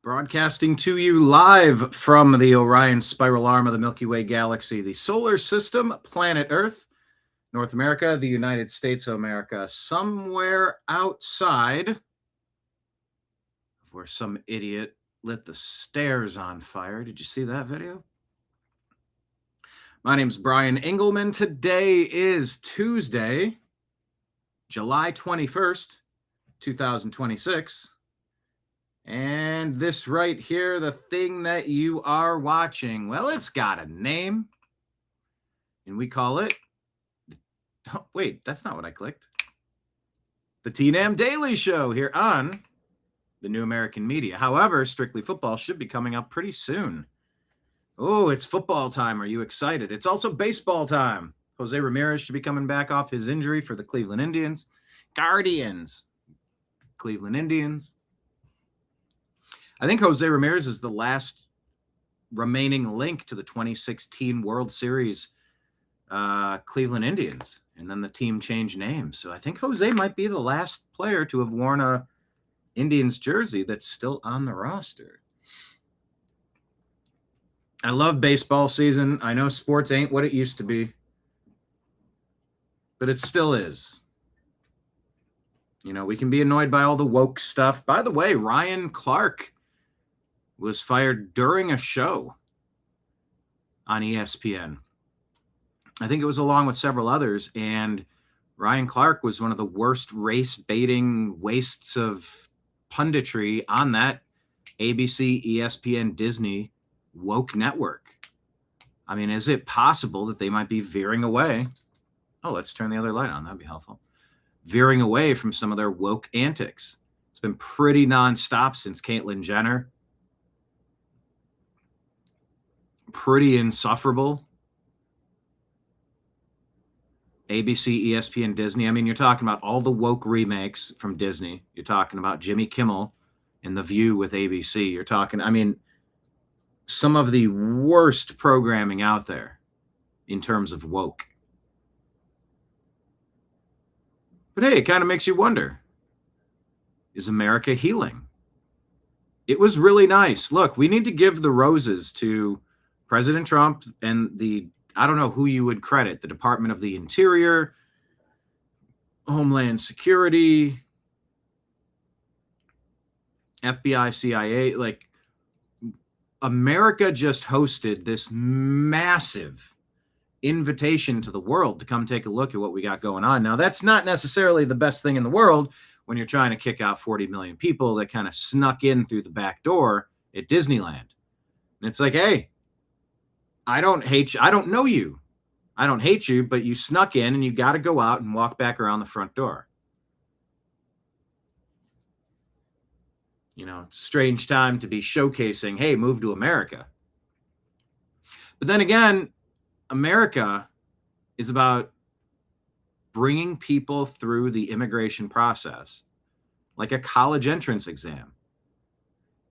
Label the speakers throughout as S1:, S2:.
S1: Broadcasting to you live from the Orion spiral arm of the Milky Way galaxy, the solar system, planet Earth, North America, the United States of America, somewhere outside where some idiot lit the stairs on fire. Did you see that video? My name's Brian Engelman. Today is Tuesday, July 21st, 2026. And this right here, the thing that you are watching, well, it's got a name. And we call it, oh, wait, that's not what I clicked. The TNAM Daily Show here on the New American Media. However, Strictly Football should be coming up pretty soon. Oh, it's football time. Are you excited? It's also baseball time. Jose Ramirez should be coming back off his injury for the Cleveland Indians. Cleveland Indians. I think Jose Ramirez is the last remaining link to the 2016 World Series Cleveland Indians, and then the team changed names. So I think Jose might be the last player to have worn a Indians jersey that's still on the roster. I love baseball season. I know sports ain't what it used to be, but it still is. You know, we can be annoyed by all the woke stuff. By the way, Ryan Clark was fired during a show on ESPN. I think it was along with several others, and Ryan Clark was one of the worst race-baiting wastes of punditry on that ABC, ESPN, Disney woke network. I mean, is it possible that they might be veering away? Oh, let's turn the other light on. That'd be helpful. Veering away from some of their woke antics. It's been pretty nonstop since Caitlyn Jenner. Pretty insufferable. ABC, ESPN, Disney. I mean, you're talking about all the woke remakes from Disney. You're talking about Jimmy Kimmel and The View with ABC. You're talking, I mean, some of the worst programming out there in terms of woke. But hey, it kind of makes you wonder, is America healing? It was really nice. Look, we need to give the roses to President Trump and I don't know who you would credit, the Department of the Interior, Homeland Security, FBI, CIA. Like, America just hosted this massive invitation to the world to come take a look at what we got going on. Now, that's not necessarily the best thing in the world when you're trying to kick out 40 million people that kind of snuck in through the back door at Disneyland. And it's like, hey, I don't hate you. I don't know you. I don't hate you, but you snuck in and you got to go out and walk back around the front door. You know, it's a strange time to be showcasing, hey, move to America. But then again, America is about bringing people through the immigration process like a college entrance exam.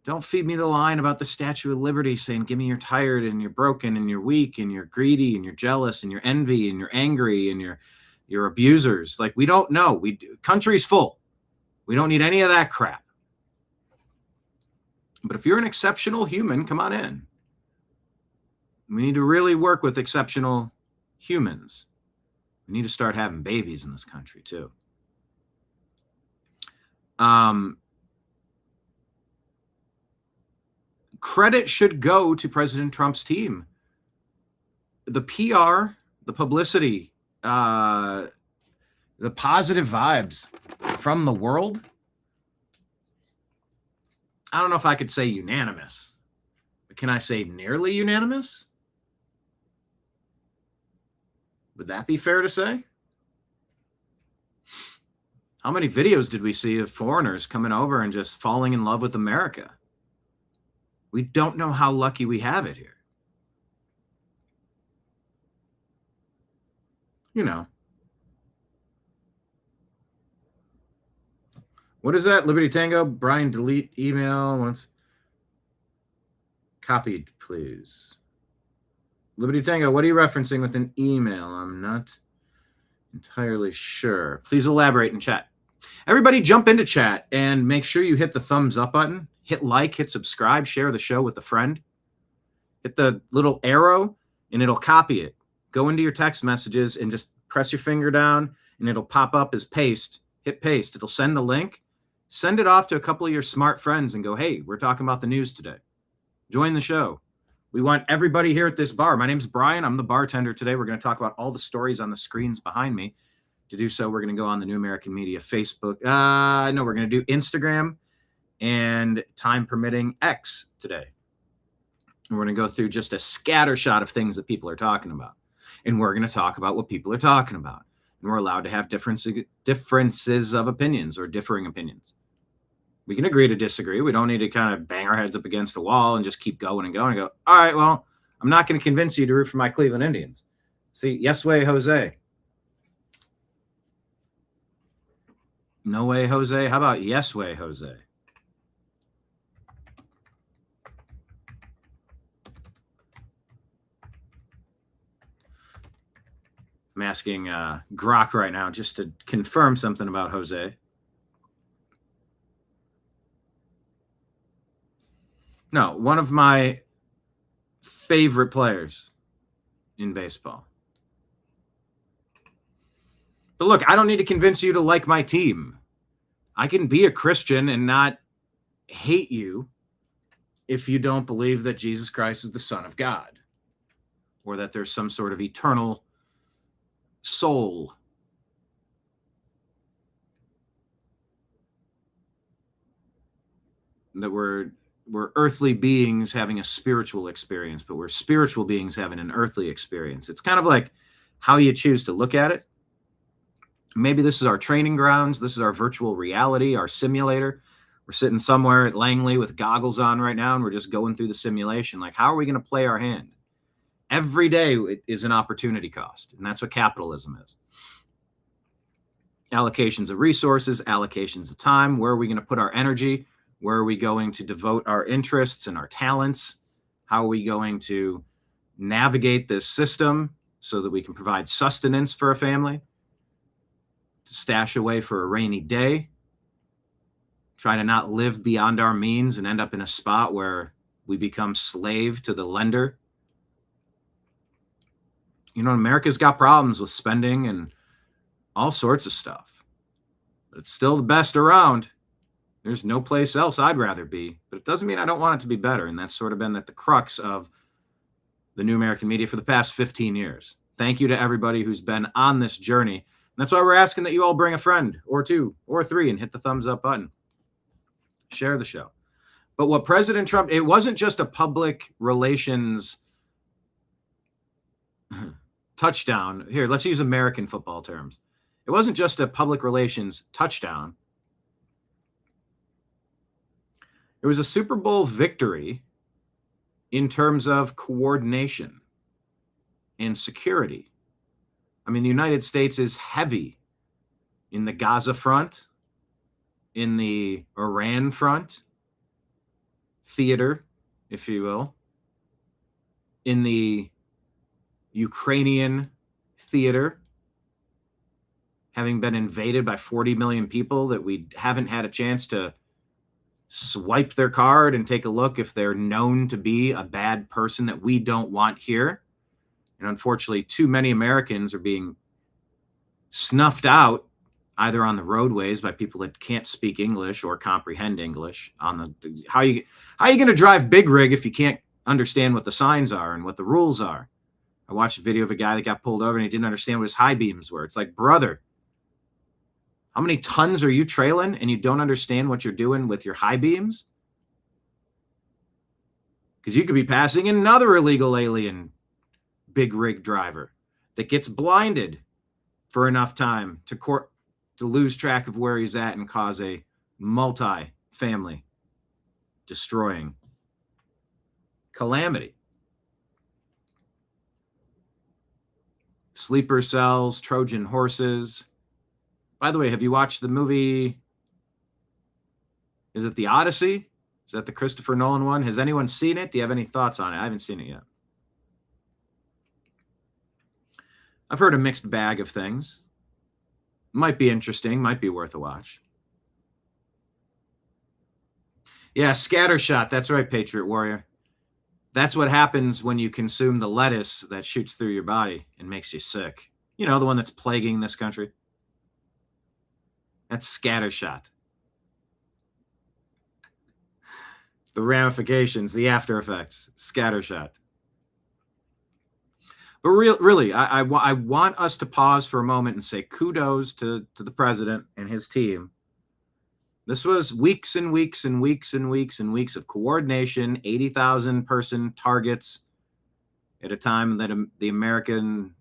S1: Don't feed me the line about the Statue of Liberty saying, give me you're tired and you're broken and you're weak and you're greedy and you're jealous and you're envy and you're angry and you're abusers. Like, we don't know. Country's full. We don't need any of that crap. But if you're an exceptional human, come on in. We need to really work with exceptional humans. We need to start having babies in this country too. Credit should go to President Trump's team. The PR, the publicity, the positive vibes from the world. I don't know if I could say unanimous, but can I say nearly unanimous? Would that be fair to say? How many videos did we see of foreigners coming over and just falling in love with America? We don't know how lucky we have it here. You know. What is that? Liberty Tango? Brian, delete email once. Copied, please. Liberty Tango, what are you referencing with an email? I'm not entirely sure. Please elaborate in chat. Everybody jump into chat and make sure you hit the thumbs up button. hit like, hit subscribe, share the show with a friend. Hit the little arrow and it'll copy it. Go into your text messages and just press your finger down and it'll pop up as paste. Hit paste. It'll send the link. Send it off to a couple of your smart friends and go, hey, we're talking about the news today. Join the show. We want everybody here at this bar. My name's Brian. I'm the bartender today. We're going to talk about all the stories on the screens behind me. To do so, we're going to go on the New American Media Facebook. No, we're going to do Instagram and, time permitting, X today. And we're going to go through just a scattershot of things that people are talking about. And we're going to talk about what people are talking about. And we're allowed to have differences of opinions or differing opinions. We can agree to disagree. We don't need to kind of bang our heads up against the wall and just keep going and going and go, all right, well, I'm not going to convince you to root for my Cleveland Indians. See, yes way, Jose. No way, Jose. How about yes way, Jose? I'm asking Grok right now just to confirm something about Jose. No, one of my favorite players in baseball. But look, I don't need to convince you to like my team. I can be a Christian and not hate you if you don't believe that Jesus Christ is the Son of God or that there's some sort of eternal soul. That we're earthly beings having a spiritual experience, but we're spiritual beings having an earthly experience. It's kind of like how you choose to look at it. Maybe this is our training grounds. This is our virtual reality, our simulator. We're sitting somewhere at Langley with goggles on right now, and we're just going through the simulation. Like, how are we going to play our hand? Every day is an opportunity cost, and that's what capitalism is. Allocations of resources, allocations of time. Where are we going to put our energy? Where are we going to devote our interests and our talents? How are we going to navigate this system so that we can provide sustenance for a family? To stash away for a rainy day? Try to not live beyond our means and end up in a spot where we become slave to the lender? You know, America's got problems with spending and all sorts of stuff. But it's still the best around. There's no place else I'd rather be, but it doesn't mean I don't want it to be better. And that's sort of been at the crux of the New American Media for the past 15 years. Thank you to everybody who's been on this journey. And that's why we're asking that you all bring a friend or two or three and hit the thumbs up button. Share the show. But what President Trump, it wasn't just a public relations touchdown. Here, let's use American football terms. It wasn't just a public relations touchdown. It was a Super Bowl victory in terms of coordination and security. I mean, the United States is heavy in the Gaza front, in the Iran front, theater, if you will, in the Ukrainian theater, having been invaded by 40 million people that we haven't had a chance to swipe their card and take a look if they're known to be a bad person that we don't want here. And unfortunately, too many Americans are being snuffed out either on the roadways by people that can't speak English or comprehend English. How you going to drive big rig if you can't understand what the signs are and what the rules are? I watched a video of a guy that got pulled over and he didn't understand what his high beams were. It's like, brother, how many tons are you trailing and you don't understand what you're doing with your high beams? Because you could be passing another illegal alien big rig driver that gets blinded for enough time to lose track of where he's at and cause a multi-family destroying calamity. Sleeper cells, Trojan horses. By the way, have you watched the movie? Is it The Odyssey? Is that the Christopher Nolan one? Has anyone seen it? Do you have any thoughts on it? I haven't seen it yet. I've heard a mixed bag of things. Might be interesting, might be worth a watch. Yeah, scattershot. That's right, Patriot Warrior. That's what happens when you consume the lettuce that shoots through your body and makes you sick. You know, the one that's plaguing this country. That's scattershot. The ramifications, the after effects, scattershot. But really, I want us to pause for a moment and say kudos to the president and his team. This was weeks and weeks and weeks and weeks and weeks of coordination, 80,000 person targets at a time that the American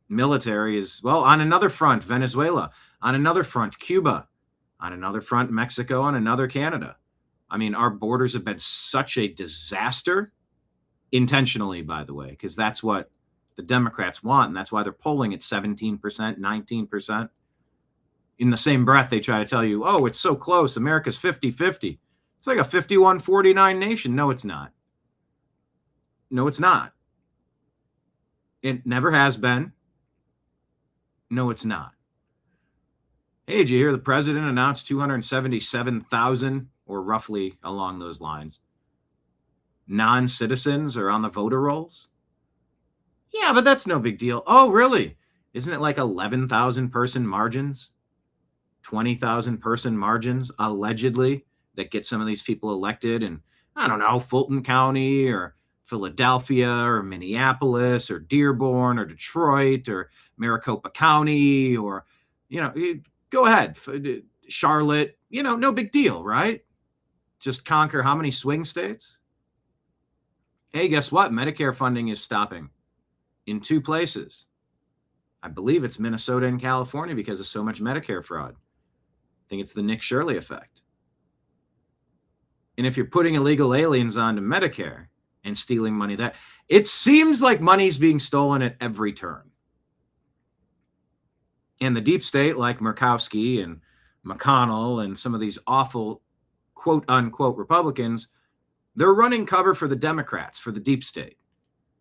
S1: military is, well, on another front, Venezuela, on another front, Cuba, on another front, Mexico, on another, Canada. I mean, our borders have been such a disaster, intentionally, by the way, because that's what the Democrats want, and that's why they're polling at 17%, 19%. In the same breath, they try to tell you, oh, it's so close. America's 50-50. It's like a 51-49 nation. No, it's not. No, it's not. It never has been. No, it's not. Hey, did you hear the president announced 277,000, or roughly along those lines, non-citizens are on the voter rolls? Yeah, but that's no big deal. Oh, really? Isn't it like 11,000 person margins? 20,000 person margins, allegedly, that get some of these people elected in, I don't know, Fulton County or Philadelphia or Minneapolis or Dearborn or Detroit or Maricopa County or, you know, go ahead, Charlotte, you know, no big deal, right? Just conquer how many swing states? Hey, guess what? Medicare funding is stopping in 2 places. I believe it's Minnesota and California because of so much Medicare fraud. I think it's the Nick Shirley effect. And if you're putting illegal aliens onto Medicare and stealing money, that it seems like money's being stolen at every turn. And the deep state, like Murkowski and McConnell and some of these awful quote unquote Republicans, they're running cover for the Democrats, for the deep state.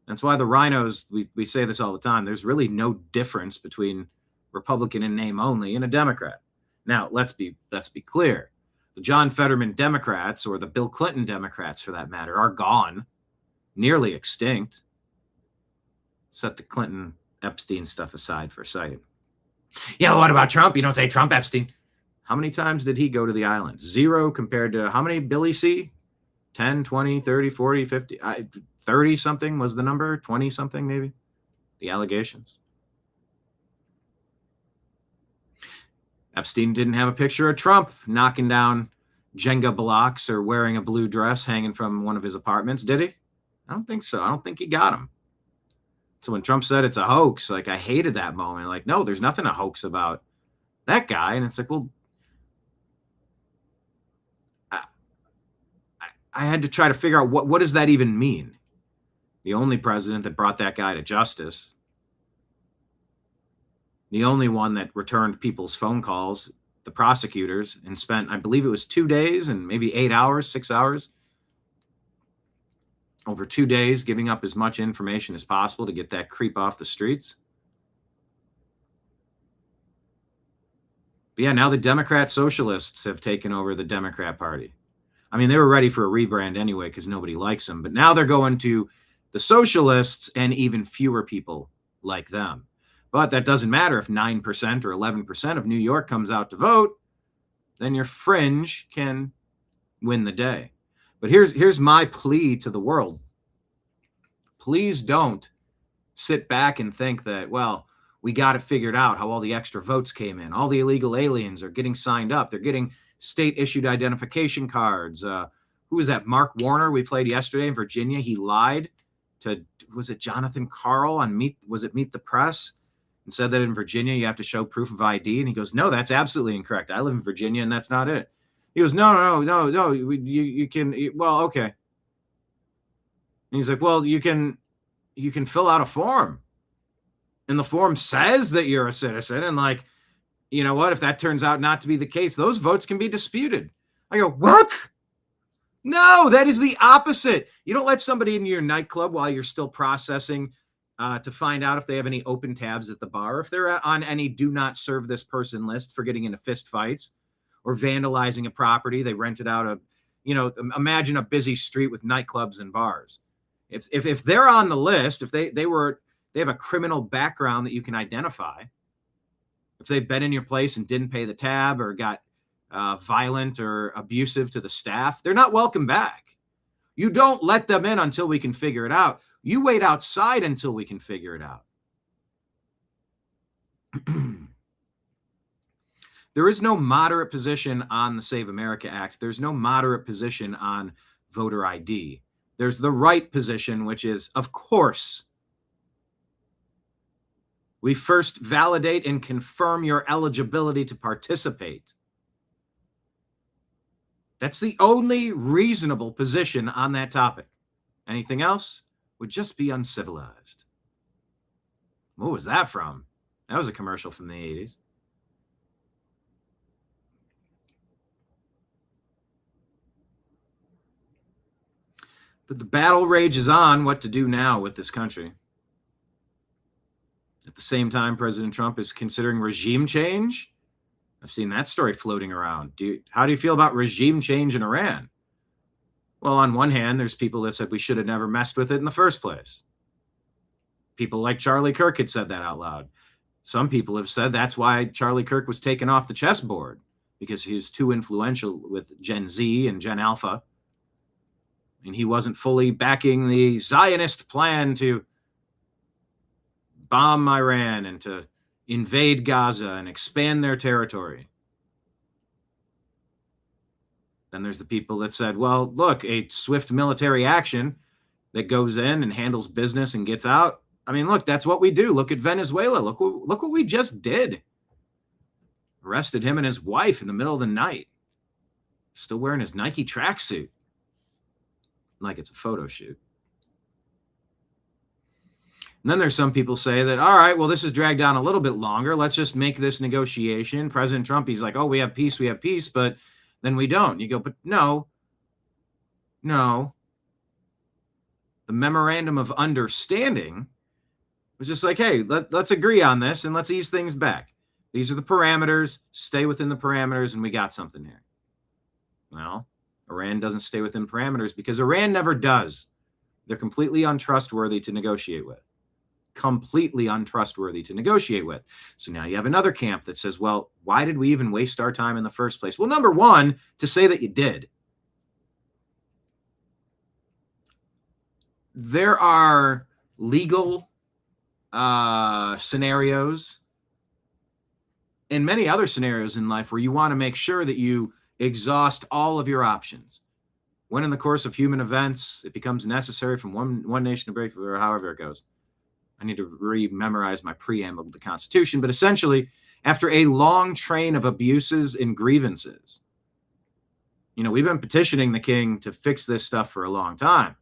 S1: That's why the rhinos, we say this all the time, there's really no difference between Republican in name only and a Democrat. Now, let's be clear. The John Fetterman Democrats, or the Bill Clinton Democrats for that matter, are gone, nearly extinct. Set the Clinton Epstein stuff aside for a second. Yeah, what about Trump? You don't say Trump Epstein. How many times did he go to the island? 0 compared to how many Billy C? 10, 20, 30, 40, 50, 30 something was the number, 20 something maybe, the allegations. Epstein didn't have a picture of Trump knocking down Jenga blocks or wearing a blue dress hanging from one of his apartments, did he? I don't think so. I don't think he got him. So when Trump said it's a hoax, like, I hated that moment. Like, no, there's nothing a hoax about that guy. And it's like, well, I had to try to figure out what does that even mean? The only president that brought that guy to justice, the only one that returned people's phone calls, the prosecutors, and spent, I believe it was 2 days and maybe 8 hours, 6 hours, over 2 days, giving up as much information as possible to get that creep off the streets. But yeah, now the Democrat socialists have taken over the Democrat Party. I mean, they were ready for a rebrand anyway because nobody likes them. But now they're going to the socialists and even fewer people like them. But that doesn't matter if 9% or 11% of New York comes out to vote, then your fringe can win the day. But here's my plea to the world. Please don't sit back and think that, well, we got it figured out how all the extra votes came in. All the illegal aliens are getting signed up. They're getting state-issued identification cards. Who was that? Mark Warner, we played yesterday in Virginia. He lied to, was it Jonathan Karl on Meet the Press? And said that in Virginia you have to show proof of ID. And he goes, no, that's absolutely incorrect. I live in Virginia and that's not it. He goes, no, you can, well, okay. And he's like, well, you can fill out a form. And the form says that you're a citizen. And like, you know what? If that turns out not to be the case, those votes can be disputed. I go, what? No, that is the opposite. You don't let somebody into your nightclub while you're still processing to find out if they have any open tabs at the bar, if they're on any do not serve this person list for getting into fist fights or vandalizing a property. They rented out imagine a busy street with nightclubs and bars. If they're on the list, if they have a criminal background that you can identify, if they've been in your place and didn't pay the tab or got violent or abusive to the staff, they're not welcome back. You don't let them in until we can figure it out. You wait outside until we can figure it out. There is no moderate position on the Save America Act. There's no moderate position on voter ID. There's the right position, which is, of course, we first validate and confirm your eligibility to participate. That's the only reasonable position on that topic. Anything else would just be uncivilized. What was that from? That was a commercial from the 80s. But the battle rages on what to do now with this country. At the same time, President Trump is considering regime change. I've seen that story floating around. How do you feel about regime change in Iran? Well, on one hand, there's people that said we should have never messed with it in the first place. People like Charlie Kirk had said that out loud. Some people have said that's why Charlie Kirk was taken off the chessboard, because he was too influential with Gen Z and Gen Alpha. And he wasn't fully backing the Zionist plan to bomb Iran and to invade Gaza and expand their territory. Then there's the people that said, well, look, a swift military action that goes in and handles business and gets out. I mean, look, that's what we do. Look at Venezuela. Look what we just did. Arrested him and his wife in the middle of the night. Still wearing his Nike tracksuit. Like it's a photo shoot. And then there's some people say that, all right, well, this is dragged on a little bit longer. Let's just make this negotiation. President Trump, he's like, oh, we have peace, but then we don't. You go, but no. The memorandum of understanding was just like, hey, let's agree on this and let's ease things back. These are the parameters. Stay within the parameters, and we got something here. Well, Iran doesn't stay within parameters because Iran never does. They're completely untrustworthy to negotiate with. Completely untrustworthy to negotiate with. So now you have another camp that says, well, why did we even waste our time in the first place? Well, number one, to say that you did. There are legal scenarios and many other scenarios in life where you want to make sure that you exhaust all of your options. When in the course of human events, it becomes necessary from one nation to break, or however it goes. I need to re-memorize my preamble to the Constitution, but essentially, after a long train of abuses and grievances, we've been petitioning the king to fix this stuff for a long time.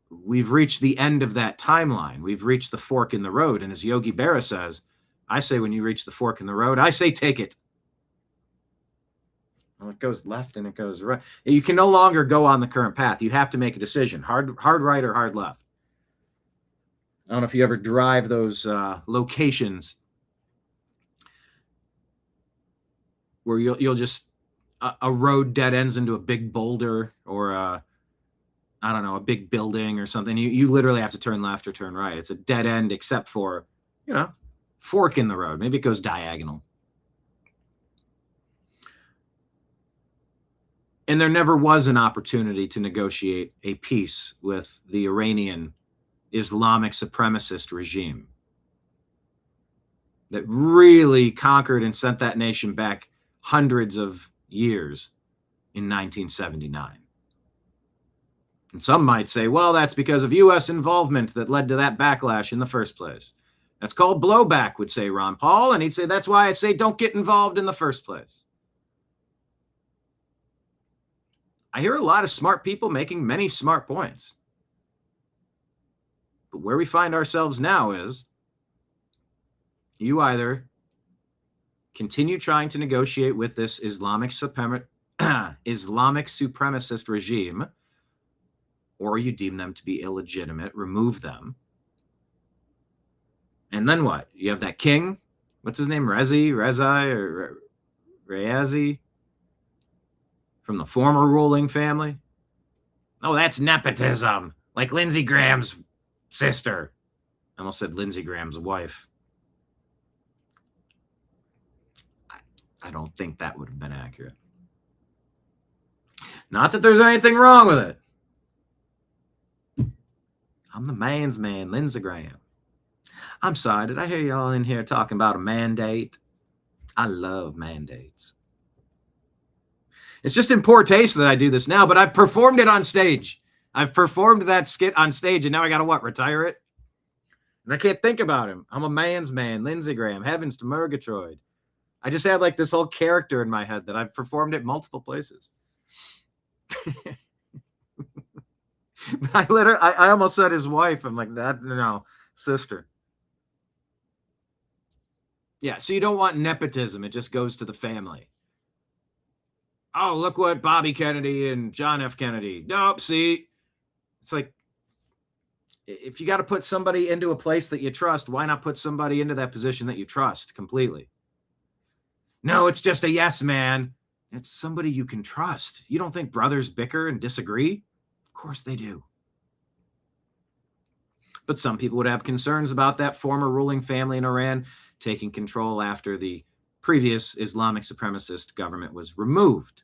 S1: We've reached the end of that timeline. We've reached the fork in the road. And as Yogi Berra says, I say when you reach the fork in the road, I say take it. Well, it goes left and it goes right. You can no longer go on the current path. You have to make a decision, hard right or hard left. I don't know if you ever drive those locations where you'll just a road dead ends into a big boulder or a big building or something. You literally have to turn left or turn right. It's a dead end except for, fork in the road. Maybe it goes diagonal. And there never was an opportunity to negotiate a peace with the Iranian Islamic supremacist regime that really conquered and sent that nation back hundreds of years in 1979. And some might say, well, that's because of U.S. involvement that led to that backlash in the first place. That's called blowback, would say Ron Paul. And he'd say, that's why I say don't get involved in the first place. I hear a lot of smart people making many smart points. But where we find ourselves now is you either continue trying to negotiate with this Islamic supremacist regime, or you deem them to be illegitimate, remove them. And then what? You have that king, what's his name? Rezai, or Rayazi from the former ruling family. Oh, that's nepotism, like Lindsey Graham's sister. I almost said Lindsey Graham's wife. I don't think that would have been accurate. Not that there's anything wrong with it. I'm the man's man, Lindsey Graham. I'm sorry, did I hear y'all in here talking about a mandate? I love mandates. It's just in poor taste that I do this now, but I've performed it on stage. I've performed that skit on stage, and now I got to what, retire it? And I can't think about him. I'm a man's man, Lindsey Graham, heavens to Murgatroyd. I just had like this whole character in my head that I've performed at multiple places. I almost said his wife. I'm like, that, no, sister. Yeah, so you don't want nepotism. It just goes to the family. Oh, look what Bobby Kennedy and John F. Kennedy. Nope, see? It's like, if you got to put somebody into a place that you trust, why not put somebody into that position that you trust completely? No, it's just a yes man. It's somebody you can trust. You don't think brothers bicker and disagree? Of course they do. But some people would have concerns about that former ruling family in Iran taking control after the previous Islamic supremacist government was removed.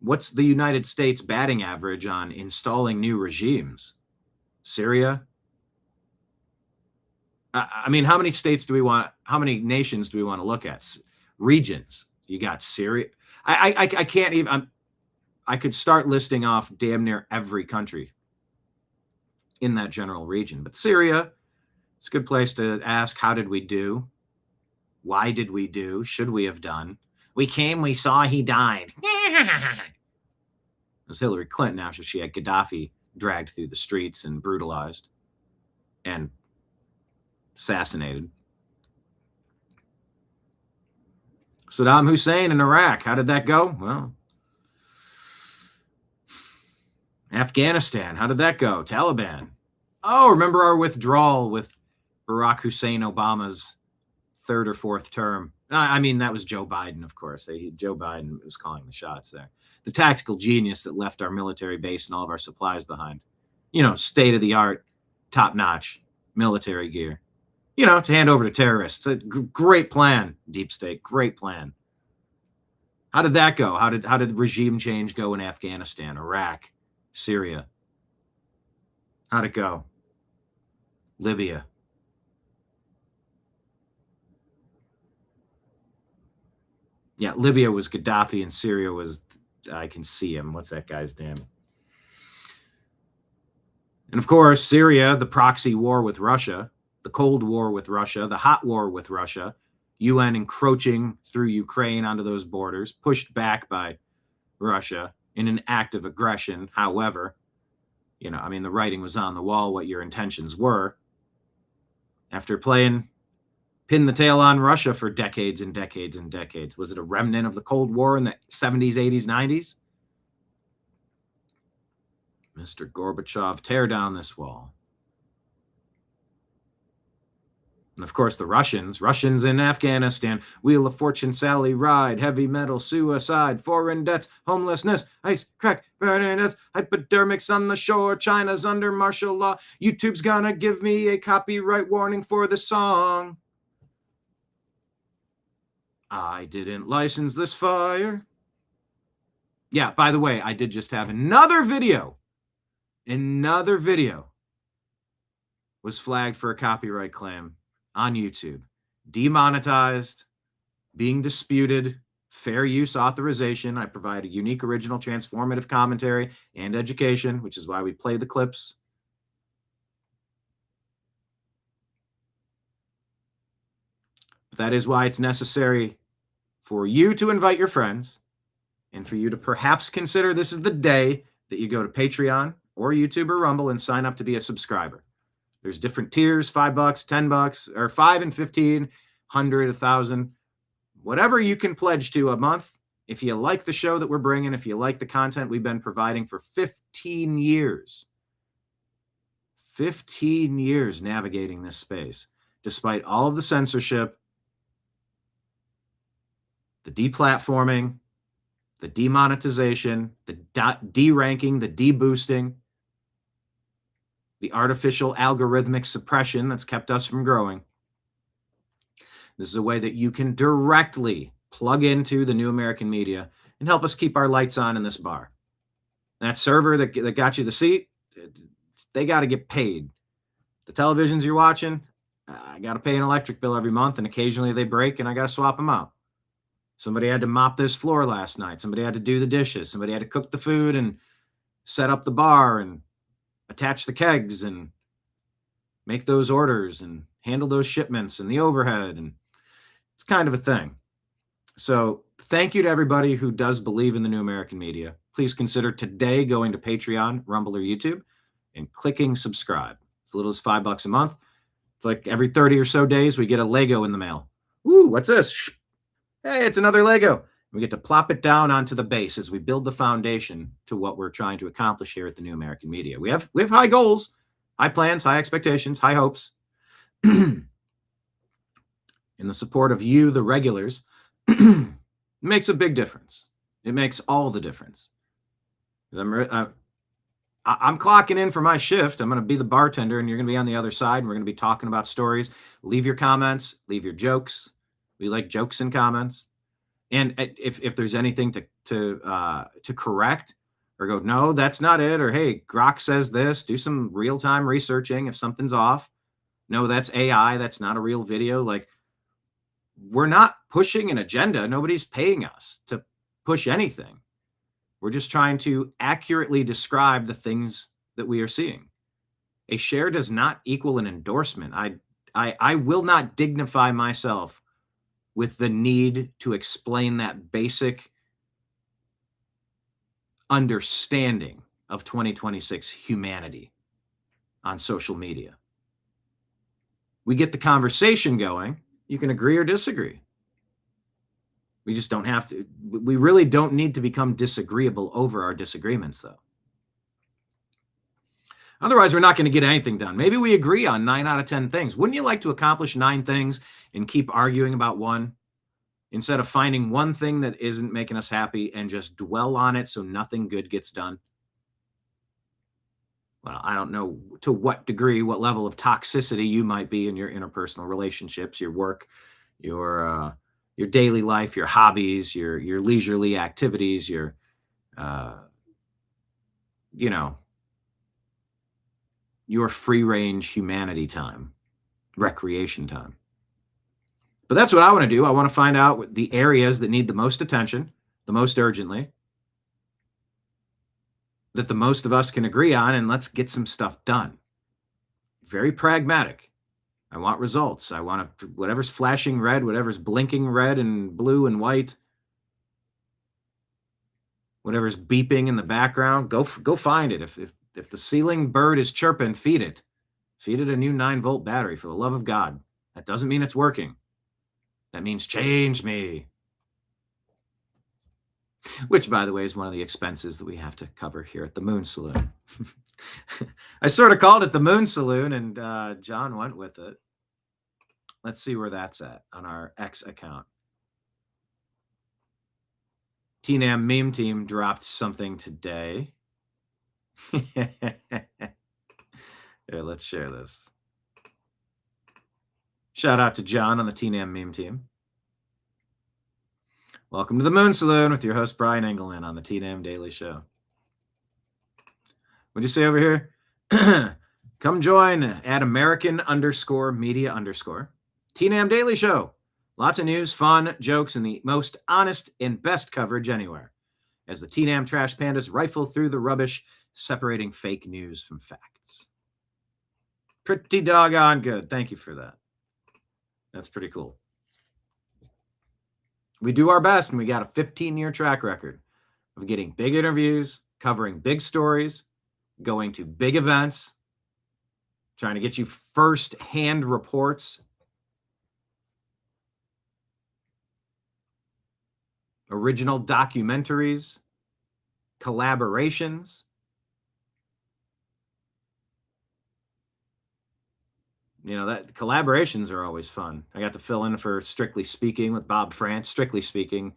S1: What's the United States batting average on installing new regimes? Syria? I mean, how many states do we want? How many nations do we want to look at? Regions. You got Syria. I can't even. I could start listing off damn near every country in that general region. But Syria, it's a good place to ask, how did we do? Why did we do? Should we have done? We came, we saw, he died. It was Hillary Clinton after she had Gaddafi dragged through the streets and brutalized and assassinated. Saddam Hussein in Iraq, how did that go? Well, Afghanistan, how did that go? Taliban. Oh, remember our withdrawal with Barack Hussein Obama's third or fourth term. I mean, that was Joe Biden, of course. Joe Biden was calling the shots there. The tactical genius that left our military base and all of our supplies behind. You know, state-of-the-art, top-notch military gear. You know, to hand over to terrorists. A great plan, Deep State. Great plan. How did that go? How did regime change go in Afghanistan, Iraq, Syria? How'd it go? Libya. Yeah, Libya was Gaddafi and Syria was, I can see him. What's that guy's name? And of course, Syria, the proxy war with Russia, the Cold War with Russia, the hot war with Russia, UN encroaching through Ukraine onto those borders, pushed back by Russia in an act of aggression. However, you know, I mean, the writing was on the wall what your intentions were. After playing pin the tail on Russia for decades and decades and decades. Was it a remnant of the Cold War in the 70s, 80s, 90s? Mr. Gorbachev, tear down this wall. And of course, the Russians in Afghanistan, Wheel of Fortune, Sally Ride, heavy metal, suicide, foreign debts, homelessness, ice, crack, burning us, hypodermics on the shore, China's under martial law, YouTube's gonna give me a copyright warning for the song. I didn't license this fire. Yeah, by the way, I did just have another video was flagged for a copyright claim on YouTube. Demonetized, being disputed, fair use authorization. I provide a unique, original, transformative commentary and education, which is why we play the clips. But that is why it's necessary for you to invite your friends and for you to perhaps consider this is the day that you go to Patreon or YouTube or Rumble and sign up to be a subscriber. There's different tiers, $5, $10, or 5 and 15, 100, 1,000, whatever you can pledge to a month. If you like the show that we're bringing, if you like the content we've been providing for 15 years, 15 years navigating this space, despite all of the censorship, the deplatforming, the demonetization, the de-ranking, the de-boosting, the artificial algorithmic suppression that's kept us from growing. This is a way that you can directly plug into the New American Media and help us keep our lights on in this bar. That server that got you the seat, they got to get paid. The televisions you're watching, I got to pay an electric bill every month, and occasionally they break, and I got to swap them out. Somebody had to mop this floor last night. Somebody had to do the dishes. Somebody had to cook the food and set up the bar and attach the kegs and make those orders and handle those shipments and the overhead. And it's kind of a thing. So thank you to everybody who does believe in the New American Media. Please consider today going to Patreon, Rumble, or YouTube and clicking subscribe. It's as little as $5 a month. It's like every 30 or so days, we get a Lego in the mail. Ooh, what's this? Hey, it's another Lego. We get to plop it down onto the base as we build the foundation to what we're trying to accomplish here at the New American Media. We have high goals, high plans, high expectations, high hopes. In the support of you, the regulars, it makes a big difference. It makes all the difference. I'm clocking in for my shift. I'm going to be the bartender, and you're going to be on the other side, and we're going to be talking about stories. Leave your comments. Leave your jokes. We like jokes and comments. And if there's anything to correct or go, no, that's not it. Or, hey, Grok says this. Do some real-time researching if something's off. No, that's AI. That's not a real video. Like, we're not pushing an agenda. Nobody's paying us to push anything. We're just trying to accurately describe the things that we are seeing. A share does not equal an endorsement. I will not dignify myself with the need to explain that basic understanding of 2026 humanity on social media. We get the conversation going. You can agree or disagree. We just don't have to. We really don't need to become disagreeable over our disagreements, though. Otherwise, we're not going to get anything done. Maybe we agree on 9 out of 10 things. Wouldn't you like to accomplish 9 things and keep arguing about one instead of finding one thing that isn't making us happy and just dwell on it so nothing good gets done? Well, I don't know to what degree, what level of toxicity you might be in your interpersonal relationships, your work, your daily life, your hobbies, your leisurely activities, your free range humanity time, recreation time. But that's what I want to do. I want to find out the areas that need the most attention, the most urgently, that the most of us can agree on, and let's get some stuff done. Very pragmatic. I want results. I want whatever's flashing red, whatever's blinking red and blue and white, whatever's beeping in the background, go find it. If the ceiling bird is chirping, feed it. Feed it a new 9-volt battery, for the love of God. That doesn't mean it's working. That means change me. Which, by the way, is one of the expenses that we have to cover here at the Moon Saloon. I sort of called it the Moon Saloon, and John went with it. Let's see where that's at on our X account. TNAM meme team dropped something today. Here, let's share this. Shout out to John on the TNAM meme team. Welcome to the Moon Saloon with your host, Brian Engelman, on the TNAM Daily Show. What'd you say over here? Come join at American_media_. TNAM Daily Show. Lots of news, fun, jokes, and the most honest and best coverage anywhere, as the TNAM trash pandas rifle through the rubbish, separating fake news from facts. Pretty doggone good. Thank you for that. That's pretty cool. We do our best, and we got a 15-year track record of getting big interviews, covering big stories, going to big events, trying to get you first-hand reports, original documentaries, collaborations. that collaborations are always fun. I got to fill in for Strictly Speaking with Bob France, Strictly Speaking,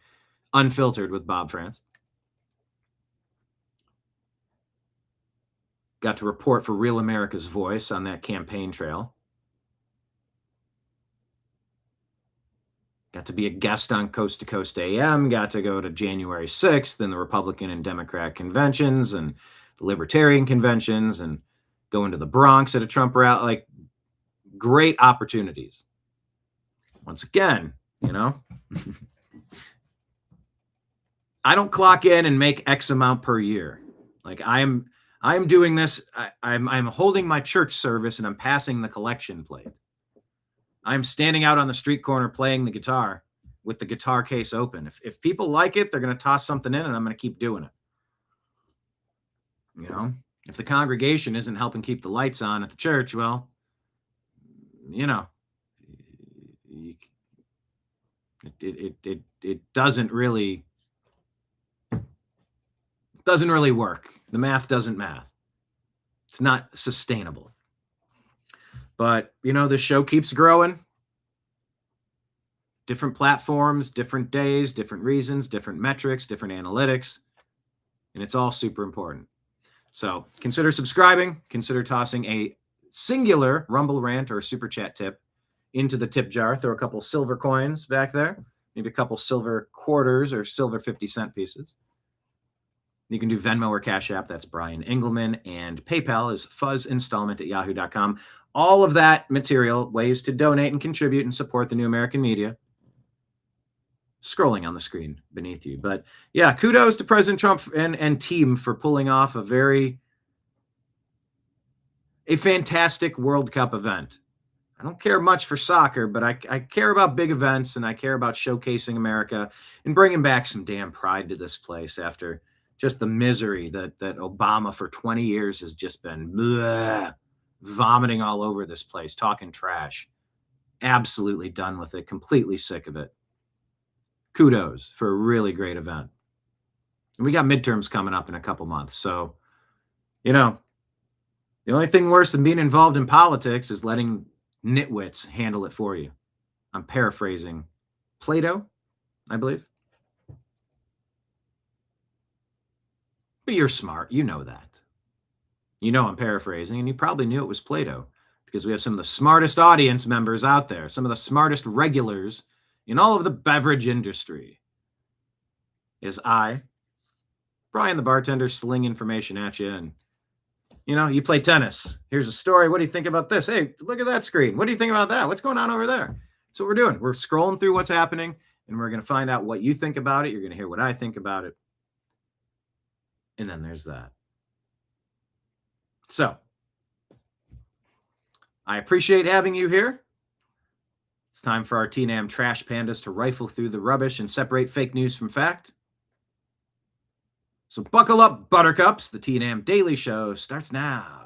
S1: Unfiltered with Bob France. Got to report for Real America's Voice on that campaign trail. Got to be a guest on Coast to Coast AM. Got to go to January 6th and the Republican and Democrat conventions and the Libertarian conventions and go into the Bronx at a Trump rally. Like, great opportunities. Once again, I don't clock in and make X amount per year. Like, I'm doing this. I'm holding my church service and I'm passing the collection plate. I'm standing out on the street corner playing the guitar with the guitar case open. If people like it, they're going to toss something in and I'm going to keep doing it. If the congregation isn't helping keep the lights on at the church, well, it doesn't really work. The math doesn't math. It's not sustainable. But, the show keeps growing. Different platforms, different days, different reasons, different metrics, different analytics. And it's all super important. So consider subscribing. Consider tossing a singular Rumble rant or super chat tip into the tip jar. Throw a couple silver coins back there. Maybe a couple silver quarters or silver 50-cent pieces. You can do Venmo or Cash App. That's Brian Engelman. And PayPal is fuzzinstallment@yahoo.com. All of that material, ways to donate and contribute and support the New American Media, scrolling on the screen beneath you. But yeah, kudos to President Trump and team for pulling off a fantastic World Cup event. I don't care much for soccer, but I care about big events and I care about showcasing America and bringing back some damn pride to this place after just the misery that Obama for 20 years has just been vomiting all over this place, talking trash. Absolutely done with it, completely sick of it. Kudos for a really great event. And we got midterms coming up in a couple months. So, the only thing worse than being involved in politics is letting nitwits handle it for you. I'm paraphrasing Plato, I believe. But you're smart. You know that. I'm paraphrasing, and you probably knew it was Plato because we have some of the smartest audience members out there, some of the smartest regulars in all of the beverage industry. Is I, Brian the bartender, sling information at you. And, you play tennis. Here's a story. What do you think about this? Hey, look at that screen. What do you think about that? What's going on over there? That's what we're doing. We're scrolling through what's happening, and we're going to find out what you think about it. You're going to hear what I think about it. And then there's that. So, I appreciate having you here. It's time for our TNAM trash pandas to rifle through the rubbish and separate fake news from fact. So buckle up, buttercups. The TNAM Daily Show starts now.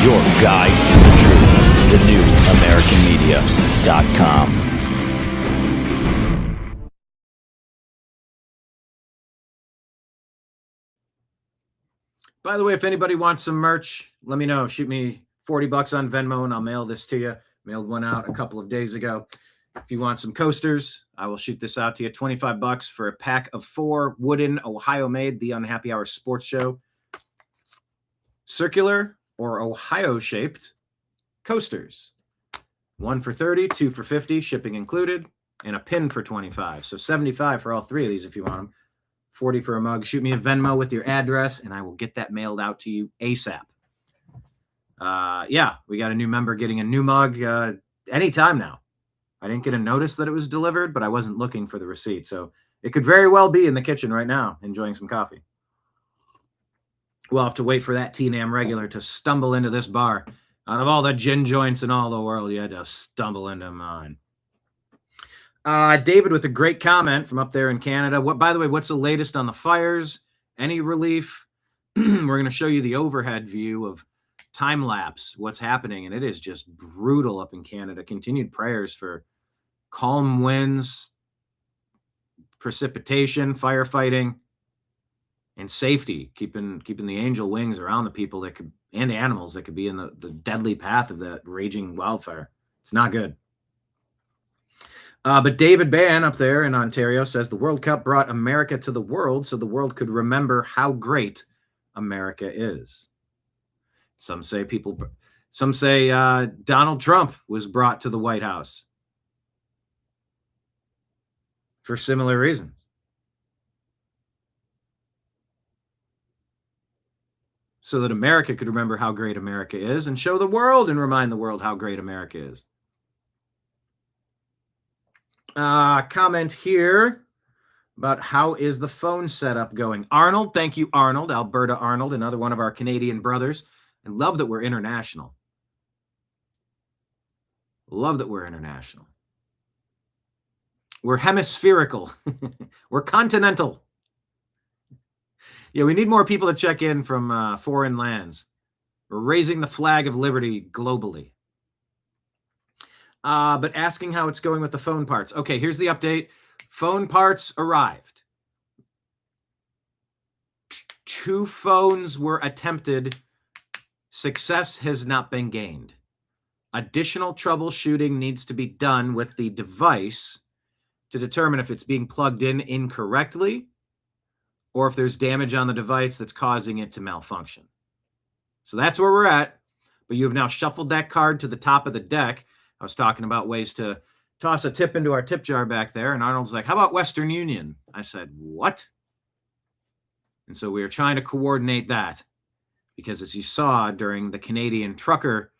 S2: Your guide to the truth, thenewamericanmedia.com.
S1: By the way, if anybody wants some merch, let me know. Shoot me $40 on Venmo and I'll mail this to you. Mailed one out a couple of days ago. If you want some coasters, I will shoot this out to you. $25 for a pack of 4 wooden Ohio-made The Unhappy Hour Sports Show circular or Ohio-shaped coasters. 1 for $30, 2 for $50, shipping included, and a pin for $25. So $75 for all 3 of these if you want them. $40 for a mug. Shoot me a Venmo with your address, and I will get that mailed out to you ASAP. Yeah, we got a new member getting a new mug anytime now. I didn't get a notice that it was delivered, but I wasn't looking for the receipt. So it could very well be in the kitchen right now, enjoying some coffee. We'll have to wait for that TNAM regular to stumble into this bar. Out of all the gin joints in all the world, you had to stumble into mine. David with a great comment from up there in Canada. By the way, what's the latest on the fires? Any relief? We're going to show you the overhead view of time lapse, what's happening, and it is just brutal up in Canada. Continued prayers for calm winds, precipitation, firefighting, and safety, keeping the angel wings around the people that could, and the animals that could be in the deadly path of that raging wildfire. It's not good. But David Ban up there in Ontario says the World Cup brought America to the world so the world could remember how great America is. Some say Donald Trump was brought to the White House for similar reasons. So that America could remember how great America is and show the world and remind the world how great America is. Comment here about how is the phone setup going. Arnold, thank you, Arnold. Alberta Arnold, another one of our Canadian brothers. I love that we're international. Love that we're international. We're hemispherical. We're continental. Yeah, we need more people to check in from foreign lands. We're raising the flag of liberty globally. But asking how it's going with the phone parts. Okay, here's the update. Phone parts arrived. 2 phones were attempted. Success has not been gained. Additional troubleshooting needs to be done with the device to determine if it's being plugged in incorrectly or if there's damage on the device that's causing it to malfunction. So that's where we're at. But you have now shuffled that card to the top of the deck. I was talking about ways to toss a tip into our tip jar back there. And Arnold's like, how about Western Union? I said, what? And so we are trying to coordinate that. Because as you saw during the Canadian trucker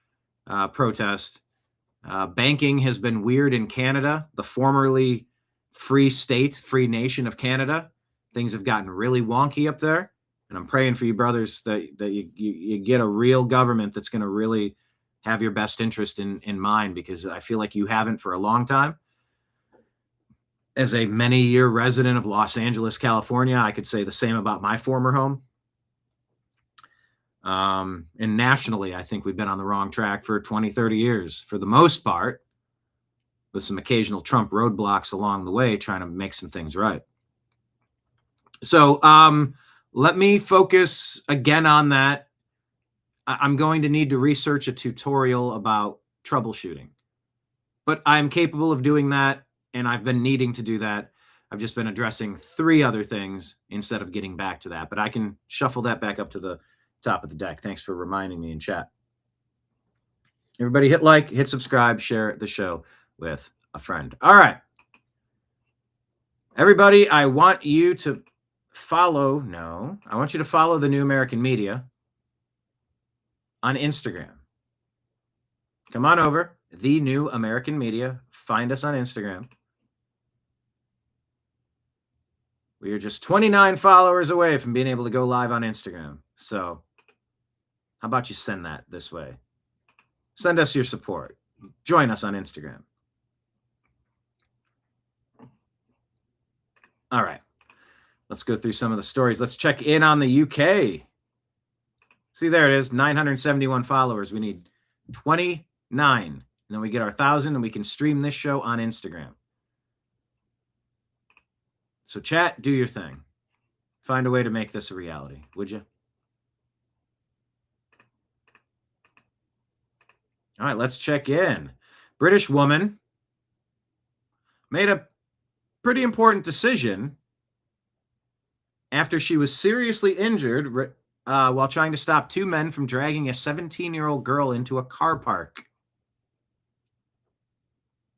S1: protest, banking has been weird in Canada, the formerly free state, free nation of Canada. Things have gotten really wonky up there. And I'm praying for you, brothers, that you get a real government that's going to really have your best interest in mind, because I feel like you haven't for a long time. As a many-year resident of Los Angeles, California, I could say the same about my former home. And nationally, I think we've been on the wrong track for 20, 30 years, for the most part, with some occasional Trump roadblocks along the way, trying to make some things right. So let me focus again on that. I'm going to need to research a tutorial about troubleshooting, but I'm capable of doing that, and I've been needing to do that. I've just been addressing 3 other things instead of getting back to that, but I can shuffle that back up to the top of the deck. Thanks for reminding me in chat. Everybody hit like, hit subscribe, share the show with a friend. All right. Everybody, I want you to follow the New American Media on Instagram. Come on over, The New American Media. Find us on Instagram. We are just 29 followers away from being able to go live on Instagram. So how about you send that this way? Send us your support. Join us on Instagram. All right. Let's go through some of the stories. Let's check in on the UK. See, there it is, 971 followers. We need 29. And then we get our 1,000 and we can stream this show on Instagram. So chat, do your thing. Find a way to make this a reality, would you? All right, let's check in. British woman made a pretty important decision after she was seriously injured while trying to stop two men from dragging a 17-year-old girl into a car park.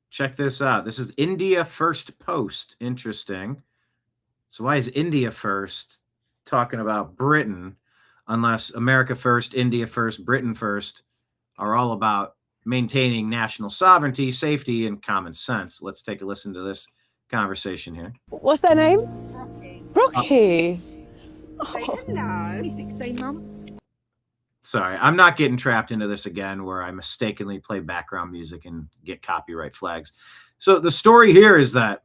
S1: Check this out. This is India First Post. Interesting. So why is India first talking about Britain, unless America first, India first, Britain first are all about maintaining national sovereignty, safety, and common sense? Let's take a listen to this conversation here.
S3: What's their name?
S4: Rocky.
S3: Rocky.
S4: Say hello. 16 months.
S1: Sorry, I'm not getting trapped into this again where I mistakenly play background music and get copyright flags. So the story here is that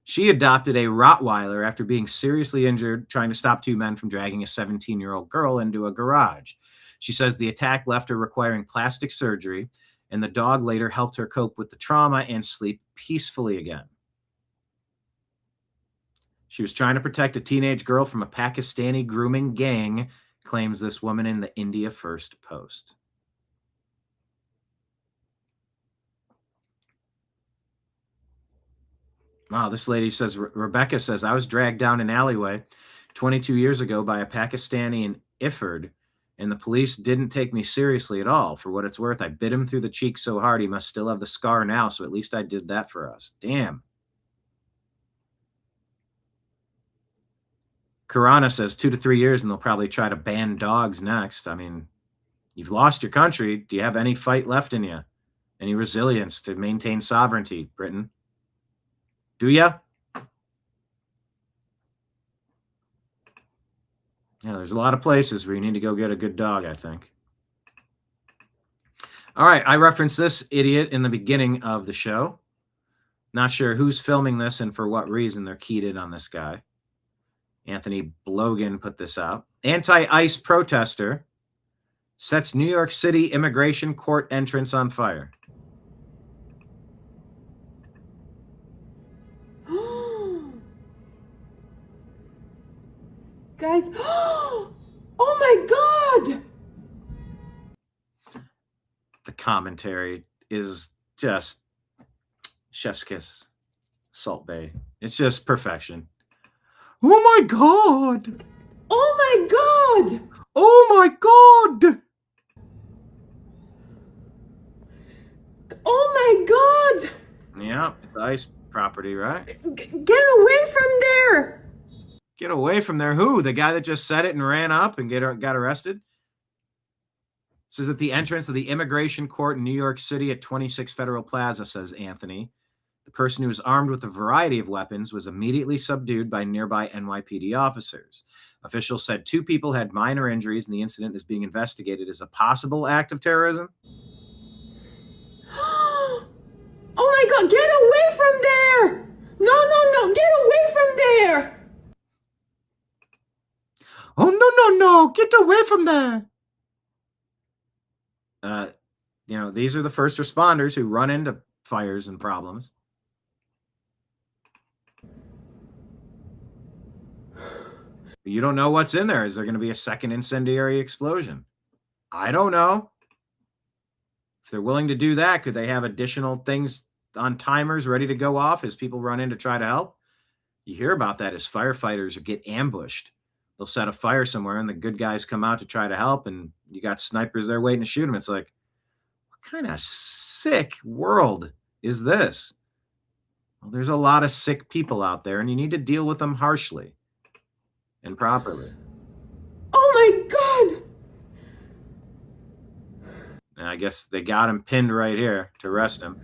S1: she adopted a Rottweiler after being seriously injured trying to stop two men from dragging a 17-year-old girl into a garage. She says the attack left her requiring plastic surgery, and the dog later helped her cope with the trauma and sleep peacefully again. She was trying to protect a teenage girl from a Pakistani grooming gang, claims this woman in the India First Post. Wow, this lady says, Rebecca says, I was dragged down an alleyway 22 years ago by a Pakistani in Iford, and the police didn't take me seriously at all. For what it's worth, I bit him through the cheek so hard he must still have the scar now, so at least I did that for us. Damn. Karana says 2 to 3 years and they'll probably try to ban dogs next. I mean, you've lost your country. Do you have any fight left in you? Any resilience to maintain sovereignty, Britain? Do ya? Yeah, there's a lot of places where you need to go get a good dog, I think. All right, I referenced this idiot in the beginning of the show. Not sure who's filming this and for what reason they're keyed in on this guy. Anthony Blogan put this out. Anti-ICE protester sets New York City immigration court entrance on fire.
S3: Guys, oh my God!
S1: The commentary is just chef's kiss, Salt Bay. It's just perfection. Oh my God!
S3: Oh my God!
S1: Oh my God!
S3: Oh my God!
S1: Yeah, it's ICE property, right?
S3: Get away from there!
S1: Get away from there. Who? The guy that just said it and ran up and got arrested? It says at the entrance of the immigration court in New York City at 26 Federal Plaza, says Anthony. The person who was armed with a variety of weapons was immediately subdued by nearby NYPD officers. Officials said 2 people had minor injuries and the incident is being investigated as a possible act of terrorism.
S3: Oh my God, get away from there! No, get away from there!
S1: Oh, no, get away from there. These are the first responders who run into fires and problems. You don't know what's in there. Is there going to be a second incendiary explosion? I don't know. If they're willing to do that, could they have additional things on timers ready to go off as people run in to try to help? You hear about that as firefighters get ambushed. They'll set a fire somewhere and the good guys come out to try to help and you got snipers there waiting to shoot them. It's like, what kind of sick world is this? Well, there's a lot of sick people out there and you need to deal with them harshly and properly.
S3: Oh my God!
S1: And I guess they got him pinned right here to arrest him.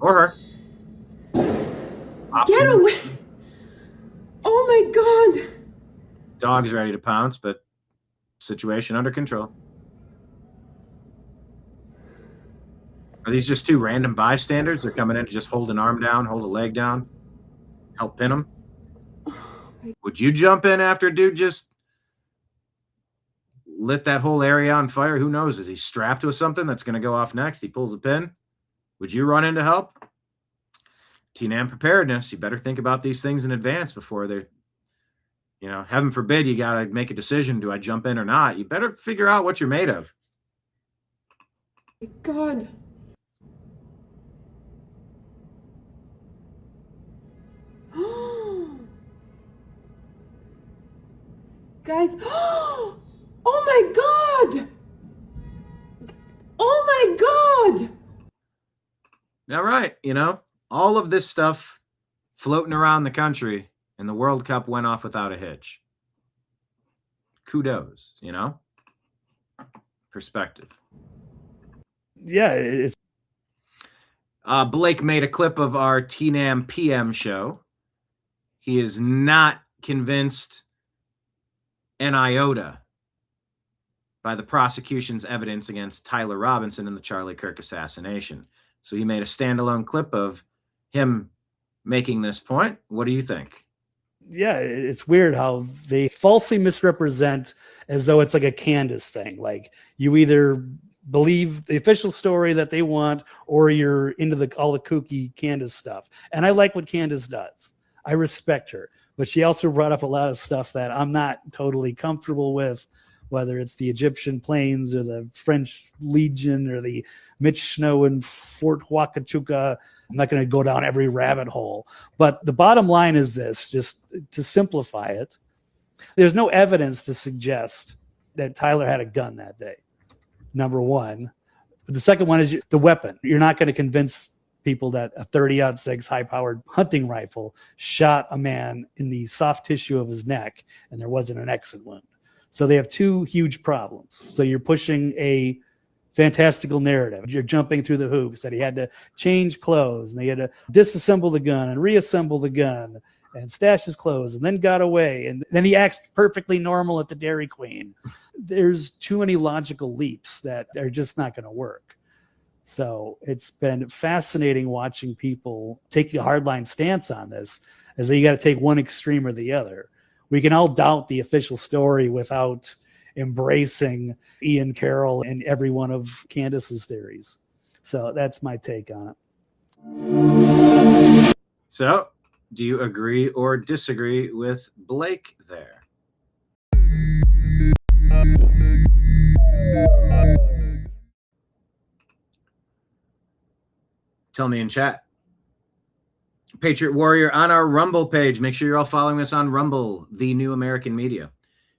S1: Or her.
S3: Get away! Oh my God!
S1: Dog's ready to pounce, but situation under control. Are these just 2 random bystanders? They're coming in to just hold an arm down, hold a leg down, help pin them? Would you jump in after a dude just lit that whole area on fire? Who knows? Is he strapped with something that's going to go off next? He pulls a pin. Would you run in to help? TNAM preparedness. You better think about these things in advance before they're, heaven forbid you got to make a decision. Do I jump in or not? You better figure out what you're made of.
S3: God. Guys, oh my God! Oh my God!
S1: All right, all of this stuff floating around the country, and the World Cup went off without a hitch. Kudos, perspective.
S5: Yeah, it's
S1: Blake made a clip of our TNAM PM show. He is not convinced an iota by the prosecution's evidence against Tyler Robinson in the Charlie Kirk assassination. So he made a standalone clip of him making this point. What do you think?
S5: yeah, it's weird how they falsely misrepresent as though it's like a Candace thing. Like you either believe the official story that they want or you're into all the kooky Candace stuff. And I like what Candace does. I respect her. But she also brought up a lot of stuff that I'm not totally comfortable with, whether it's the Egyptian planes or the French Legion or the Mitch Snow in Fort Huacachuca. I'm not going to go down every rabbit hole. But the bottom line is this, just to simplify it, there's no evidence to suggest that Tyler had a gun that day, number one. The second one is the weapon. You're not going to convince people that a 30-06 high-powered hunting rifle shot a man in the soft tissue of his neck and there wasn't an exit wound. So they have two huge problems. So you're pushing a fantastical narrative. You're jumping through the hoops that he had to change clothes and they had to disassemble the gun and reassemble the gun and stash his clothes and then got away. And then he acts perfectly normal at the Dairy Queen. There's too many logical leaps that are just not going to work. So it's been fascinating watching people take a hardline stance on this, as though you got to take one extreme or the other. We can all doubt the official story without embracing Ian Carroll and every one of Candace's theories. So that's my take on it.
S1: So, do you agree or disagree with Blake there? Tell me in chat. Patriot Warrior on our Rumble page. Make sure you're all following us on Rumble, the new American media.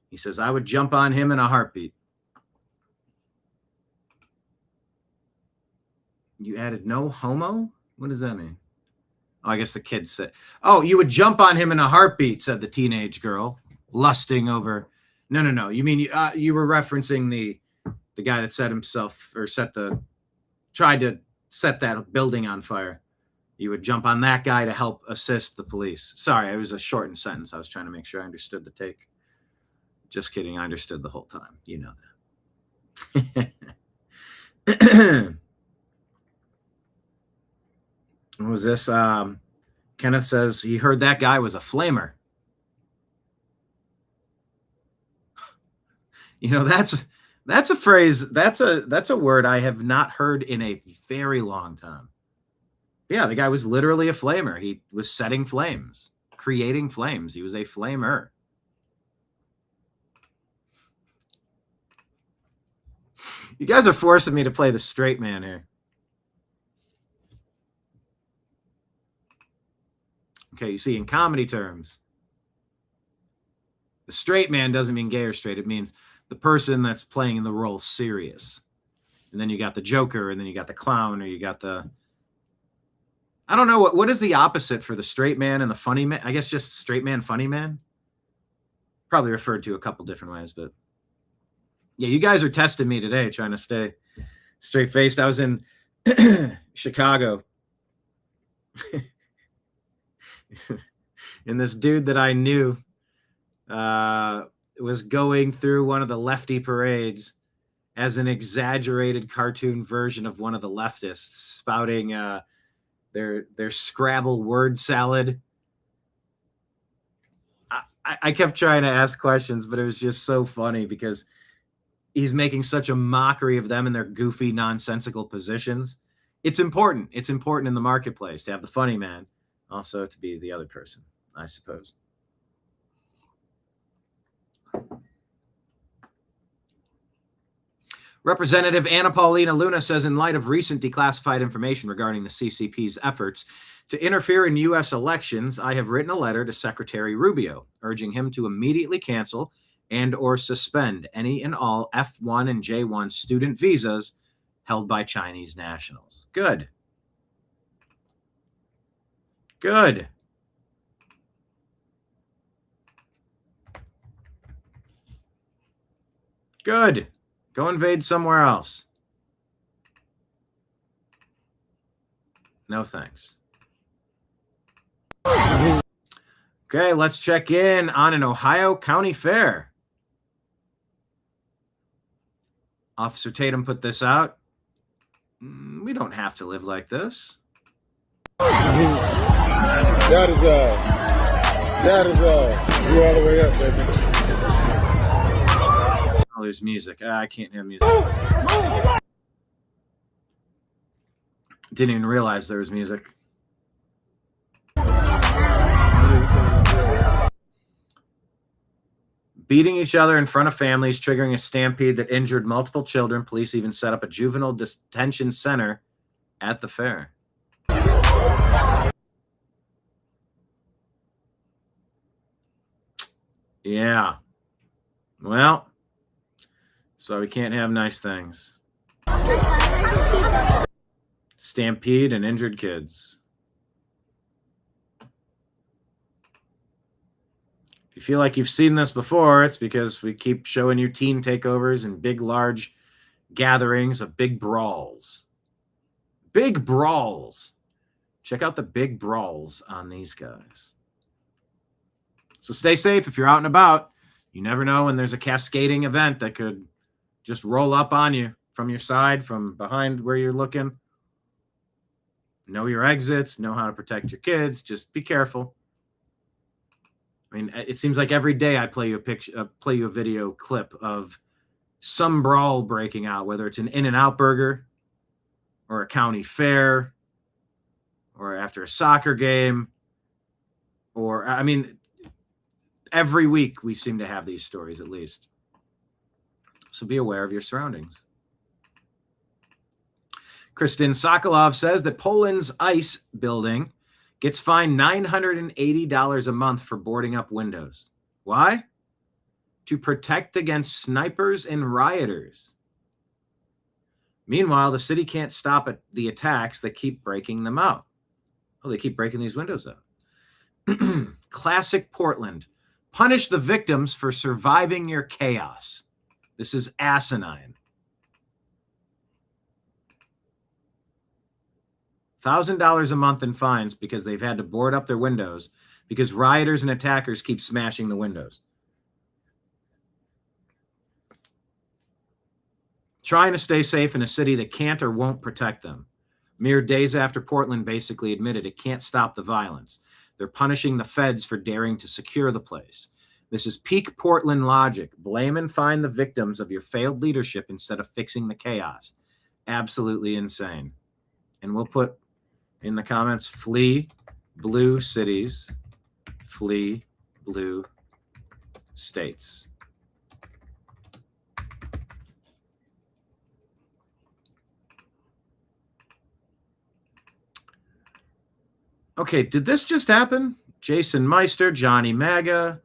S1: He says, I would jump on him in a heartbeat. You added no homo? What does that mean? Oh, I guess the kid said, oh, you would jump on him in a heartbeat, said the teenage girl, lusting over. No. You mean you were referencing the guy that tried to set that building on fire. You would jump on that guy to help assist the police. Sorry, it was a shortened sentence. I was trying to make sure I understood the take. Just kidding. I understood the whole time. You know that. What was this? Kenneth says he heard that guy was a flamer. That's a phrase. That's a word I have not heard in a very long time. Yeah, the guy was literally a flamer. He was setting flames, creating flames. He was a flamer. You guys are forcing me to play the straight man here. Okay, you see, in comedy terms, the straight man doesn't mean gay or straight. It means the person that's playing in the role serious. And then you got the joker, and then you got the clown, or you got the... I don't know, what is the opposite for the straight man and the funny man? I guess just straight man, funny man? Probably referred to a couple different ways, but... Yeah, you guys are testing me today, trying to stay straight-faced. I was in Chicago. And this dude that I knew was going through one of the lefty parades as an exaggerated cartoon version of one of the leftists, spouting their Scrabble word salad. I kept trying to ask questions, but it was just so funny because he's making such a mockery of them and their goofy, nonsensical positions. It's important. It's important in the marketplace to have the funny man, also to be the other person, I suppose. Representative Anna Paulina Luna says, in light of recent declassified information regarding the CCP's efforts to interfere in U.S. elections, I have written a letter to Secretary Rubio urging him to immediately cancel and or suspend any and all F1 and J1 student visas held by Chinese nationals. Good. Good. Good. Go invade somewhere else. No thanks. Okay, let's check in on an Ohio county fair. Officer Tatum put this out. We don't have to live like this.
S6: That is you all the way up, baby.
S1: Oh, there's music. I can't hear music. Didn't even realize there was music. Beating each other in front of families, triggering a stampede that injured multiple children. Police even set up a juvenile detention center at the fair. Yeah. Well, that's why we can't have nice things. Stampede and injured kids. If you feel like you've seen this before, it's because we keep showing you teen takeovers and big, large gatherings of big brawls. Big brawls. Check out the big brawls on these guys. So stay safe if you're out and about. You never know when there's a cascading event that could just roll up on you from your side, from behind where you're looking. Know your exits, know how to protect your kids. Just be careful. I mean, it seems like every day I play you a video clip of some brawl breaking out, whether it's an In-N-Out burger or a county fair or after a soccer game, or, I mean, every week we seem to have these stories at least. So be aware of your surroundings. Kristin Sokolov says that Poland's ICE building gets fined $980 a month for boarding up windows. Why? To protect against snipers and rioters. Meanwhile, the city can't stop the attacks that keep breaking them out. Oh, they keep breaking these windows out. Classic Portland. Punish the victims for surviving your chaos. This is asinine. $1,000 a month in fines because they've had to board up their windows because rioters and attackers keep smashing the windows. Trying to stay safe in a city that can't or won't protect them. Mere days after Portland basically admitted it can't stop the violence. They're punishing the feds for daring to secure the place. This is peak Portland logic. Blame and fine the victims of your failed leadership instead of fixing the chaos. Absolutely insane. And we'll put in the comments, flee blue cities, flee blue states. Okay, did this just happen? Jason Meister, Johnny Maga.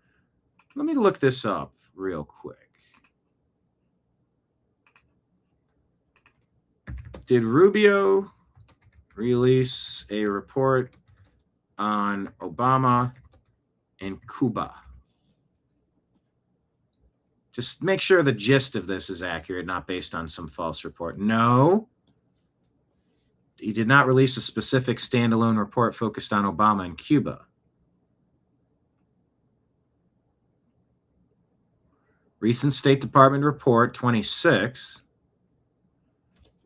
S1: Let me look this up real quick. Did Rubio release a report on Obama and Cuba? Just make sure the gist of this is accurate, not based on some false report. No. He did not release a specific standalone report focused on Obama and Cuba. Recent State Department Report 26.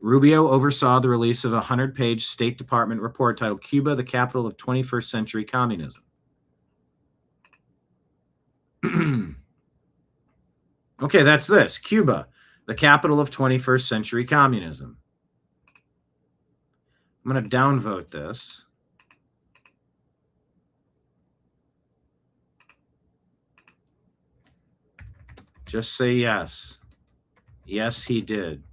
S1: Rubio oversaw the release of a 100-page State Department report titled Cuba, the Capital of 21st Century Communism. Okay, that's this. Cuba, the capital of 21st century communism. I'm going to downvote this. Just say yes. Yes, he did.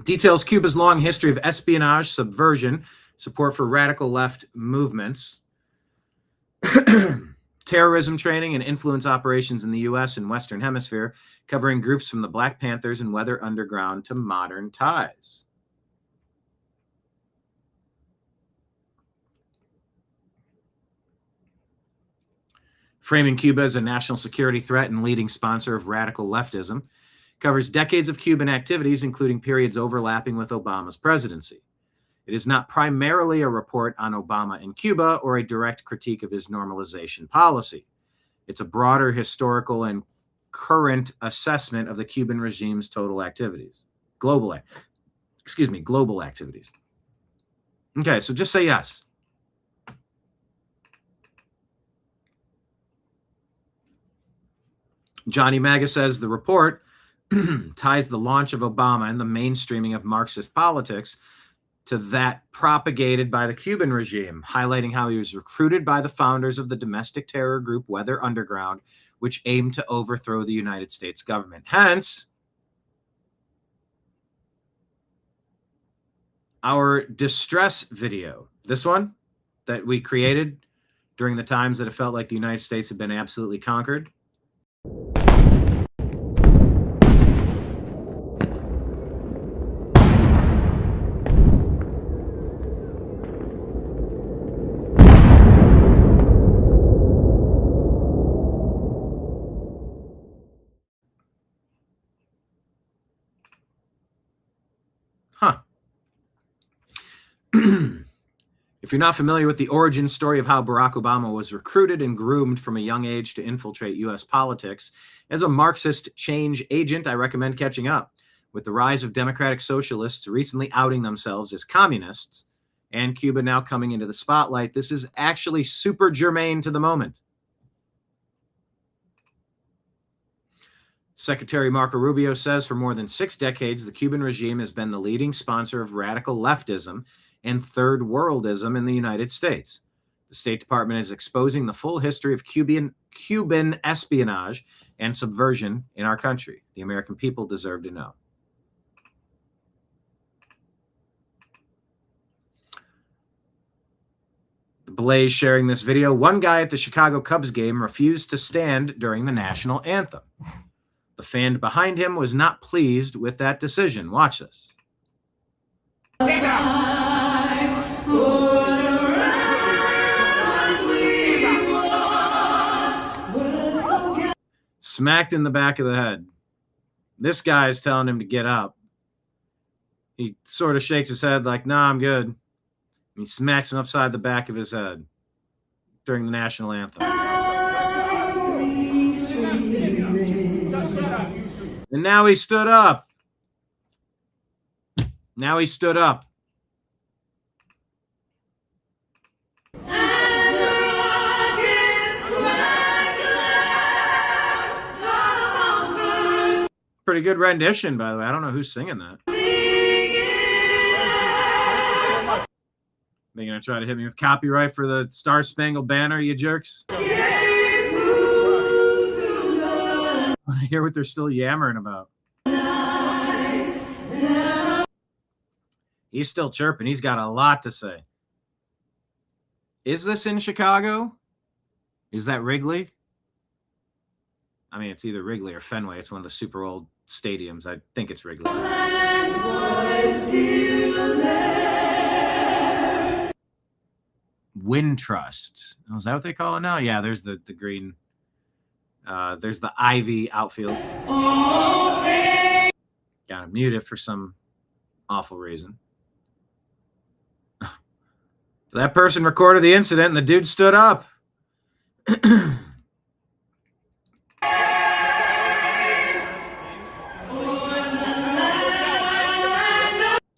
S1: Details Cuba's long history of espionage, subversion, support for radical left movements. Terrorism training and influence operations in the U.S. and Western Hemisphere, covering groups from the Black Panthers and Weather Underground to modern ties. Framing Cuba as a national security threat and leading sponsor of radical leftism, covers decades of Cuban activities, including periods overlapping with Obama's presidency. It is not primarily a report on Obama and Cuba or a direct critique of his normalization policy. It's a broader historical and current assessment of the Cuban regime's total activities. Global activities. Okay, so just say yes. Johnny Maga says the report ties the launch of Obama and the mainstreaming of Marxist politics to that propagated by the Cuban regime, highlighting how he was recruited by the founders of the domestic terror group Weather Underground, which aimed to overthrow the United States government. Hence, our distress video, this one that we created during the times that it felt like the United States had been absolutely conquered. If you're not familiar with the origin story of how Barack Obama was recruited and groomed from a young age to infiltrate U.S. politics as a Marxist change agent, I recommend catching up. With the rise of democratic socialists recently outing themselves as communists and Cuba now coming into the spotlight, this is actually super germane to the moment. Secretary Marco Rubio says for more than 6 decades, the Cuban regime has been the leading sponsor of radical leftism and third worldism in the United States. The State Department is exposing the full history of Cuban espionage and subversion in our country. The American people deserve to know. The Blaze sharing this video. One guy at the Chicago Cubs game refused to stand during the national anthem. The fan behind him was not pleased with that decision. Watch this. Smacked in the back of the head. This guy is telling him to get up. He sort of shakes his head like, nah, I'm good. And he smacks him upside the back of his head during the national anthem. And now he stood up. Now he stood up. Pretty good rendition, by the way. I don't know who's singing that. They're going to try to hit me with copyright for the Star Spangled Banner, you jerks. I want to hear what they're still yammering about. He's still chirping. He's got a lot to say. Is this in Chicago? Is that Wrigley? I mean, it's either Wrigley or Fenway. It's one of the super old stadiums. I think it's Wrigley. Wind Trust. Oh, is that what they call it now? Yeah, there's the green. There's the Ivy outfield. Gotta mute it for some awful reason. That person recorded the incident and the dude stood up.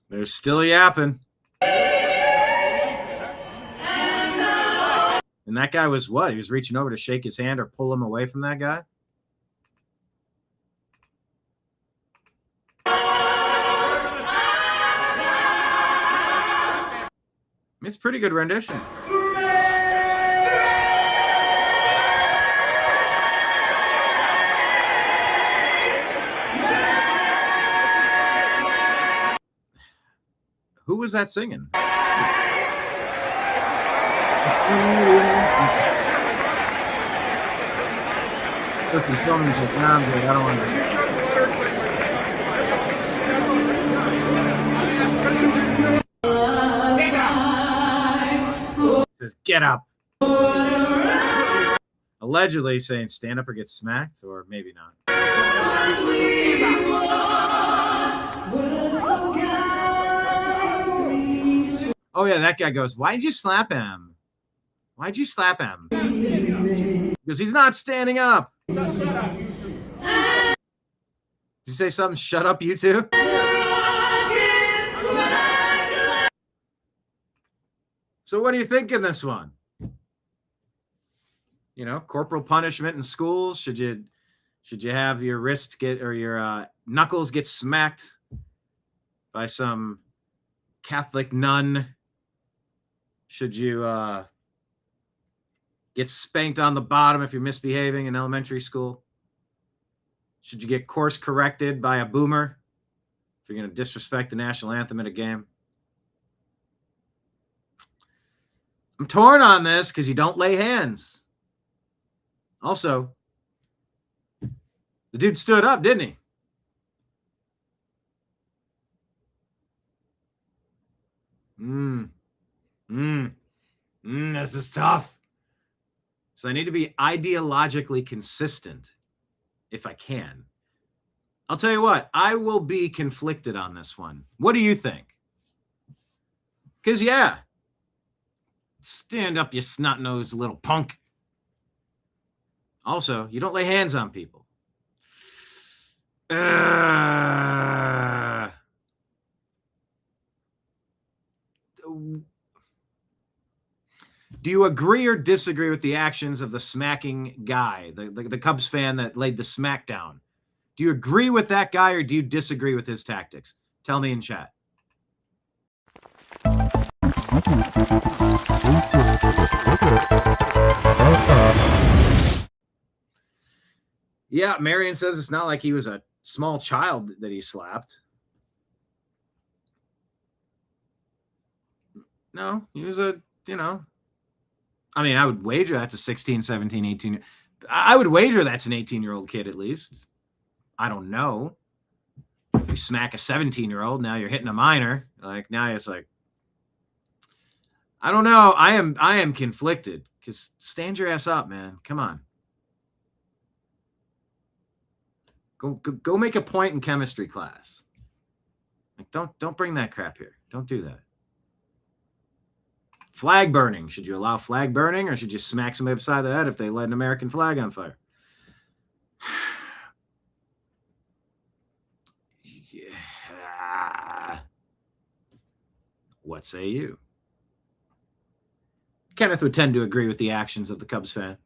S1: They're still yapping. And that guy was what? He was reaching over to shake his hand or pull him away from that guy? It's pretty good rendition. Who was that singing? Listen, filming's like, nah, I'm good. I don't want to. Says, get up. Allegedly saying stand up or get smacked, or maybe not. Oh, yeah, that guy goes, why'd you slap him? Why'd you slap him? Because he's not standing up. Did you say something? Shut up, you two? So what do you think in this one? You know, corporal punishment in schools. Should you have your wrists get, or your knuckles get smacked by some Catholic nun? Should you get spanked on the bottom if you're misbehaving in elementary school? Should you get course corrected by a boomer if you're going to disrespect the national anthem at a game? I'm torn on this because you don't lay hands. Also, the dude stood up, didn't he? This is tough. So I need to be ideologically consistent if I can. I'll tell you what, I will be conflicted on this one. What do you think? Because, yeah, stand up, you snot-nosed little punk. Also, you don't lay hands on people. Do you agree or disagree with the actions of the smacking guy, the Cubs fan that laid the smackdown? Do you agree with that guy or do you disagree with his tactics? Tell me in chat. Yeah, Marion says it's not like he was a small child that he slapped. No, he was I mean, I would wager that's a 16, 17, 18. I would wager that's an 18-year-old kid at least. I don't know. If you smack a 17-year-old, now you're hitting a minor. Like, now it's like, I don't know. I am conflicted because stand your ass up, man. Come on. Go make a point in chemistry class. Like, don't bring that crap here. Don't do that. Flag burning. Should you allow flag burning or should you smack somebody upside the head if they light an American flag on fire? Yeah. What say you? Kenneth would tend to agree with the actions of the Cubs fan.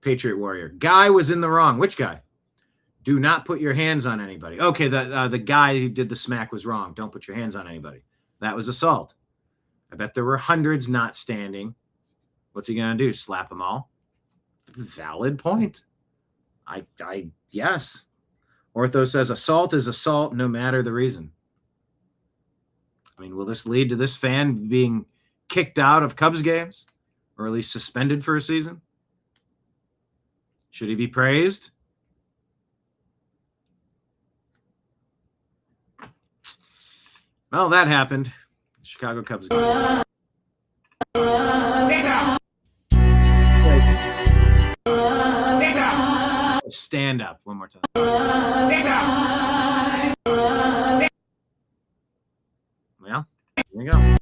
S1: Patriot Warrior. Guy was in the wrong. Which guy? Do not put your hands on anybody. Okay, the guy who did the smack was wrong. Don't put your hands on anybody. That was assault. I bet there were hundreds not standing. What's he going to do? Slap them all? Valid point. Yes. Ortho says assault is assault no matter the reason. I mean, will this lead to this fan being kicked out of Cubs games or at least suspended for a season? Should he be praised? Well, that happened. Chicago Cubs game. Stand up one more time. Well, here we go.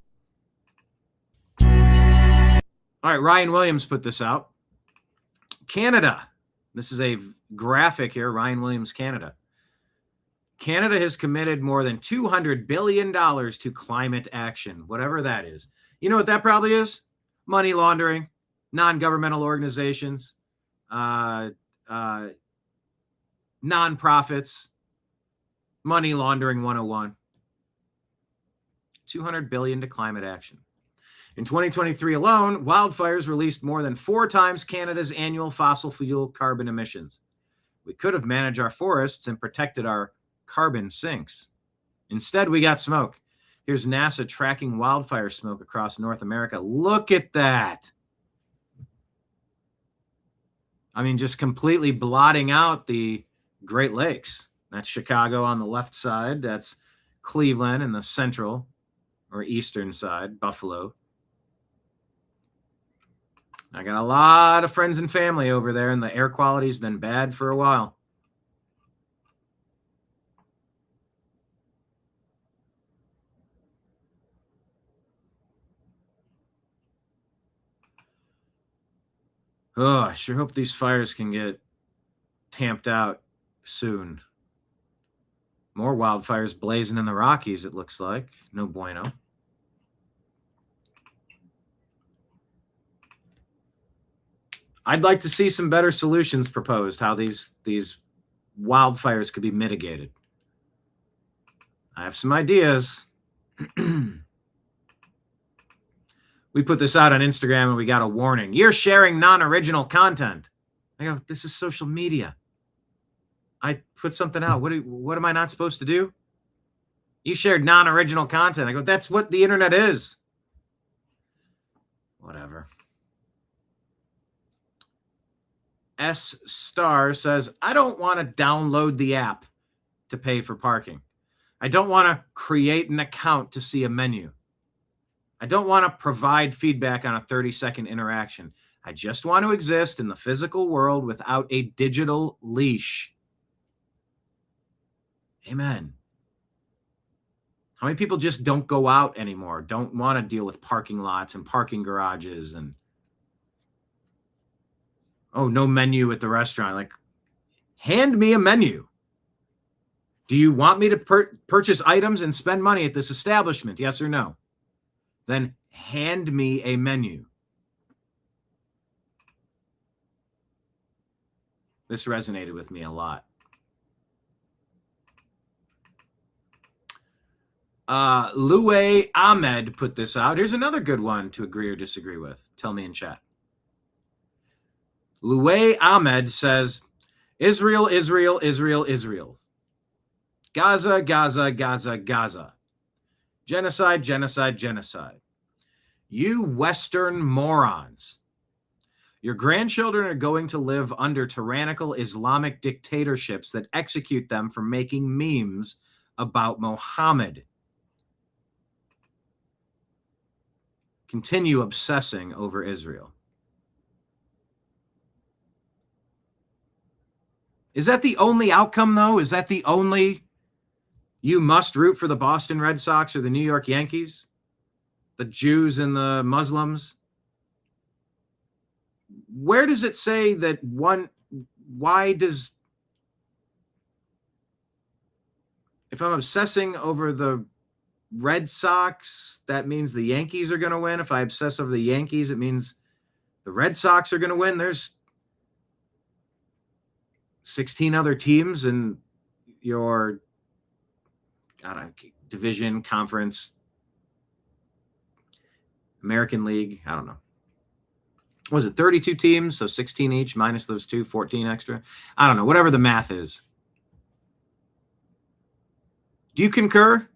S1: All right, Ryan Williams put this out. Canada. This is a graphic here, Ryan Williams, Canada. Canada has committed more than $200 billion to climate action, whatever that is. You know what that probably is? Money laundering, non-governmental organizations, nonprofits, money laundering 101. $200 billion to climate action. In 2023 alone, wildfires released more than 4 times Canada's annual fossil fuel carbon emissions. We could have managed our forests and protected our carbon sinks. Instead, we got smoke. Here's NASA tracking wildfire smoke across North America. Look at that. I mean, just completely blotting out the Great Lakes. That's Chicago on the left side. That's Cleveland in the central or eastern side, Buffalo. I got a lot of friends and family over there, and the air quality's been bad for a while. Oh, I sure hope these fires can get tamped out soon. More wildfires blazing in the Rockies, it looks like. No bueno. I'd like to see some better solutions proposed, how these wildfires could be mitigated. I have some ideas. We put this out on Instagram and we got a warning. You're sharing non-original content. I go, this is social media. I put something out. What am I not supposed to do? You shared non-original content. I go, that's what the internet is. Whatever. S Star says, I don't want to download the app to pay for parking. I don't want to create an account to see a menu. I don't want to provide feedback on a 30-second interaction. I just want to exist in the physical world without a digital leash. Amen. How many people just don't go out anymore, don't want to deal with parking lots and parking garages and, oh, no menu at the restaurant. Like, hand me a menu. Do you want me to purchase items and spend money at this establishment? Yes or no? Then hand me a menu. This resonated with me a lot. Louay Ahmed put this out. Here's another good one to agree or disagree with. Tell me in chat. Louay Ahmed says, Israel, Israel, Israel, Israel. Gaza, Gaza, Gaza, Gaza. Genocide, genocide, genocide. You Western morons. Your grandchildren are going to live under tyrannical Islamic dictatorships that execute them for making memes about Muhammad. Continue obsessing over Israel. Is that the only outcome, though? Is that the only... You must root for the Boston Red Sox or the New York Yankees? The Jews and the Muslims? Where does it say that one... Why does... If I'm obsessing over the Red Sox, that means the Yankees are going to win. If I obsess over the Yankees, it means the Red Sox are going to win. There's 16 other teams in your division, conference, American League. I don't know. What was it 32 teams? So 16 each minus those 2, 14 extra. I don't know. Whatever the math is. Do you concur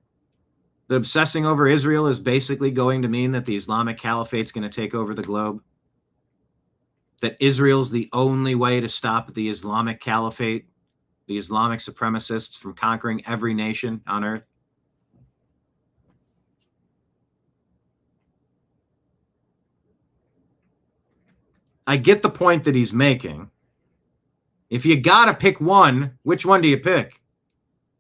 S1: that obsessing over Israel is basically going to mean that the Islamic Caliphate's going to take over the globe? That Israel's the only way to stop the Islamic Caliphate, the Islamic supremacists, from conquering every nation on earth? I get the point that he's making. If you got to pick one, which one do you pick?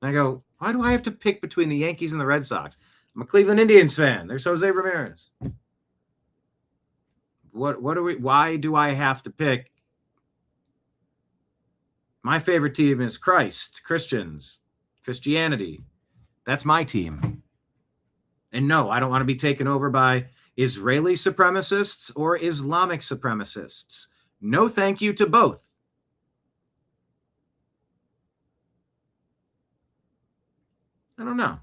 S1: And I go, why do I have to pick between the Yankees and the Red Sox? I'm a Cleveland Indians fan. There's Jose Ramirez. Why do I have to pick? My favorite team is Christianity. That's my team. And no, I don't want to be taken over by Israeli supremacists or Islamic supremacists. No thank you to both. I don't know.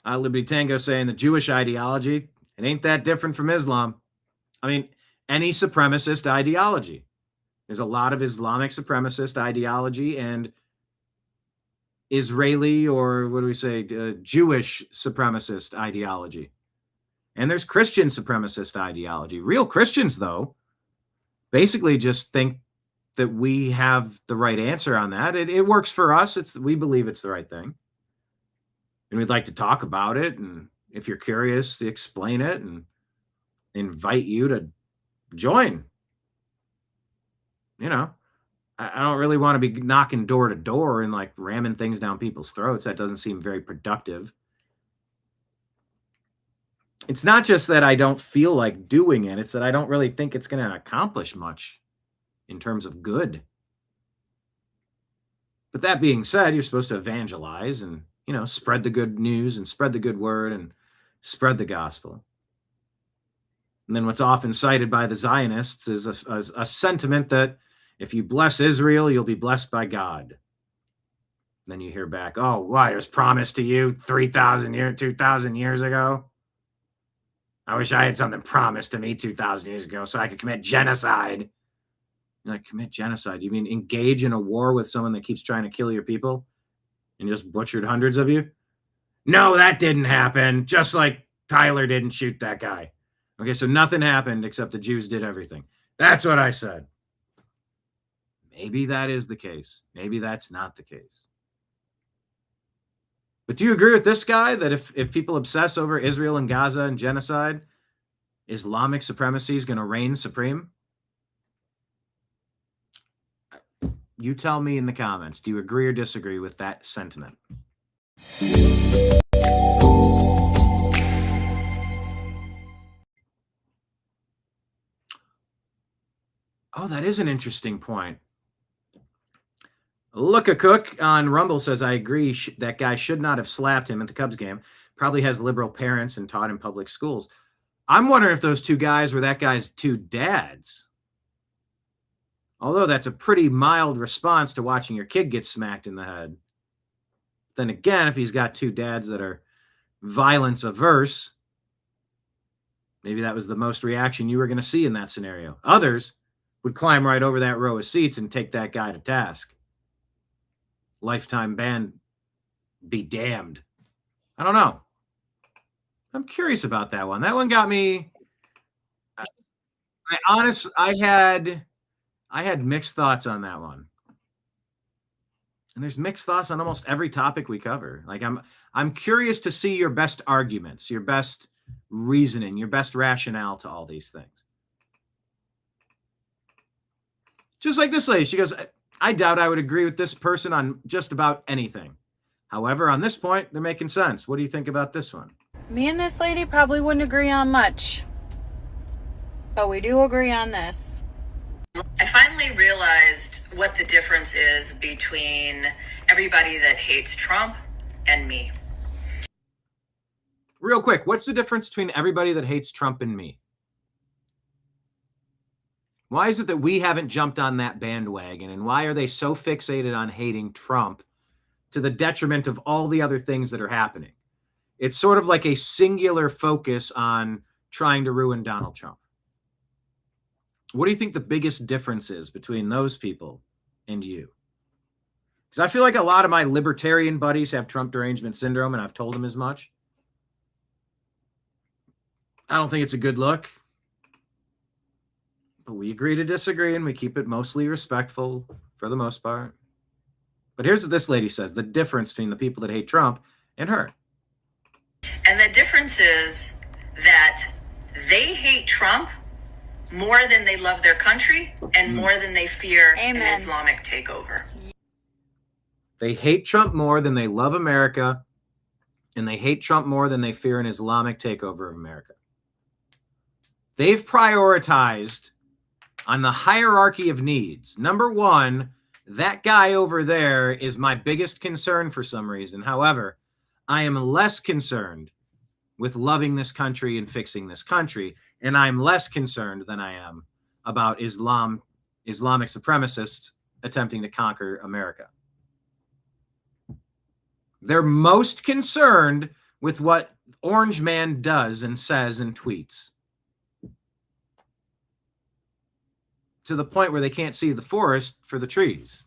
S1: Liberty Tango saying the Jewish ideology, it ain't that different from Islam. I mean, any supremacist ideology. There's a lot of Islamic supremacist ideology and Israeli, or what do we say, Jewish supremacist ideology. And there's Christian supremacist ideology. Real Christians, though, basically just think that we have the right answer on that. It works for us. We believe it's the right thing. And we'd like to talk about it. And if you're curious, to explain it and invite you to join. You know, I don't really want to be knocking door to door and like ramming things down people's throats. That doesn't seem very productive. It's not just that I don't feel like doing it. It's that I don't really think it's going to accomplish much in terms of good. But that being said, you're supposed to evangelize and, you know, spread the good news and spread the good word and spread the gospel. And then what's often cited by the Zionists is a sentiment that if you bless Israel, you'll be blessed by God. Then you hear back, oh, what? It was promised to you 2,000 years ago? I wish I had something promised to me 2,000 years ago so I could commit genocide. You're like, commit genocide? You mean engage in a war with someone that keeps trying to kill your people and just butchered hundreds of you? No, that didn't happen. Just like Tyler didn't shoot that guy. Okay, so nothing happened except the Jews did everything. That's what I said. Maybe that is the case. Maybe that's not the case. But do you agree with this guy that if people obsess over Israel and Gaza and genocide, Islamic supremacy is going to reign supreme? You tell me in the comments. Do you agree or disagree with that sentiment? Oh, that is an interesting point. Look a Cook on Rumble says, I agree. That guy should not have slapped him at the Cubs game. Probably has liberal parents and taught in public schools. I'm wondering if those two guys were that guy's two dads. Although that's a pretty mild response to watching your kid get smacked in the head. Then again, if he's got two dads that are violence averse, maybe that was the most reaction you were going to see in that scenario. Others would climb right over that row of seats and take that guy to task. Lifetime ban, be damned. I don't know. I'm curious about that one. That one got me. I had mixed thoughts on that one. And there's mixed thoughts on almost every topic we cover. Like I'm curious to see your best arguments, your best reasoning, your best rationale to all these things. Just like this lady, she goes, I doubt I would agree with this person on just about anything. However, on this point, they're making sense. What do you think about this one?
S7: Me and this lady probably wouldn't agree on much, but we do agree on this.
S8: I finally realized what the difference is between everybody that hates Trump and me.
S1: Real quick, what's the difference between everybody that hates Trump and me? Why is it that we haven't jumped on that bandwagon? And why are they so fixated on hating Trump to the detriment of all the other things that are happening? It's sort of like a singular focus on trying to ruin Donald Trump. What do you think the biggest difference is between those people and you? Because I feel like a lot of my libertarian buddies have Trump derangement syndrome, and I've told them as much. I don't think it's a good look. But we agree to disagree, and we keep it mostly respectful for the most part. But here's what this lady says, the difference between the people that hate Trump and her.
S8: And the difference is that they hate Trump more than they love their country and more than they fear an Islamic takeover.
S1: They hate Trump more than they love America, and they hate Trump more than they fear an Islamic takeover of America. They've prioritized on the hierarchy of needs. Number one, that guy over there is my biggest concern for some reason. However, I am less concerned with loving this country and fixing this country, and I'm less concerned than I am about Islamic supremacists attempting to conquer America. They're most concerned with what Orange Man does and says and tweets, to the point where they can't see the forest for the trees.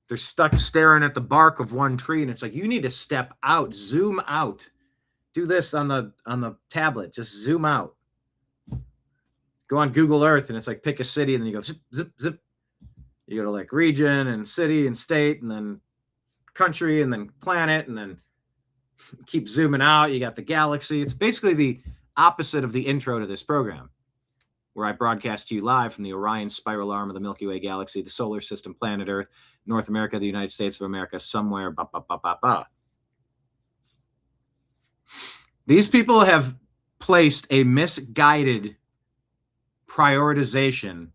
S1: They're stuck staring at the bark of one tree, and it's like, you need to step out, zoom out, do this on the tablet. Just zoom out. Go on Google Earth and it's like pick a city and then you go zip, zip, zip. You go to like region and city and state and then country and then planet and then keep zooming out. You got the galaxy. It's basically the opposite of the intro to this program, where I broadcast to you live from the Orion spiral arm of the Milky Way galaxy, the solar system, planet Earth, North America, the United States of America, somewhere. Ba, ba, ba, ba, ba. These people have placed a misguided prioritization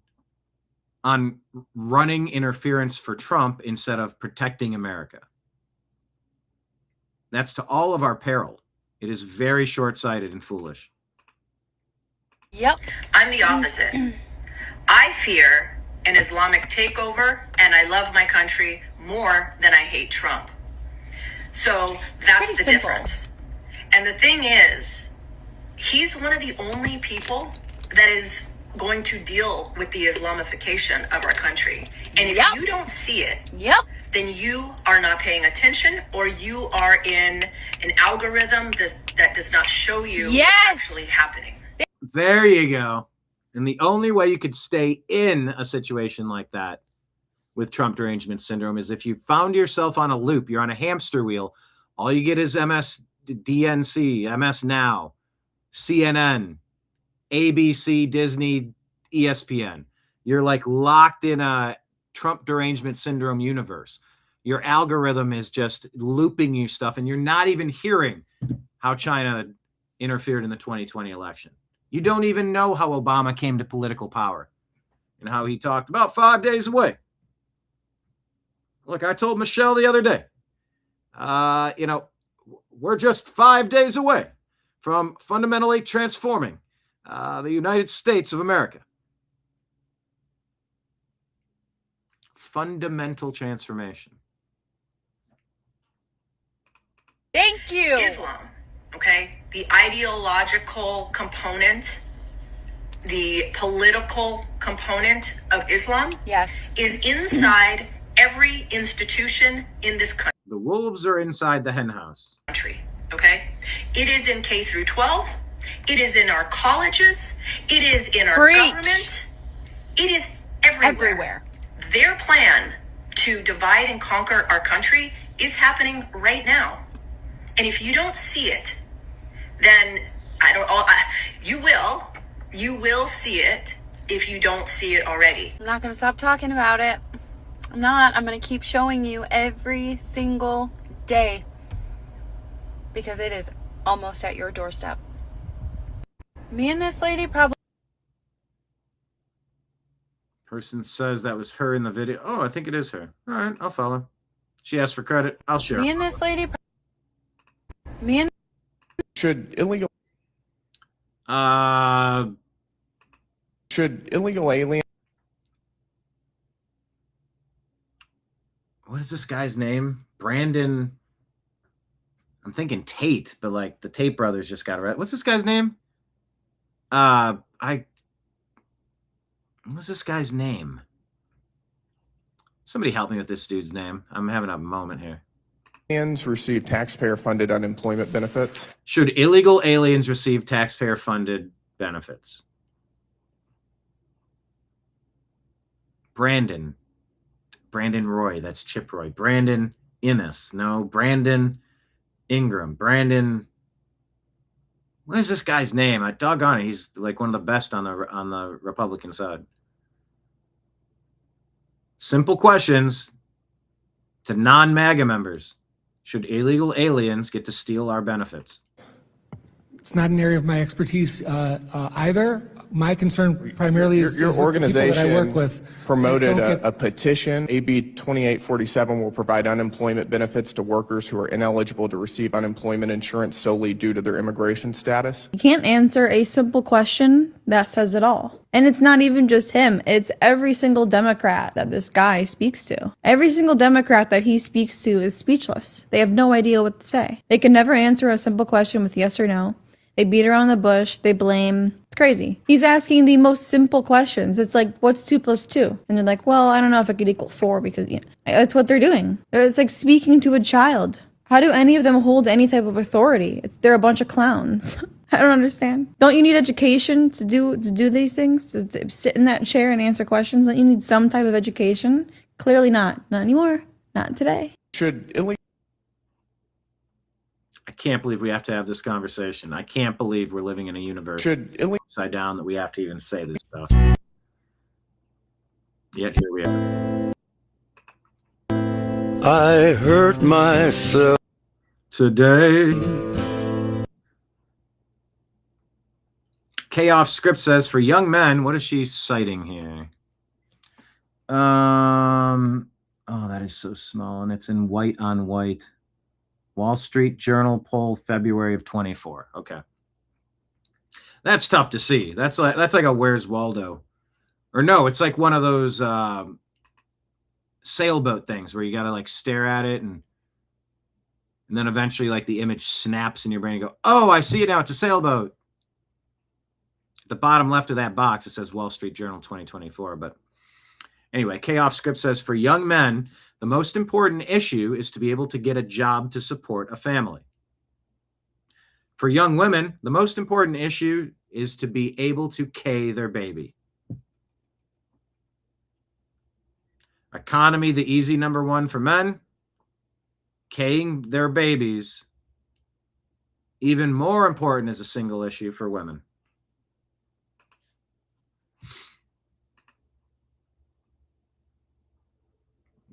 S1: on running interference for Trump instead of protecting America. That's to all of our peril. It is very short-sighted and foolish.
S7: Yep.
S8: I'm the opposite. I fear an Islamic takeover, and I love my country more than I hate Trump. So that's the difference. And the thing is, he's one of the only people that is going to deal with the Islamification of our country. And if you don't see it, then you are not paying attention, or you are in an algorithm that does not show you what's actually happening.
S1: There you go. And the only way you could stay in a situation like that with Trump derangement syndrome is if you found yourself on a loop, you're on a hamster wheel. All you get is MSDNC, MS Now, CNN, ABC, Disney, ESPN. You're like locked in a Trump derangement syndrome universe. Your algorithm is just looping you stuff, and you're not even hearing how China interfered in the 2020 election. You don't even know how Obama came to political power and how he talked about 5 days away. Look, I told Michelle the other day, we're just 5 days away from fundamentally transforming the United States of America. Fundamental transformation.
S7: Thank you.
S8: Islam, okay? The ideological component, the political component of Islam is inside every institution in this country.
S1: The wolves are inside the hen house.
S8: Okay? It is in K through 12. It is in our colleges. It is in our government. It is everywhere. Their plan to divide and conquer our country is happening right now. And if you don't see it, then you will see it if you don't see it already.
S7: I'm not going to stop talking about it. I'm not. I'm going to keep showing you every single day, because it is almost at your doorstep. Me and this lady probably.
S1: Person says that was her in the video. Oh, I think it is her. All right, I'll follow. She asked for credit. I'll share.
S7: Me and this lady. Me and.
S9: Should illegal alien?
S1: What is this guy's name? Brandon. I'm thinking Tate, but like the Tate brothers just got it right. What's this guy's name? What's this guy's name? Somebody help me with this dude's name. I'm having a moment here.
S9: Aliens receive taxpayer-funded unemployment benefits.
S1: Should illegal aliens receive taxpayer-funded benefits? Brandon Roy, that's Chip Roy. Brandon Innes, no. Brandon Ingram. Brandon, what is this guy's name? I doggone it. He's like one of the best on the Republican side. Simple questions to non-MAGA members. Should illegal aliens get to steal our benefits?
S10: It's not an area of my expertise either. My concern primarily is
S9: your
S10: with the
S9: organization
S10: people that I work with.
S9: Promoted a petition. AB 2847 will provide unemployment benefits to workers who are ineligible to receive unemployment insurance solely due to their immigration status.
S11: You can't answer a simple question that says it all. And it's not even just him. It's every single Democrat that this guy speaks to. Every single Democrat that he speaks to is speechless. They have no idea what to say. They can never answer a simple question with yes or no. They beat around the bush. They blame. It's crazy. He's asking the most simple questions. It's like, what's 2 + 2? And they're like, well, I don't know if it could equal 4 because that's what they're doing. It's like speaking to a child. How do any of them hold any type of authority? They're a bunch of clowns. I don't understand. Don't you need education to do these things? To sit in that chair and answer questions? Don't you need some type of education? Clearly not. Not anymore. Not today.
S9: Should illegal
S1: I can't believe we have to have this conversation. I can't believe we're living in a universe upside down that we have to even say this stuff. Yet here we are.
S2: I hurt myself
S1: today. K-Off Script says, for young men, what is she citing here? Oh, that is so small, and it's in white on white. Wall Street Journal poll, February of 24. Okay. That's tough to see. That's like a Where's Waldo? Or no, it's like one of those sailboat things where you got to like stare at it and then eventually like the image snaps in your brain and you go, oh, I see it now. It's a sailboat. At the bottom left of that box, it says Wall Street Journal 2024. But anyway, K-Off Script says, for young men, the most important issue is to be able to get a job to support a family. For young women, the most important issue is to be able to K their baby. Economy, the easy number one for men. K-ing their babies. Even more important as a single issue for women.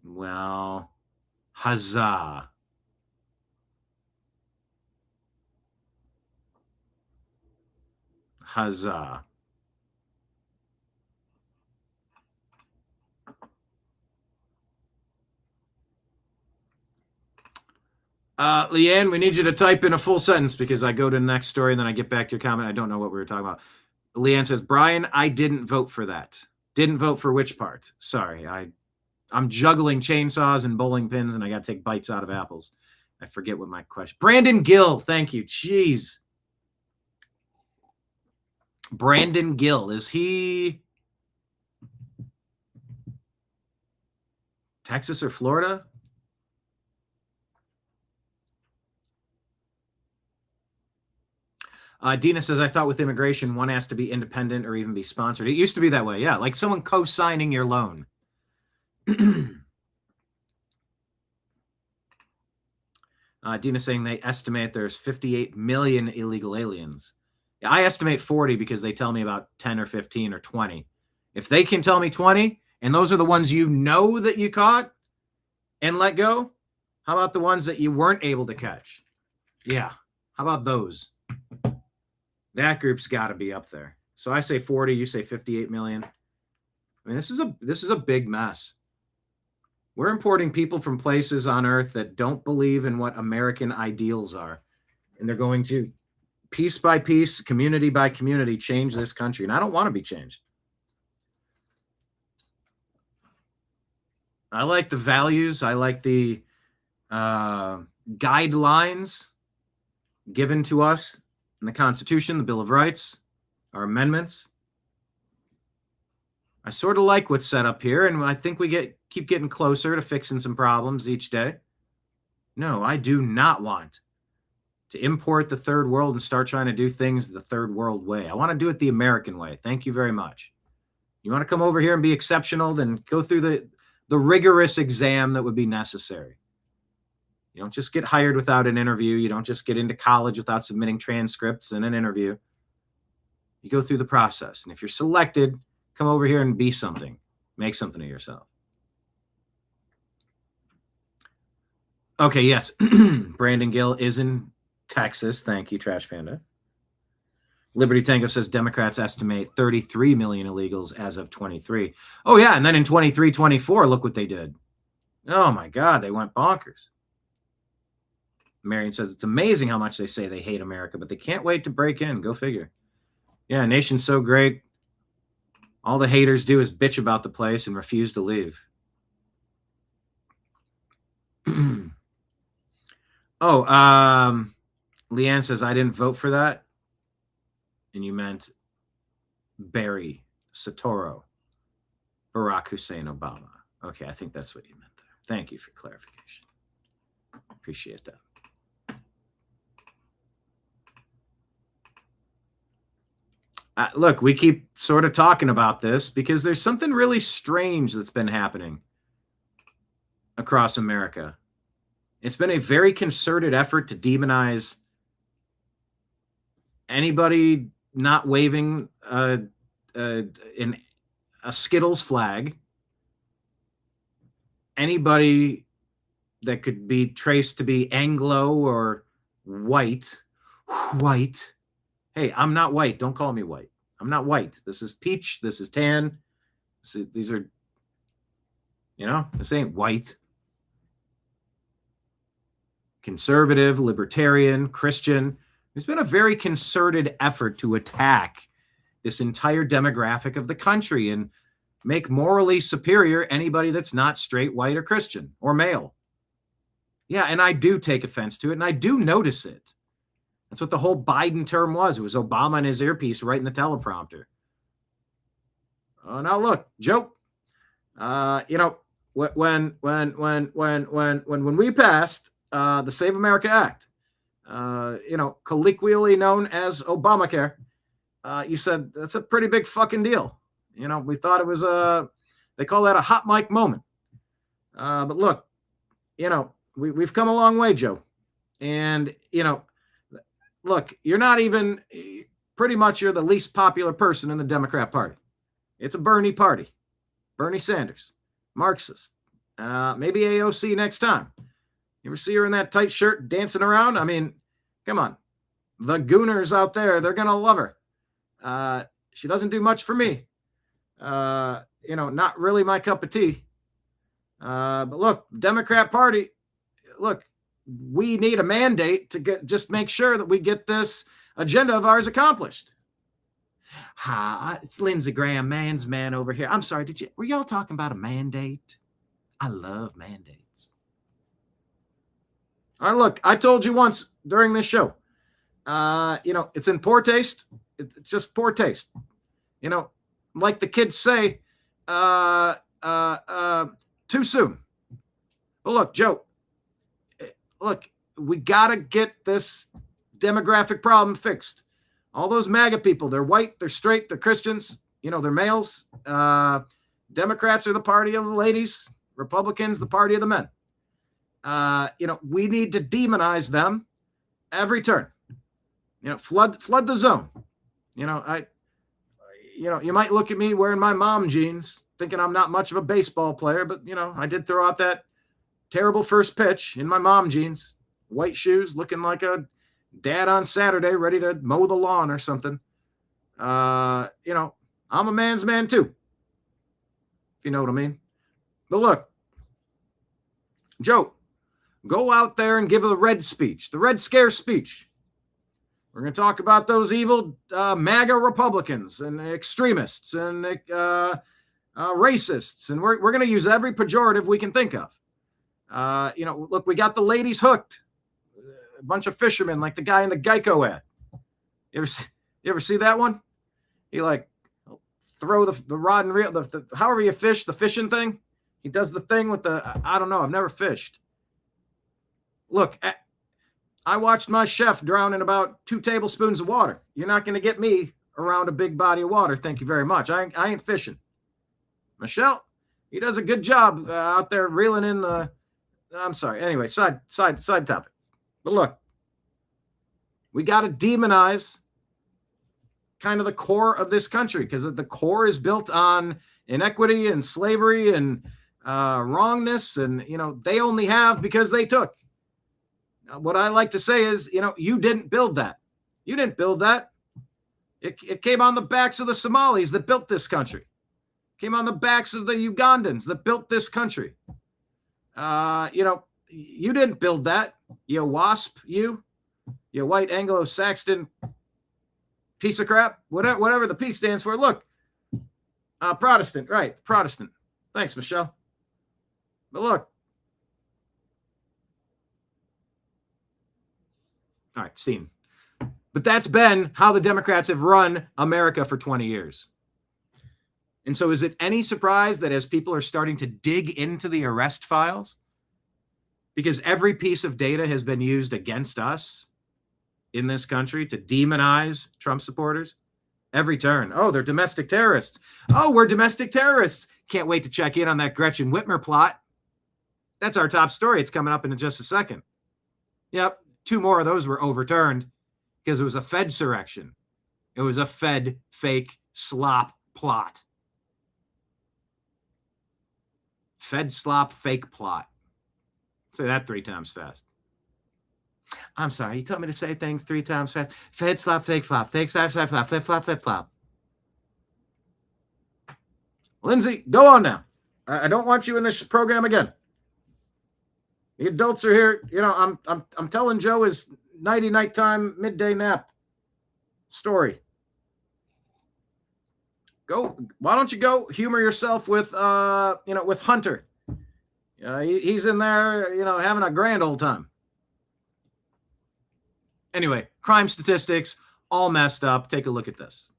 S1: Well, huzzah. Huzzah. Leanne, we need you to type in a full sentence because I go to the next story and then I get back to your comment. I don't know what we were talking about. Leanne says, Brian, I didn't vote for that. Didn't vote for which part? Sorry, I'm juggling chainsaws and bowling pins and I got to take bites out of apples. I forget what my question. Brandon Gill, thank you. Jeez. Brandon Gill, is he Texas or Florida? Dina says, I thought with immigration, one has to be independent or even be sponsored. It used to be that way. Yeah, like someone co-signing your loan. Dina saying they estimate there's 58 million illegal aliens. Yeah, I estimate 40 because they tell me about 10 or 15 or 20. If they can tell me 20, and those are the ones you know that you caught and let go, how about the ones that you weren't able to catch? Yeah, how about those? That group's got to be up there. So I say 40, you say 58 million. I mean, this is a big mess. We're importing people from places on earth that don't believe in what American ideals are. And they're going to, piece by piece, community by community, change this country. And I don't want to be changed. I like the values. I like the guidelines given to us in the Constitution, the Bill of Rights, our amendments. I sort of like what's set up here, and I think we keep getting closer to fixing some problems each day. No, I do not want to import the third world and start trying to do things the third world way. I want to do it the American way. Thank you very much. You want to come over here and be exceptional, then go through the rigorous exam that would be necessary. You don't just get hired without an interview. You don't just get into college without submitting transcripts and an interview. You go through the process. And if you're selected, come over here and be something. Make something of yourself. Okay, yes. Brandon Gill is in Texas. Thank you, Trash Panda. Liberty Tango says Democrats estimate 33 million illegals as of 23. Oh, yeah. And then in 23, 24, look what they did. Oh, my God. They went bonkers. Marion says it's amazing how much they say they hate America, but they can't wait to break in. Go figure. Yeah, nation's so great. All the haters do is bitch about the place and refuse to leave. Leanne says, I didn't vote for that. And you meant Barry Soetoro, Barack Hussein Obama. Okay, I think that's what you meant there. Thank you for clarification. Appreciate that. Look, we keep sort of talking about this because there's something really strange that's been happening across America. It's been a very concerted effort to demonize anybody not waving a Skittles flag, anybody that could be traced to be Anglo or white. Hey, I'm not white. Don't call me white. I'm not white. This is peach. This is tan. These are, this ain't white. Conservative, libertarian, Christian. There's been a very concerted effort to attack this entire demographic of the country and make morally superior anybody that's not straight, white, or Christian or male. Yeah, and I do take offense to it, and I do notice it. That's what the whole Biden term was. It was Obama and his earpiece right in the teleprompter. Oh, now look, joke. When we passed the Save America Act, colloquially known as Obamacare, you said that's a pretty big fucking deal. We thought it was they call that a hot mic moment. But look, we've come a long way, Joe. And, look, you're not even, pretty much you're the least popular person in the Democrat Party. It's a Bernie party. Bernie Sanders, Marxist. Maybe AOC next time. You ever see her in that tight shirt dancing around? I mean, come on. The gooners out there, they're going to love her. She doesn't do much for me. Not really my cup of tea. But look, Democrat Party, look, we need a mandate to just make sure that we get this agenda of ours accomplished. It's Lindsey Graham, man's man over here. I'm sorry, were y'all talking about a mandate? I love mandates. All right, look, I told you once during this show, it's in poor taste. It's just poor taste. Like the kids say, too soon. Well, look, Joe, we got to get this demographic problem fixed. All those MAGA people, they're white, they're straight, they're Christians, they're males. Democrats are the party of the ladies. Republicans, the party of the men. We need to demonize them every turn. Flood the zone. You might look at me wearing my mom jeans, thinking I'm not much of a baseball player, but, I did throw out that terrible first pitch in my mom jeans, white shoes, looking like a dad on Saturday, ready to mow the lawn or something. I'm a man's man too, if you know what I mean. But look, Joe, go out there and give the red speech, the red scare speech. We're going to talk about those evil MAGA Republicans and extremists and racists. And we're going to use every pejorative we can think of. Look, we got the ladies hooked. A bunch of fishermen like the guy in the Geico ad. You ever see that one? He throw the rod and reel, the however you fish, the fishing thing. He does the thing with I don't know. I've never fished. Look, I watched my chef drown in about 2 tablespoons of water. You're not going to get me around a big body of water. Thank you very much. I ain't fishing. Michelle, he does a good job out there reeling in the. I'm sorry. Anyway, side topic. But look, we got to demonize kind of the core of this country because the core is built on inequity and slavery and wrongness. And, they only have because they took. What I like to say is, you didn't build that. You didn't build that. It came on the backs of the Somalis that built this country. It came on the backs of the Ugandans that built this country. You didn't build that. You wasp, you white Anglo-Saxon piece of crap, whatever the P stands for. Look, Protestant, right? Protestant. Thanks, Michelle. But look. All right, scene. But that's been how the Democrats have run America for 20 years. And so is it any surprise that as people are starting to dig into the arrest files, because every piece of data has been used against us in this country to demonize Trump supporters. Every turn. Oh, they're domestic terrorists. Oh, we're domestic terrorists. Can't wait to check in on that Gretchen Whitmer plot. That's our top story. It's coming up in just a second. Yep, 2 more of those were overturned because it was a Fedsurrection. It was a Fed fake slop plot. Fed slop fake plot. Say that 3 times fast. I'm sorry, you told me to say things 3 times fast. Fed slop fake flop. Fake slop flop flop flip flop flip flop. Lindsay, go on now. I don't want you in this program again. The adults are here. You know, I'm telling Joe his nighttime midday nap story. Go. Why don't you go humor yourself with with Hunter? He's in there, having a grand old time. Anyway, crime statistics all messed up. Take a look at this.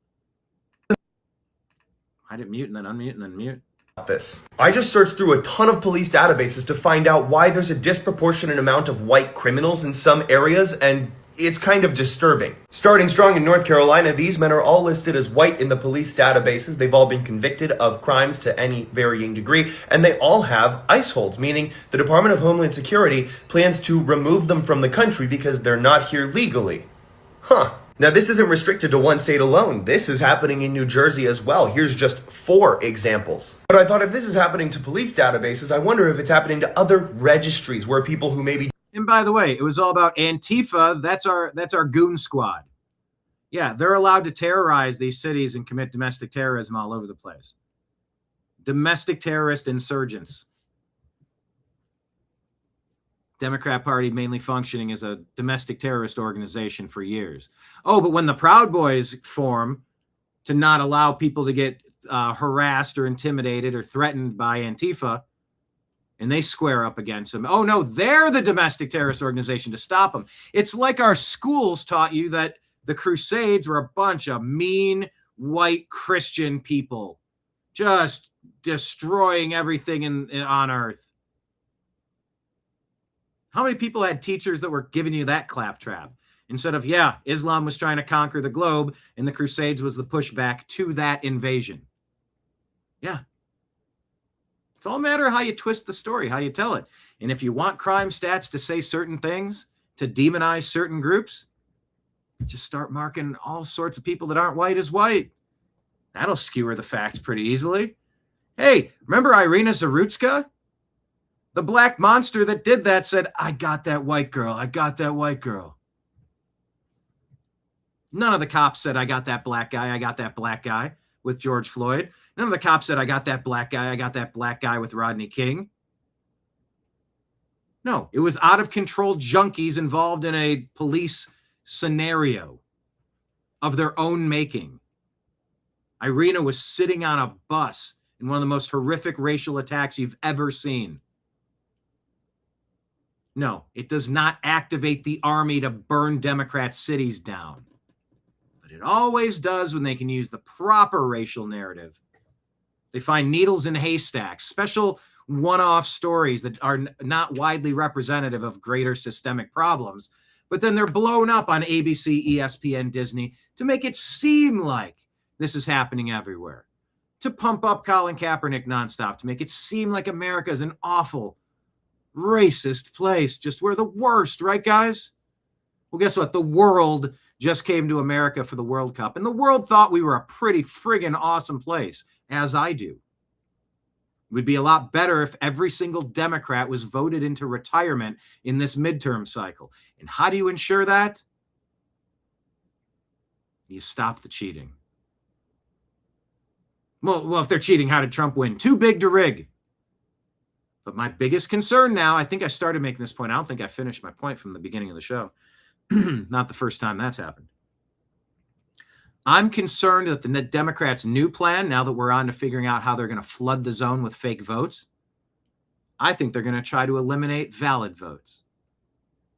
S1: I didn't mute and then unmute and then mute.
S12: This. I just searched through a ton of police databases to find out why there's a disproportionate amount of white criminals in some areas, and it's kind of disturbing. Starting strong in North Carolina, these men are all listed as white in the police databases. They've all been convicted of crimes to any varying degree, and they all have ICE holds, meaning the Department of Homeland Security plans to remove them from the country because they're not here legally. Huh. Now, this isn't restricted to one state alone. This is happening in New Jersey as well. Here's just 4 examples. But I thought if this is happening to police databases, I wonder if it's happening to other registries where people who maybe...
S1: And by the way, it was all about Antifa. That's our goon squad. Yeah, they're allowed to terrorize these cities and commit domestic terrorism all over the place. Domestic terrorist insurgents. Democrat Party mainly functioning as a domestic terrorist organization for years. Oh, but when the Proud Boys form to not allow people to get harassed or intimidated or threatened by Antifa, and they square up against them. Oh, no, they're the domestic terrorist organization to stop them. It's like our schools taught you that the Crusades were a bunch of mean, white Christian people just destroying everything on earth. How many people had teachers that were giving you that claptrap? Instead of, Islam was trying to conquer the globe and the Crusades was the pushback to that invasion. Yeah. It's all a matter of how you twist the story, how you tell it. And if you want crime stats to say certain things, to demonize certain groups, just start marking all sorts of people that aren't white as white. That'll skewer the facts pretty easily. Hey, remember Irina Zarutska? The black monster that did that said, I got that white girl. I got that white girl. None of the cops said, I got that black guy. I got that black guy with George Floyd. None of the cops said, I got that black guy. I got that black guy with Rodney King. No, it was out of control junkies involved in a police scenario of their own making. Irina was sitting on a bus in one of the most horrific racial attacks you've ever seen. No, it does not activate the army to burn Democrat cities down. But it always does when they can use the proper racial narrative. They find needles in haystacks, special one-off stories that are not widely representative of greater systemic problems. But then they're blown up on ABC, ESPN, Disney to make it seem like this is happening everywhere. To pump up Colin Kaepernick nonstop, to make it seem like America is an awful, racist place, just we're the worst, right, guys? Well, guess what? The world just came to America for the World Cup, and the world thought we were a pretty friggin' awesome place, as I do. It would be a lot better if every single Democrat was voted into retirement in this midterm cycle. And how do you ensure that? You stop the cheating. Well, if they're cheating, how did Trump win? Too big to rig. But my biggest concern now, I think I started making this point. I don't think I finished my point from the beginning of the show. Not the first time that's happened. I'm concerned that the Democrats' new plan, now that we're on to figuring out how they're going to flood the zone with fake votes, I think they're going to try to eliminate valid votes.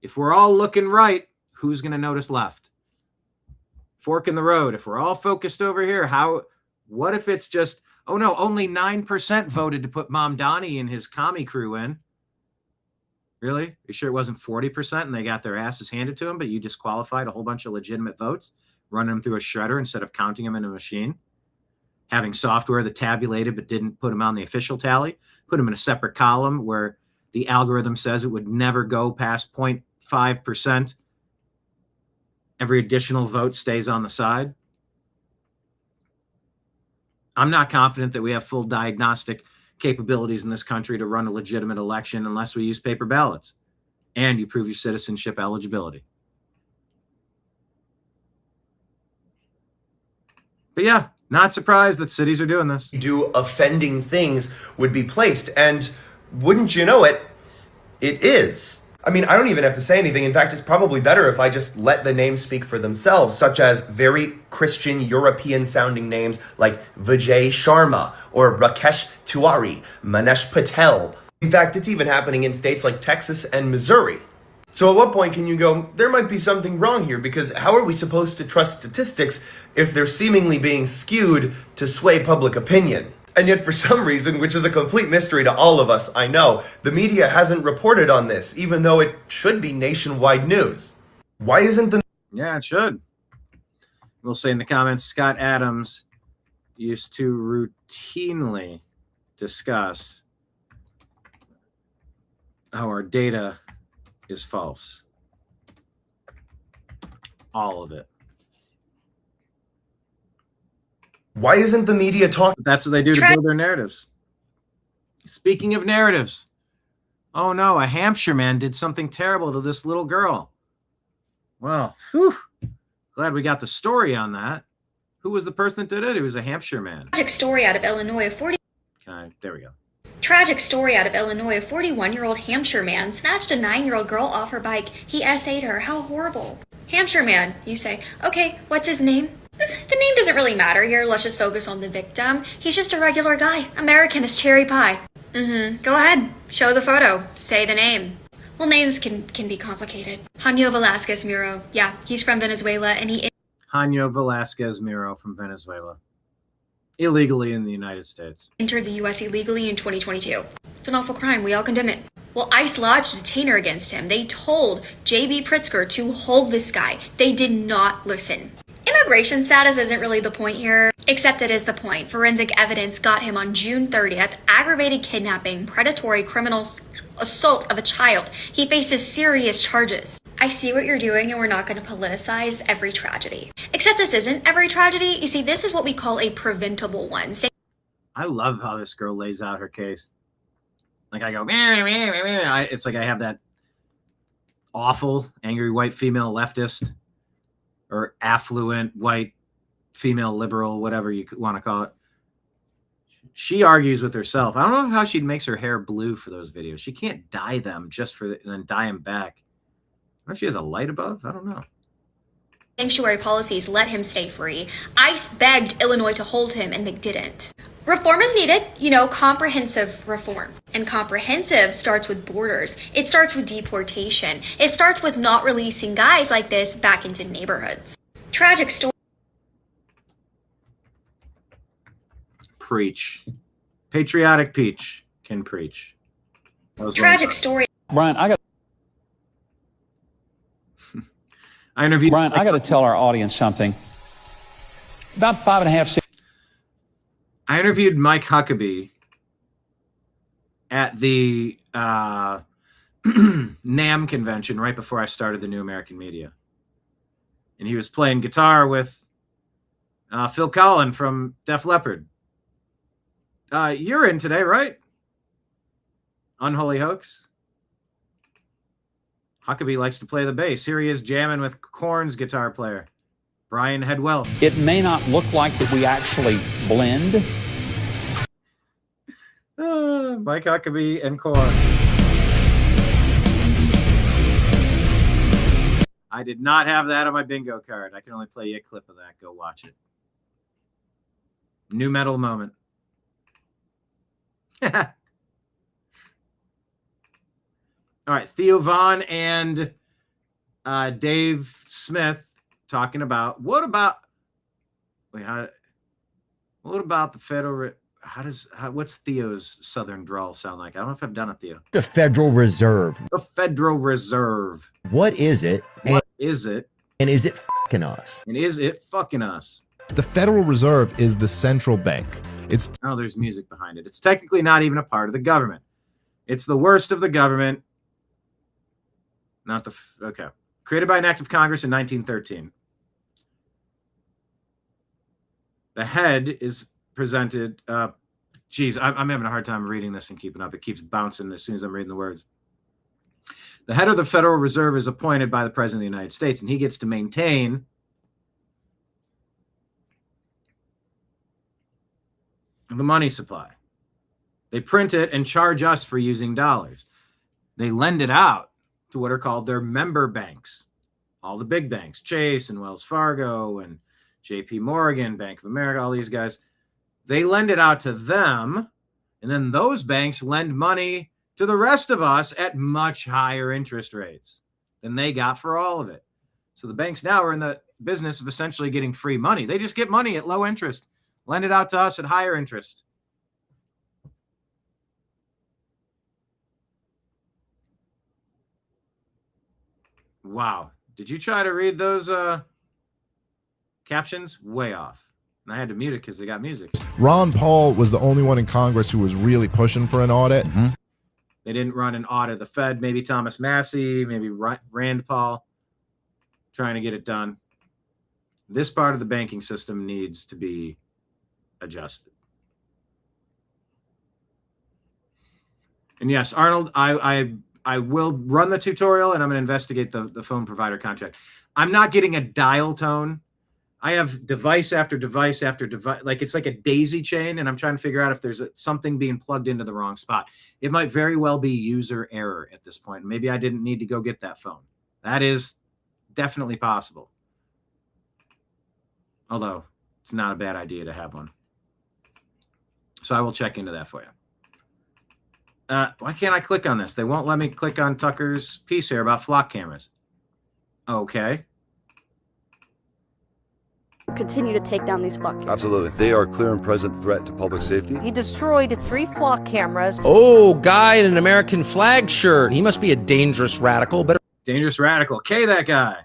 S1: If we're all looking right, who's going to notice left? Fork in the road. If we're all focused over here, what if it's just, oh no, only 9% voted to put Mamdani and his commie crew in? Really? Are you sure it wasn't 40% and they got their asses handed to them, but you disqualified a whole bunch of legitimate votes, running them through a shredder instead of counting them in a machine? Having software that tabulated but didn't put them on the official tally, put them in a separate column where the algorithm says it would never go past 0.5%. Every additional vote stays on the side. I'm not confident that we have full diagnostic capabilities in this country to run a legitimate election unless we use paper ballots and you prove your citizenship eligibility. But yeah, not surprised that cities are doing this.
S12: Do offending things would be placed, and wouldn't you know it, it is. I mean, I don't even have to say anything. In fact, it's probably better if I just let the names speak for themselves, such as very Christian European-sounding names like Vijay Sharma or Rakesh Tiwari, Manesh Patel. In fact, it's even happening in states like Texas and Missouri. So at what point can you go, there might be something wrong here, because how are we supposed to trust statistics if they're seemingly being skewed to sway public opinion? And yet for some reason, which is a complete mystery to all of us, I know, the media hasn't reported on this, even though it should be nationwide news. Why isn't the...
S1: Yeah, it should. We'll say in the comments, Scott Adams used to routinely discuss how our data is false. All of it.
S12: Why isn't the media talking?
S1: That's what they do to build their narratives. Speaking of narratives, oh no, a Hampshire man did something terrible to this little girl. Well, whew, glad we got the story on that. Who was the person that did it? It was a Hampshire man.
S13: Tragic story out of Illinois.
S1: There we go.
S13: Tragic story out of Illinois. A 41-year-old Hampshire man snatched a 9-year-old girl off her bike. He essayed her. How horrible. Hampshire man, you say. Okay, what's his name? The name doesn't really matter here. Let's just focus on the victim. He's just a regular guy. American as cherry pie. Go ahead. Show the photo. Say the name. Well, names can be complicated. Jaño Velasquez Muro. Yeah, he's from Venezuela, and he...
S1: Jaño Velasquez Muro from Venezuela. Illegally in the United States.
S13: Entered the U.S. illegally in 2022. It's an awful crime. We all condemn it. Well, ICE lodged a detainer against him. They told J.B. Pritzker to hold this guy. They did not listen. Immigration status isn't really the point here, except it is the point. Forensic evidence got him on June 30th, aggravated kidnapping, predatory criminal assault of a child. He faces serious charges. I see what you're doing, and we're not going to politicize every tragedy. Except this isn't every tragedy. You see, this is what we call a preventable one.
S1: I love how this girl lays out her case. Like I go, it's like I have that awful, angry white female leftist or affluent white female liberal, whatever you want to call it. She argues with herself. I don't know how she makes her hair blue for those videos. She can't dye them just for and then dye them back. I don't know if she has a light above. I don't know.
S13: Sanctuary policies let him stay free. ICE begged Illinois to hold him, and they didn't. Reform is needed, comprehensive reform. And comprehensive starts with borders. It starts with deportation. It starts with not releasing guys like this back into neighborhoods. Tragic story.
S1: Preach. Patriotic Peach can preach.
S13: Tragic story.
S14: Brian, I got to tell our audience something. About 5.5 6.
S1: I interviewed Mike Huckabee at the NAM convention right before I started the New American Media. And he was playing guitar with Phil Collin from Def Leppard. You're in today, right? Unholy Hoax. Huckabee likes to play the bass. Here he is jamming with Korn's guitar player, Brian Headwell.
S14: It may not look like that we actually blend.
S1: Mike Huckabee and Korn. I did not have that on my bingo card. I can only play you a clip of that. Go watch it. New metal moment. All right, Theo Vaughn and Dave Smith talking about what about the federal? what's Theo's Southern drawl sound like? I don't know if I've done it, Theo.
S15: The Federal Reserve.
S1: The Federal Reserve.
S15: What is it?
S1: What is it?
S15: And is it fucking us?
S1: And is it fucking us?
S16: The Federal Reserve is the central bank.
S1: Oh, there's music behind it. It's technically not even a part of the government. It's the worst of the government. Okay. Created by an act of Congress in 1913. The head is presented. I'm having a hard time reading this and keeping up. It keeps bouncing as soon as I'm reading the words. The head of the Federal Reserve is appointed by the President of the United States, and he gets to maintain the money supply. They print it and charge us for using dollars. They lend it out to what are called their member banks. All the big banks, Chase and Wells Fargo and JP Morgan, Bank of America, all these guys, they lend it out to them, and then those banks lend money to the rest of us at much higher interest rates than they got for all of it. So the banks now are in the business of essentially getting free money. They just get money at low interest, lend it out to us at higher interest. Wow. Did you try to read those captions? Way off. And I had to mute it because they got music.
S16: Ron Paul was the only one in Congress who was really pushing for an audit.
S15: Mm-hmm.
S1: They didn't run an audit of the Fed. Maybe Thomas Massey, maybe Rand Paul, trying to get it done. This part of the banking system needs to be adjusted. And yes, Arnold, I will run the tutorial, and I'm going to investigate the phone provider contract. I'm not getting a dial tone. I have device after device after device. Like it's like a daisy chain, and I'm trying to figure out if there's something being plugged into the wrong spot. It might very well be user error at this point. Maybe I didn't need to go get that phone. That is definitely possible. Although it's not a bad idea to have one. So I will check into that for you. Why can't I click on this? They won't let me click on Tucker's piece here about flock cameras. Okay.
S17: Continue to take down these flock cameras.
S2: Absolutely. They are a clear and present threat to public safety.
S17: He destroyed 3 flock cameras.
S18: Oh, guy in an American flag shirt. He must be a dangerous radical.
S1: Dangerous radical. Okay, that guy.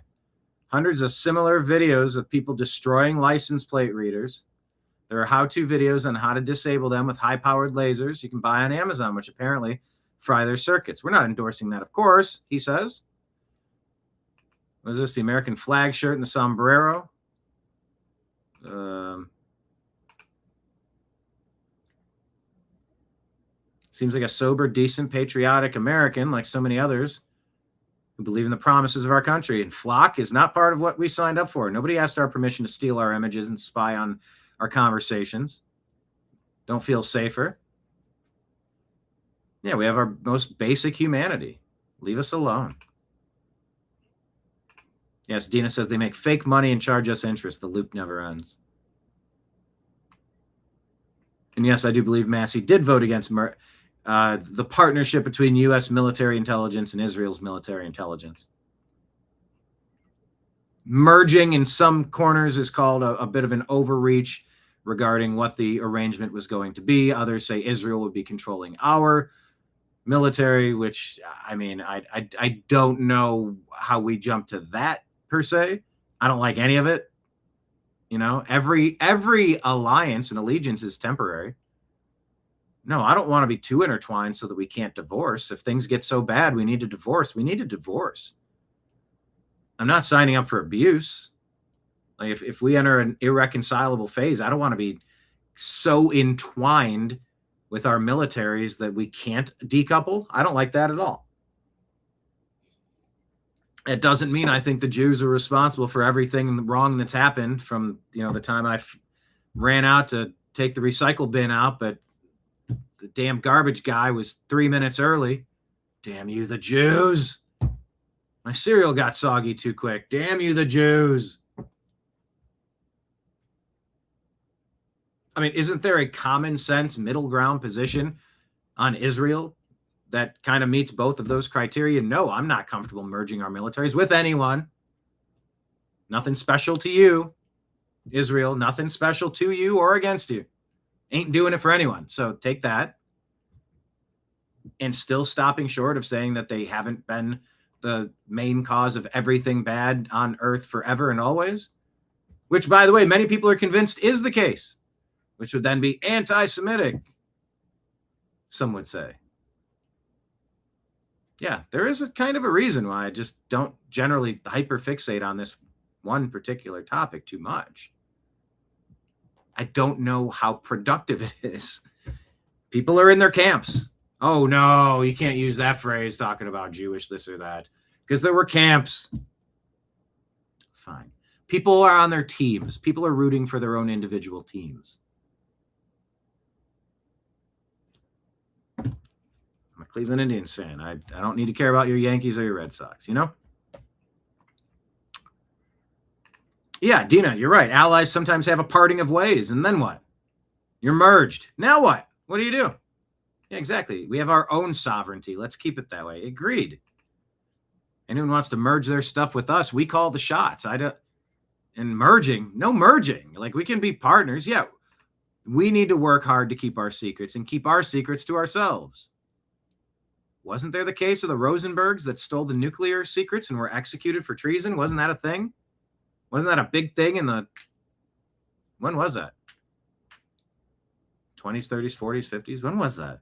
S1: Hundreds of similar videos of people destroying license plate readers. There are how-to videos on how to disable them with high-powered lasers you can buy on Amazon, which apparently fry their circuits. We're not endorsing that, of course, he says. What is this? The American flag shirt and the sombrero? Seems like a sober, decent, patriotic American, like so many others who believe in the promises of our country. And flock is not part of what we signed up for. Nobody asked our permission to steal our images and spy on our conversations. Don't feel safer. Yeah, we have our most basic humanity. Leave us alone. Yes, Dina says they make fake money and charge us interest. The loop never ends. And yes, I do believe Massey did vote against the partnership between U.S. military intelligence and Israel's military intelligence. Merging in some corners is called a bit of an overreach regarding what the arrangement was going to be. Others say Israel would be controlling our military, which, I mean, I don't know how we jump to that per se. I don't like any of it. You know, every alliance and allegiance is temporary. No, I don't want to be too intertwined so that we can't divorce. If things get so bad, we need to divorce. We need to divorce. I'm not signing up for abuse. Like if we enter an irreconcilable phase, I don't want to be so entwined with our militaries that we can't decouple. I don't like that at all. It doesn't mean I think the Jews are responsible for everything wrong that's happened from, you know, the time I ran out to take the recycle bin out, but the damn garbage guy was 3 minutes early. Damn you, the Jews. My cereal got soggy too quick. Damn you, the Jews. I mean, isn't there a common sense middle ground position on Israel that kind of meets both of those criteria? No, I'm not comfortable merging our militaries with anyone. Nothing special to you, Israel. Nothing special to you or against you. Ain't doing it for anyone. So take that. And still stopping short of saying that they haven't been the main cause of everything bad on earth forever and always, which, by the way, many people are convinced is the case, which would then be anti-Semitic, some would say. Yeah, there is a kind of a reason why I just don't generally hyperfixate on this one particular topic too much. I don't know how productive it is. People are in their camps. Oh, no, you can't use that phrase talking about Jewish this or that, because there were camps. Fine. People are on their teams. People are rooting for their own individual teams. I'm a Cleveland Indians fan. I don't need to care about your Yankees or your Red Sox, you know? Yeah, Dina, you're right. Allies sometimes have a parting of ways, and then what? You're merged. Now what? What do you do? Yeah, exactly. We have our own sovereignty. Let's keep it that way. Agreed. Anyone wants to merge their stuff with us, we call the shots. And merging, no merging. Like, we can be partners. Yeah, we need to work hard to keep our secrets and keep our secrets to ourselves. Wasn't there the case of the Rosenbergs that stole the nuclear secrets and were executed for treason? Wasn't that a thing? Wasn't that a big thing when was that? 20s, 30s, 40s, 50s? When was that?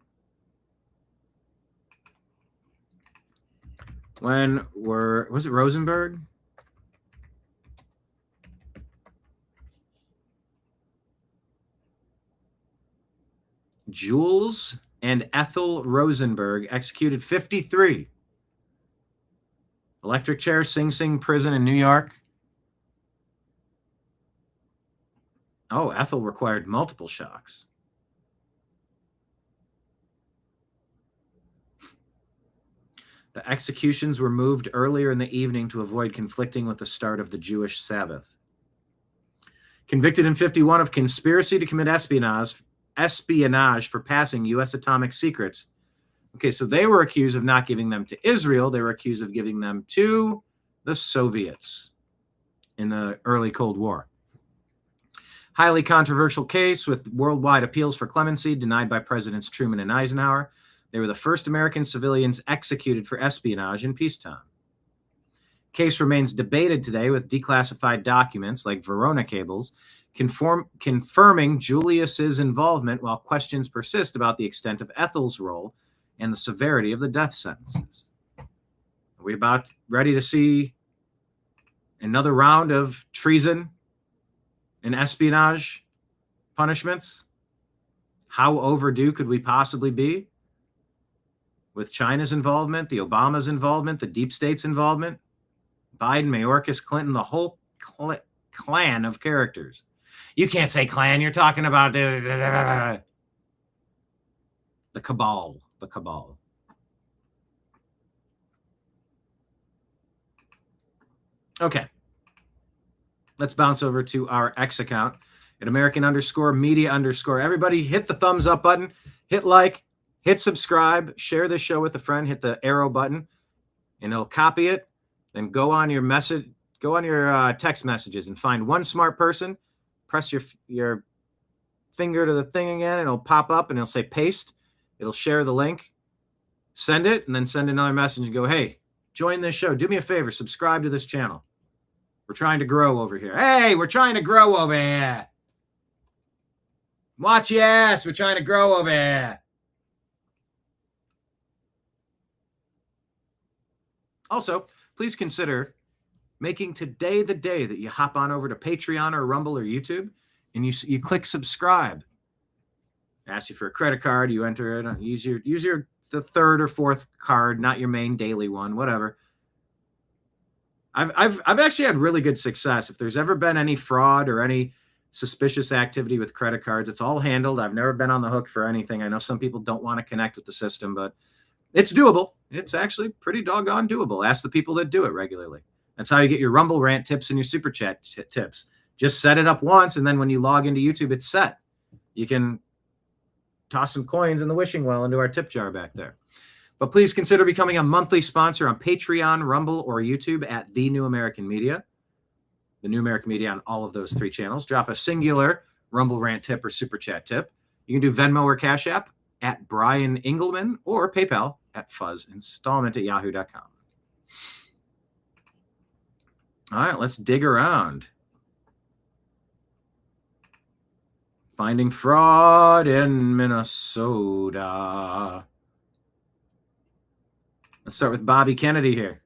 S1: Was it Rosenberg? Jules and Ethel Rosenberg, executed 53. Electric chair, Sing Sing prison in New York. Oh, Ethel required multiple shocks. The executions were moved earlier in the evening to avoid conflicting with the start of the Jewish Sabbath. Convicted in 51 of conspiracy to commit espionage for passing U.S. atomic secrets. Okay, so they were accused of not giving them to Israel. They were accused of giving them to the Soviets in the early Cold War. Highly controversial case with worldwide appeals for clemency denied by Presidents Truman and Eisenhower. They were the first American civilians executed for espionage in peacetime. Case remains debated today with declassified documents like Verona cables confirming Julius's involvement, while questions persist about the extent of Ethel's role and the severity of the death sentences. Are we about ready to see another round of treason and espionage punishments? How overdue could we possibly be? With China's involvement, the Obama's involvement, the deep state's involvement, Biden, Mayorkas, Clinton, the whole clan of characters. You can't say clan, you're talking about the cabal, Okay. Let's bounce over to our X account at American_media_. Everybody hit the thumbs up button, hit like, hit subscribe, share this show with a friend, hit the arrow button, and it'll copy it. Then go on your text messages and find one smart person, press your finger to the thing again, and it'll pop up and it'll say paste. It'll share the link, send it, and then send another message and go, hey, join this show. Do me a favor, subscribe to this channel. We're trying to grow over here. Hey, we're trying to grow over here. Watch your ass. We're trying to grow over here. Also, please consider making today the day that you hop on over to Patreon or Rumble or YouTube and you click subscribe. Ask you for a credit card, you enter it, use the third or fourth card, not your main daily one, whatever. I've actually had really good success. If there's ever been any fraud or any suspicious activity with credit cards, it's all handled. I've never been on the hook for anything. I know some people don't want to connect with the system, but it's doable. It's actually pretty doggone doable. Ask the people that do it regularly. That's how you get your Rumble rant tips and your Super Chat tips. Just set it up once, and then when you log into YouTube, it's set. You can toss some coins in the wishing well into our tip jar back there. But please consider becoming a monthly sponsor on Patreon, Rumble, or YouTube at The New American Media. The New American Media on all of those three channels. Drop a singular Rumble rant tip or Super Chat tip. You can do Venmo or Cash App at Brian Engelman or PayPal at fuzzinstallment@yahoo.com. All right, let's dig around. Finding fraud in Minnesota. Let's start with Bobby Kennedy here.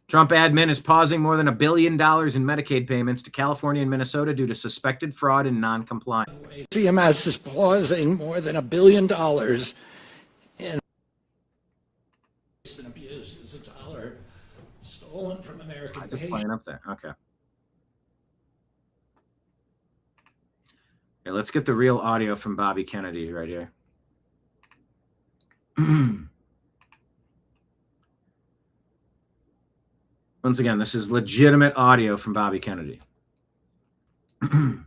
S1: Trump admin is pausing more than $1 billion in Medicaid payments to California and Minnesota due to suspected fraud and non-compliance.
S19: CMS is pausing more than $1 billion in abuse. Is $1 stolen from American
S1: Is it
S19: patients.
S1: playing up there? Okay. Okay, let's get the real audio from Bobby Kennedy right here. Once again, this is legitimate audio from Bobby Kennedy. Here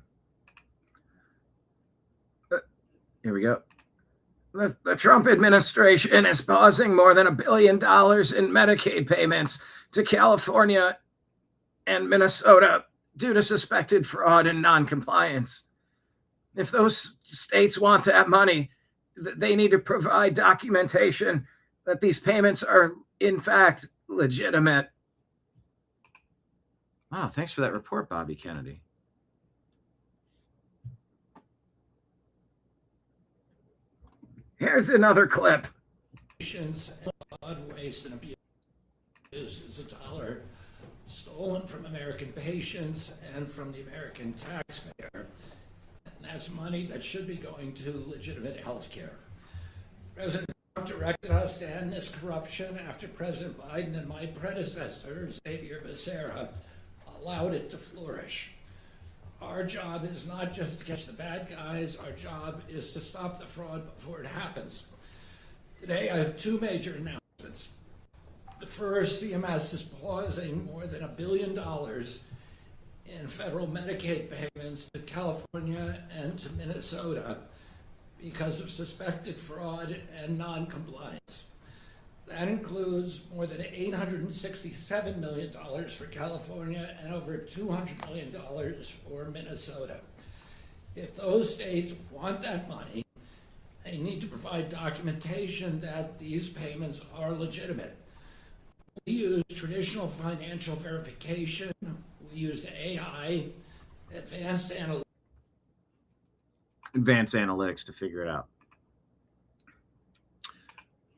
S1: we go. The Trump administration is pausing more than $1 billion in Medicaid payments to California and Minnesota due to suspected fraud and non-compliance. If those states want that money, they need to provide documentation that these payments are, in fact, legitimate. Wow, thanks for that report, Bobby Kennedy. Here's another clip.
S19: Fraud, waste, and abuse is $1 stolen from American patients and from the American taxpayer. And that's money that should be going to legitimate health care. President Trump directed us to end this corruption after President Biden and my predecessor, Xavier Becerra, allowed it to flourish. Our job is not just to catch the bad guys, our job is to stop the fraud before it happens. Today I have two major announcements. The first, CMS is pausing more than $1 billion in federal Medicaid payments to California and to Minnesota because of suspected fraud and non-compliance. That includes more than $867 million for California and over $200 million for Minnesota. If those states want that money, they need to provide documentation that these payments are legitimate. We use traditional financial verification. We used AI, advanced
S1: analytics to figure it out.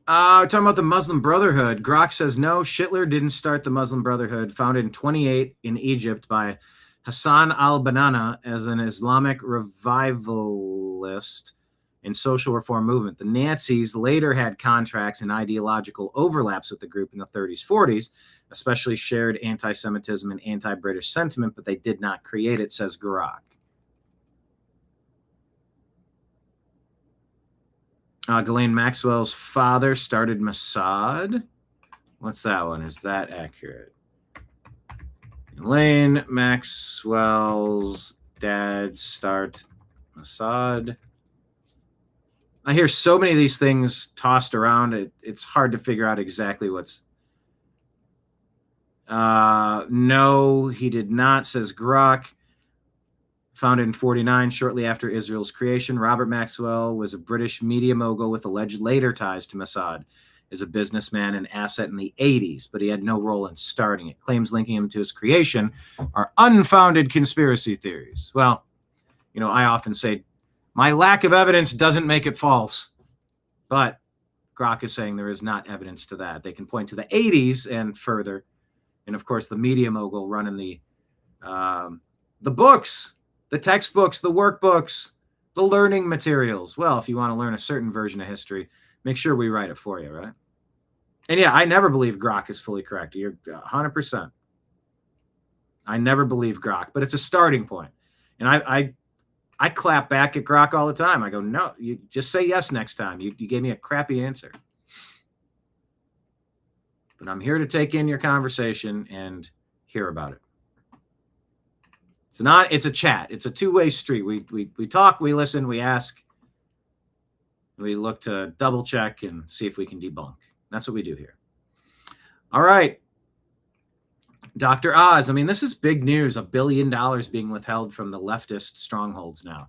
S1: Talking about the Muslim Brotherhood. Grok says no, Schittler didn't start the Muslim Brotherhood, founded in 1928 in Egypt by Hassan al-Banna as an Islamic revivalist and social reform movement. The Nazis later had contracts and ideological overlaps with the group in the 30s, 40s, especially shared anti-Semitism and anti-British sentiment, but they did not create it, says Grok. Ghislaine Maxwell's father started Mossad. What's that one? Is that accurate? Ghislaine Maxwell's dad start Mossad. I hear so many of these things tossed around. It's hard to figure out exactly what's. No, he did not, says Grok. Founded in 1949, shortly after Israel's creation, Robert Maxwell was a British media mogul with alleged later ties to Mossad as a businessman and asset in the 80s, but he had no role in starting it. Claims linking him to his creation are unfounded conspiracy theories. Well, I often say my lack of evidence doesn't make it false, but Grok is saying there is not evidence to that. They can point to the 80s and further, and of course the media mogul running the books, the textbooks, the workbooks, the learning materials. Well, if you want to learn a certain version of history, make sure we write it for you, right? And yeah, I never believe Grok is fully correct. You're 100%. I never believe Grok, but it's a starting point. And I clap back at Grok all the time. I go, no, you just say yes next time. You gave me a crappy answer. But I'm here to take in your conversation and hear about it. It's a chat. It's a two-way street. We talk, we listen, we ask. We look to double check and see if we can debunk. That's what we do here. All right. Dr. Oz, this is big news. $1 billion being withheld from the leftist strongholds now.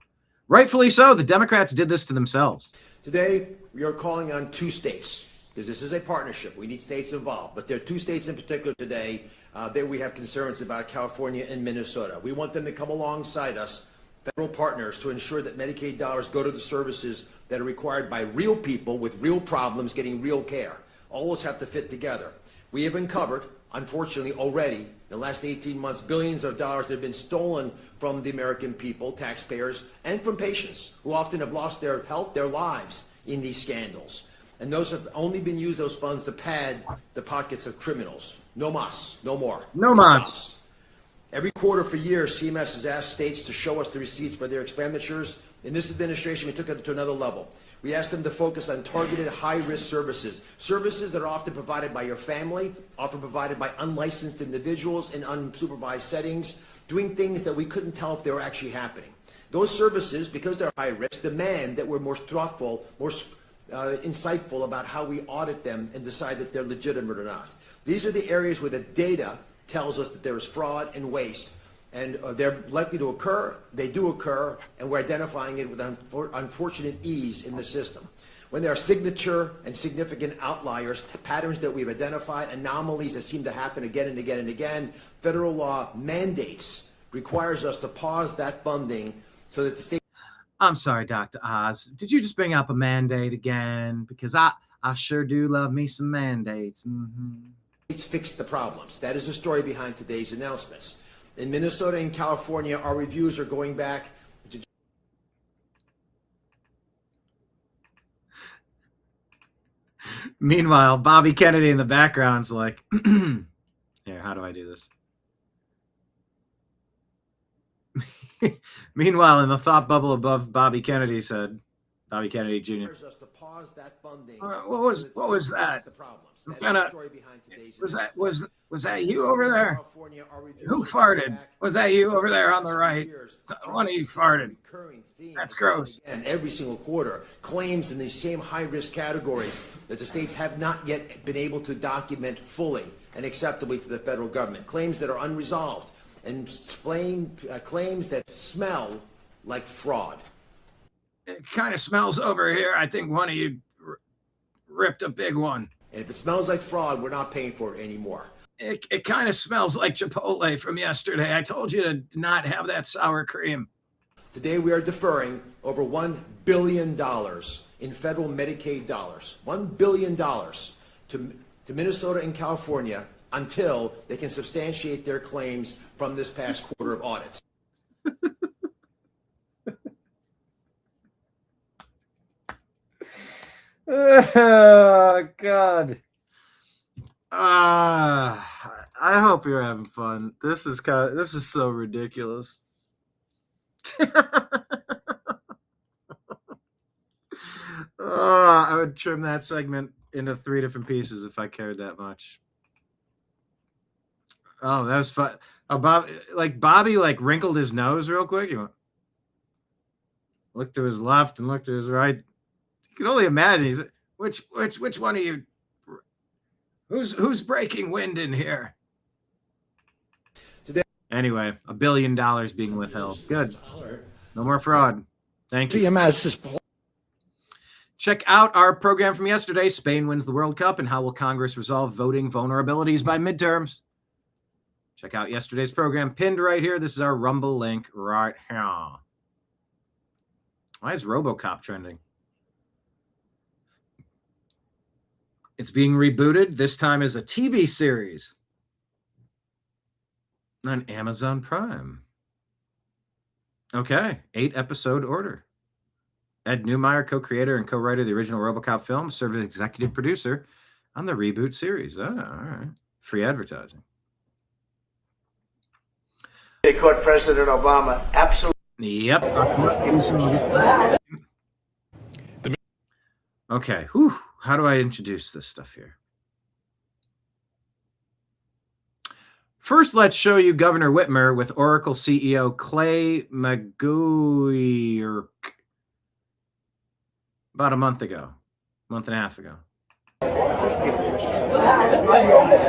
S1: Rightfully so. The Democrats did this to themselves.
S20: Today, we are calling on 2 states, because this is a partnership. We need states involved. But there are 2 states in particular today that we have concerns about, California and Minnesota. We want them to come alongside us, federal partners, to ensure that Medicaid dollars go to the services that are required by real people with real problems getting real care. All those have to fit together. We have uncovered, unfortunately, already, in the last 18 months, billions of dollars that have been stolen from the American people, taxpayers, and from patients who often have lost their health, their lives in these scandals. And those have only been used, those funds, to pad the pockets of criminals. No mas, no more.
S1: No mas.
S20: Every quarter for years, CMS has asked states to show us the receipts for their expenditures. In this administration, we took it to another level. We asked them to focus on targeted high-risk services, services that are often provided by your family, often provided by unlicensed individuals in unsupervised settings, doing things that we couldn't tell if they were actually happening. Those services, because they're high risk, demand that we're more thoughtful, more insightful about how we audit them and decide that they're legitimate or not. These are the areas where the data tells us that there is fraud and waste, and they're likely to occur. They do occur, and we're identifying it with unfortunate ease in the system. When there are signature and significant outliers, patterns that we've identified, anomalies that seem to happen again and again and again, federal law mandates, requires us to pause that funding so that the state...
S1: I'm sorry, Dr. Oz. Did you just bring up a mandate again? Because I sure do love me some mandates.
S20: States fix the problems. That is the story behind today's announcements. In Minnesota and California, our reviews are going back to...
S1: Meanwhile, Bobby Kennedy in the background's like, here, how do I do this? Meanwhile, in the thought bubble above Bobby Kennedy said, Bobby Kennedy Jr. What was that? Was that you over there? Who farted? Was that you over there on the right? One of you farted. That's gross.
S20: And every single quarter, claims in these same high-risk categories that the states have not yet been able to document fully and acceptably to the federal government. Claims that are unresolved and claims that smell like fraud.
S1: It kind of smells over here. I think one of you ripped a big one.
S20: And if it smells like fraud, we're not paying for it anymore.
S1: It kind of smells like Chipotle from yesterday. I told you to not have that sour cream.
S20: Today we are deferring over $1 billion in federal Medicaid dollars, $1 billion to Minnesota and California until they can substantiate their claims from this past quarter of audits.
S1: Oh, God. I hope you're having fun. This is so ridiculous. I would trim that segment into 3 different pieces if I cared that much. Oh, that was fun. Oh, Bobby wrinkled his nose real quick. He went, looked to his left and looked to his right. You can only imagine. He's which one of you? Who's breaking wind in here? Anyway, $1 billion being withheld. Good. No more fraud. Thank you. Check out our program from yesterday. Spain wins the World Cup, and how will Congress resolve voting vulnerabilities by midterms? Check out yesterday's program pinned right here. This is our Rumble link right here. Why is RoboCop trending? It's being rebooted, this time as a TV series on Amazon Prime. Okay, 8-episode order. Ed Neumeyer, co-creator and co-writer of the original RoboCop film, served as executive producer on the reboot series. Oh, all right. Free advertising.
S21: They caught President Obama absolutely.
S1: Yep. Okay. Whew. How do I introduce this stuff here? First, let's show you Governor Whitmer with Oracle CEO Clay McGuirk about a month and a half ago.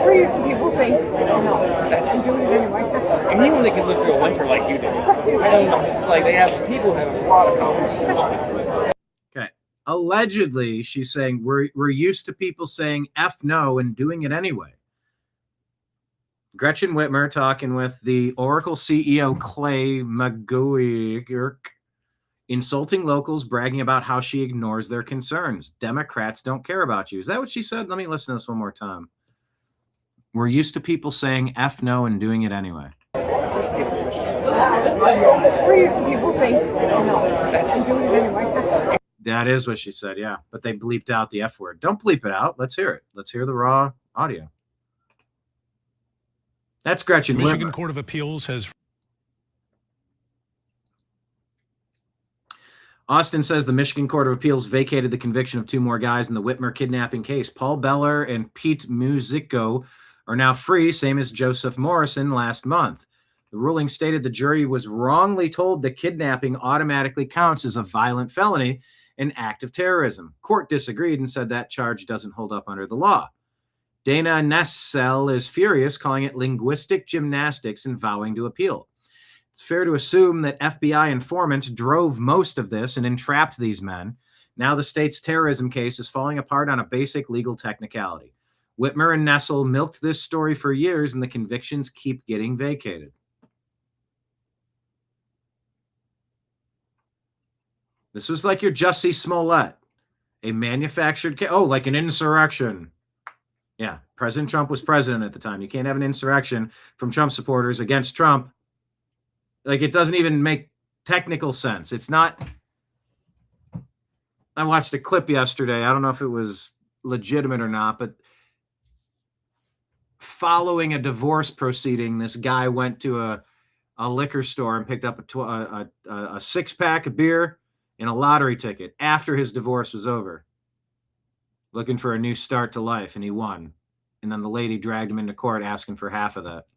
S4: We're used to people saying, that's doing it anyway.
S22: Anyone that can live through a winter like you did. I don't know. It's like they have people who have a lot of confidence.
S1: Okay. Allegedly, she's saying we're used to people saying F no and doing it anyway. Gretchen Whitmer talking with the Oracle CEO Clay McGuirk, insulting locals, bragging about how she ignores their concerns. Democrats don't care about you. Is that what she said? Let me listen to this one more time. We're used to people saying F no and doing it anyway.
S4: We're used to people saying, that's doing it anyway.
S1: That is what she said, yeah. But they bleeped out the F word. Don't bleep it out. Let's hear it. Let's hear the raw audio. That's Gretchen Whitmer.
S23: Michigan Court of Appeals has...
S1: Austin says the Michigan Court of Appeals vacated the conviction of two more guys in the Whitmer kidnapping case. Paul Beller and Pete Musico are now free, same as Joseph Morrison last month. The ruling stated the jury was wrongly told that kidnapping automatically counts as a violent felony, an act of terrorism. Court disagreed and said that charge doesn't hold up under the law. Dana Nessel is furious, calling it linguistic gymnastics and vowing to appeal. It's fair to assume that FBI informants drove most of this and entrapped these men. Now the state's terrorism case is falling apart on a basic legal technicality. Whitmer and Nessel milked this story for years, and the convictions keep getting vacated. This was like your Jussie Smollett, a manufactured case. Oh, like an insurrection. Yeah, President Trump was president at the time. You can't have an insurrection from Trump supporters against Trump. Like, it doesn't even make technical sense. It's not. I watched a clip yesterday. I don't know if it was legitimate or not, but following a divorce proceeding, this guy went to a liquor store and picked up a six-pack of beer and a lottery ticket after his divorce was over, looking for a new start to life, and he won. And then the lady dragged him into court asking for half of that.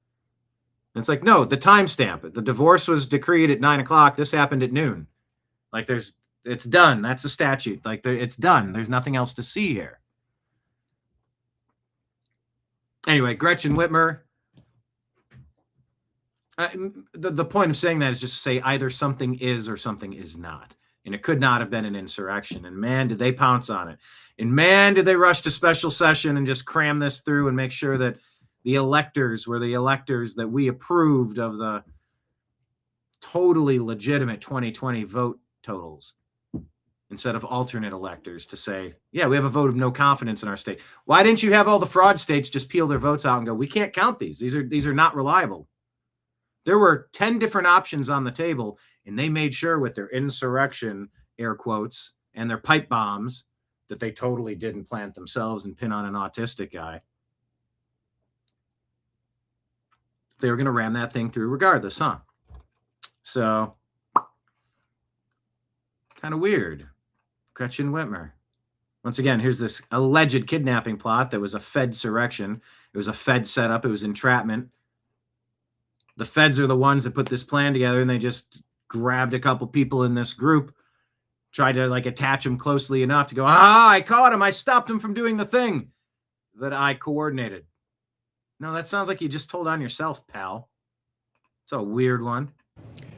S1: And it's like, no, the timestamp. The divorce was decreed at 9 o'clock. This happened at noon. Like, it's done. That's the statute. Like, it's done. There's nothing else to see here. Anyway, Gretchen Whitmer. The point of saying that is just to say either something is or something is not. And it could not have been an insurrection. And man, did they pounce on it. And man, did they rush to special session and just cram this through and make sure that the electors were the electors that we approved of the totally legitimate 2020 vote totals, instead of alternate electors to say, yeah, we have a vote of no confidence in our state. Why didn't you have all the fraud states just peel their votes out and go, we can't count these. These are not reliable. There were 10 different options on the table, and they made sure with their insurrection, air quotes, and their pipe bombs that they totally didn't plant themselves and pin on an autistic guy. They were going to ram that thing through regardless, huh? So, kind of weird. Gretchen Whitmer. Once again, here's this alleged kidnapping plot that was a Fed-surrection. It was a Fed setup. It was entrapment. The Feds are the ones that put this plan together, and they just grabbed a couple people in this group, tried to like attach them closely enough to go, I caught him. I stopped him from doing the thing that I coordinated. No, that sounds like you just told on yourself, pal. It's a weird one.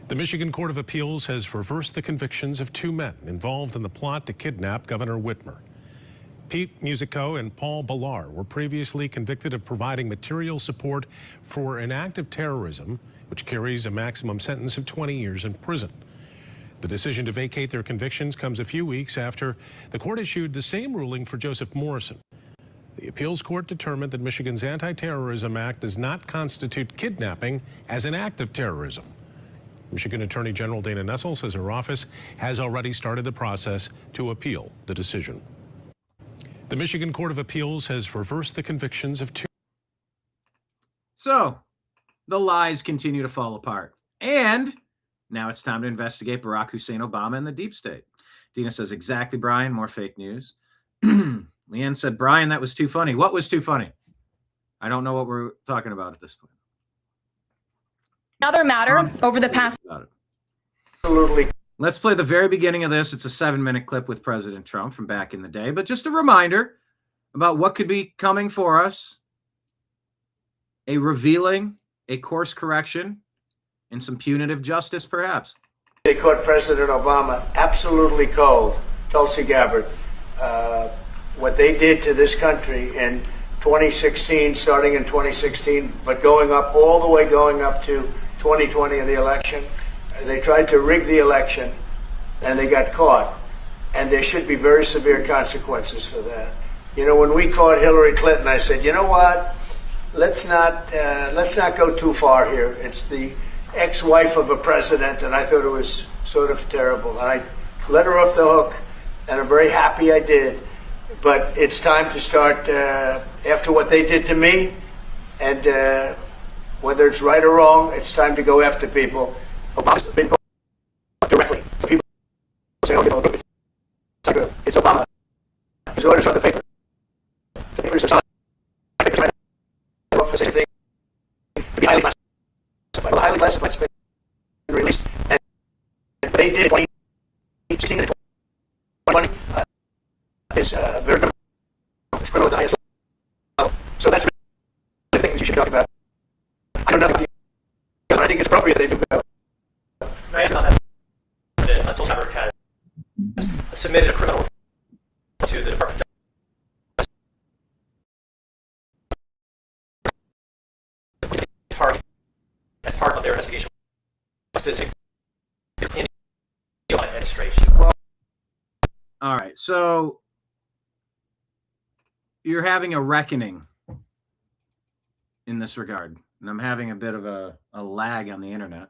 S23: The Michigan Court of Appeals has reversed the convictions of two men involved in the plot to kidnap Governor Whitmer. Pete Musico and Paul Beller were previously convicted of providing material support for an act of terrorism, which carries a maximum sentence of 20 years in prison. The decision to vacate their convictions comes a few weeks after the court issued the same ruling for Joseph Morrison. The appeals court determined that Michigan's Anti-Terrorism Act does not constitute kidnapping as an act of terrorism. Michigan Attorney General Dana Nessel says her office has already started the process to appeal the decision. The Michigan Court of Appeals has reversed the convictions of two.
S1: So, the lies continue to fall apart. And now it's time to investigate Barack Hussein Obama and the deep state. Dina says, exactly, Brian, more fake news. Leanne said, Brian, that was too funny. What was too funny? I don't know what we're talking about at this point.
S24: Another matter over the past.
S1: Absolutely. Let's play the very beginning of this. It's a 7-minute clip with President Trump from back in the day. But just a reminder, about what could be coming for us, a revealing, a course correction, and some punitive justice, perhaps.
S21: They caught President Obama absolutely cold, Tulsi Gabbard. What they did to this country in 2016, starting in 2016, but going up all the way going up to 2020 in the election. They tried to rig the election, and they got caught. And there should be very severe consequences for that. You know, when we caught Hillary Clinton, I said, you know what? Let's not go too far here. It's the ex-wife of a president, and I thought it was sort of terrible. And I let her off the hook, and I'm very happy I did. But it's time to start, after what they did to me, and whether it's right or wrong, it's time to go after people. Obama's been caught directly. People say, oh, it's Obama. His orders on the paper. The papers are signed. The papers right now for the same thing. To be highly classified. Well, highly classified has been released. And they did 2016 and 2020 is very criminal. It's criminal at the highest level. So that's really the things you should talk about. I don't know about the other. I think it's appropriate they do go.
S3: May I ask on that? Tulsi Gabbard has submitted a criminal to the Department of Justice. Target as part of their investigation. Specific in the administration.
S1: All right, so you're having a reckoning in this regard, and I'm having a bit of a lag on the internet.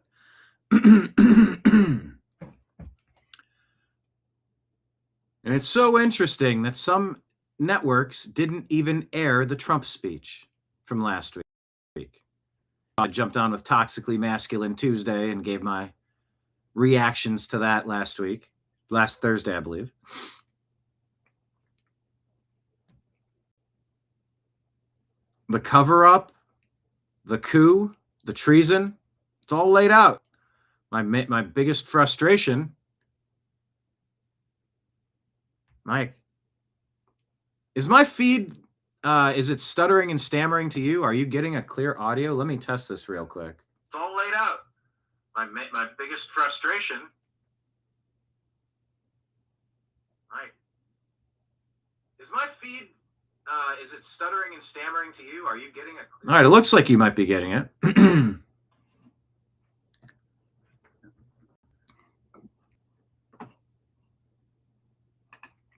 S1: And it's so interesting that some networks didn't even air the Trump speech from last week. I jumped on with Toxically Masculine Tuesday and gave my reactions to that last Thursday, I believe. The cover-up, the coup, the treason, it's all laid out. My biggest frustration, Mike, is my feed, is it stuttering and stammering to you? Are you getting a clear audio? Let me test this real quick. It's all laid out. My biggest frustration, Mike, is my feed, is it stuttering and stammering to you? Are you getting a clear? All right, it looks like you might be getting it.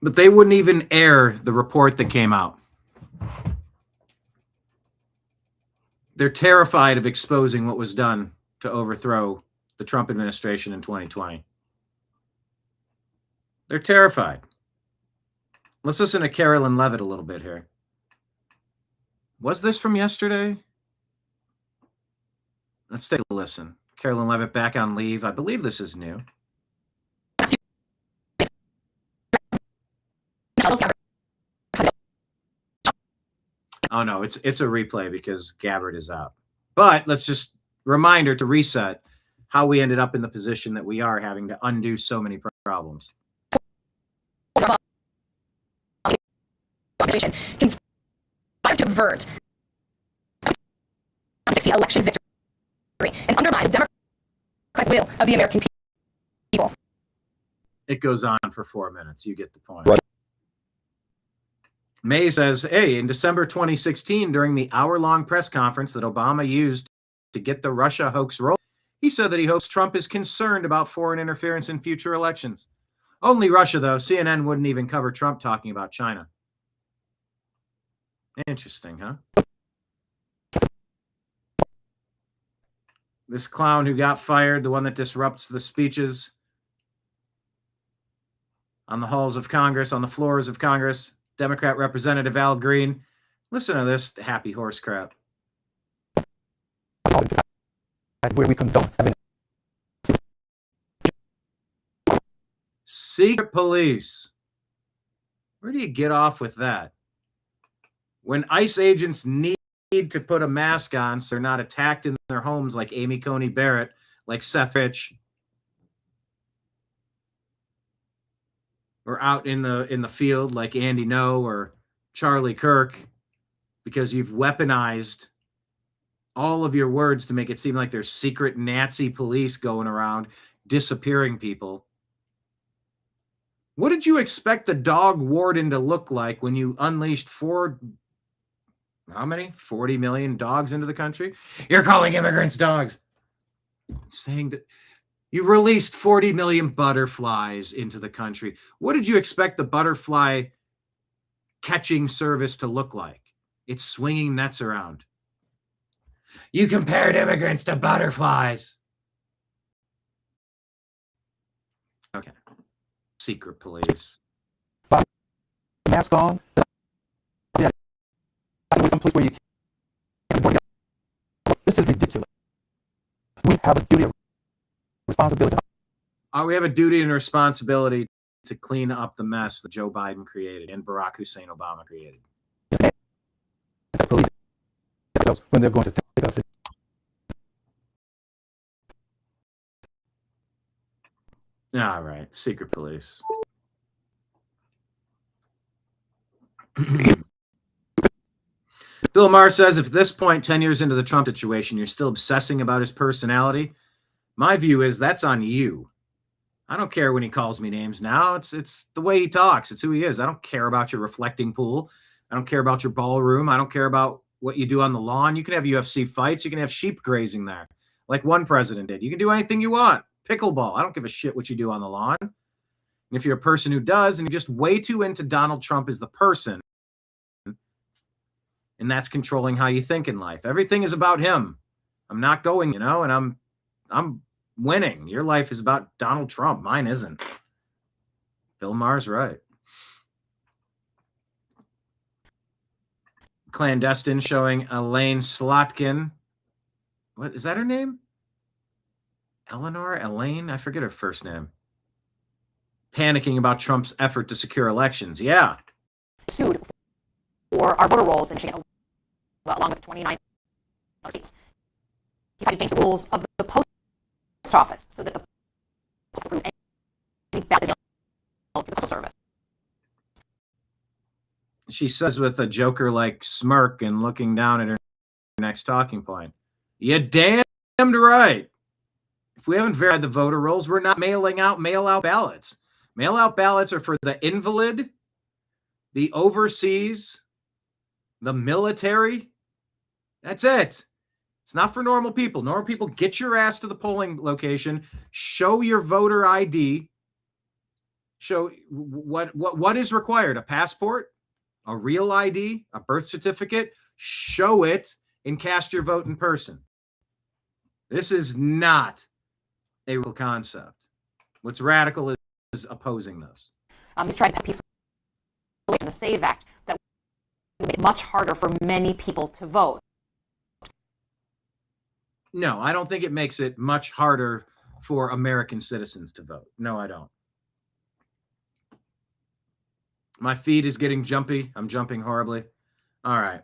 S1: But they wouldn't even air the report that came out. They're terrified of exposing what was done to overthrow the Trump administration in 2020. They're terrified. Let's listen to Carolyn Levitt a little bit here. Was this from yesterday? Let's take a listen. Carolyn Levitt back on leave. I believe this is new. Oh no, it's a replay because Gabbard is out. But let's just reminder to reset how we ended up in the position that we are, having to undo so many problems.
S5: Conspired to avert 60 election victory and undermine the democratic will of the American people.
S1: It goes on for 4 minutes. You get the point. Right. May says, hey, in December 2016, during the hour-long press conference that Obama used to get the Russia hoax rolling, he said that he hopes Trump is concerned about foreign interference in future elections. Only Russia, though. CNN wouldn't even cover Trump talking about China. Interesting, huh? This clown who got fired, the one that disrupts the speeches on the halls of Congress, on the floors of Congress, Democrat Representative Al Green. Listen to this happy horse crap.
S6: Where we condone having
S1: secret police. Where do you get off with that? When ICE agents need to put a mask on so they're not attacked in their homes like Amy Coney Barrett, like Seth Rich, or out in the field like Andy Ngo or Charlie Kirk, because you've weaponized all of your words to make it seem like there's secret Nazi police going around disappearing people. What did you expect the dog warden to look like when you unleashed 40 million dogs into the country? You're calling immigrants dogs. I'm saying that you released 40 million butterflies into the country. What did you expect the butterfly catching service to look like? It's swinging nets around. You compared immigrants to butterflies. Okay. Secret police.
S6: Mask on. Yeah. Someplace where you can. This is ridiculous. We have a duty of responsibility.
S1: We have a duty and responsibility to clean up the mess that Joe Biden created and Barack Hussein Obama created.
S6: When they're going to take us.
S1: All right, secret police. Bill Maher says, if at this point, 10 years into the Trump situation, you're still obsessing about his personality, my view is that's on you. I don't care when he calls me names now. It's the way he talks. It's who he is. I don't care about your reflecting pool. I don't care about your ballroom. I don't care about what you do on the lawn. You can have UFC fights. You can have sheep grazing there, like one president did. You can do anything you want. Pickleball. I don't give a shit what you do on the lawn. And if you're a person who does, and you're just way too into Donald Trump as the person, and that's controlling how you think in life. Everything is about him. I'm not going, and I'm winning. Your life is about Donald Trump. Mine isn't. Bill Maher's right. Clandestine showing Elaine Slotkin. What is that her name? Elaine? I forget her first name. Panicking about Trump's effort to secure elections. Yeah.
S7: Sued for our voter rolls in Michigan, along with 29 states. He's tried to change the rules of the post office so that the post approve any ballot for the postal service.
S1: She says with a Joker-like smirk and looking down at her next talking point. You damned right. If we haven't verified the voter rolls, we're not mailing out mail-out ballots. Mail-out ballots are for the invalid, the overseas, the military. That's it. It's not for normal people. Normal people, get your ass to the polling location, show your voter ID, show what is required, a passport, a real ID, a birth certificate, show it and cast your vote in person. This is not a real concept. What's radical is opposing this.
S7: He's trying to pass a piece of the SAVE Act that would make it much harder for many people to vote.
S1: No, I don't think it makes it much harder for American citizens to vote. No, I don't. My feed is getting jumpy. I'm jumping horribly. All right.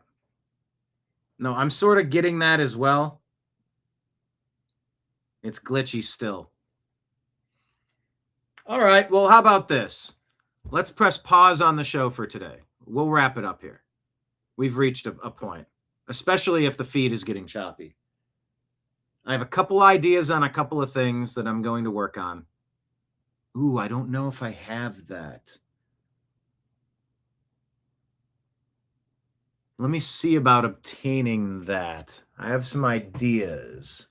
S1: No, I'm sort of getting that as well. It's glitchy still. All right. Well, how about this? Let's press pause on the show for today. We'll wrap it up here. We've reached a point, especially if the feed is getting choppy. I have a couple ideas on a couple of things that I'm going to work on. Ooh, I don't know if I have that. Let me see about obtaining that. I have some ideas.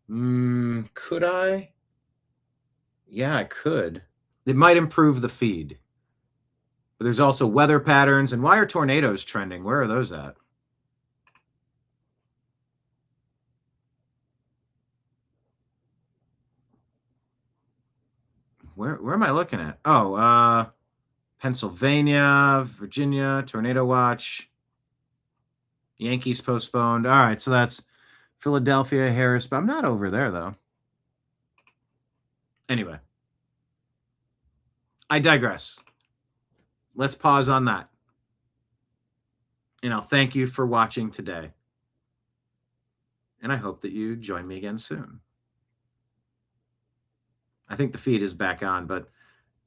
S1: Could I? Yeah, I could. It might improve the feed. But there's also weather patterns. And why are tornadoes trending? Where are those at? Where am I looking at? Oh, Pennsylvania, Virginia, tornado watch. Yankees postponed. All right, so that's Philadelphia, Harris, but I'm not over there, though. Anyway, I digress. Let's pause on that. And I'll thank you for watching today. And I hope that you join me again soon. I think the feed is back on, but,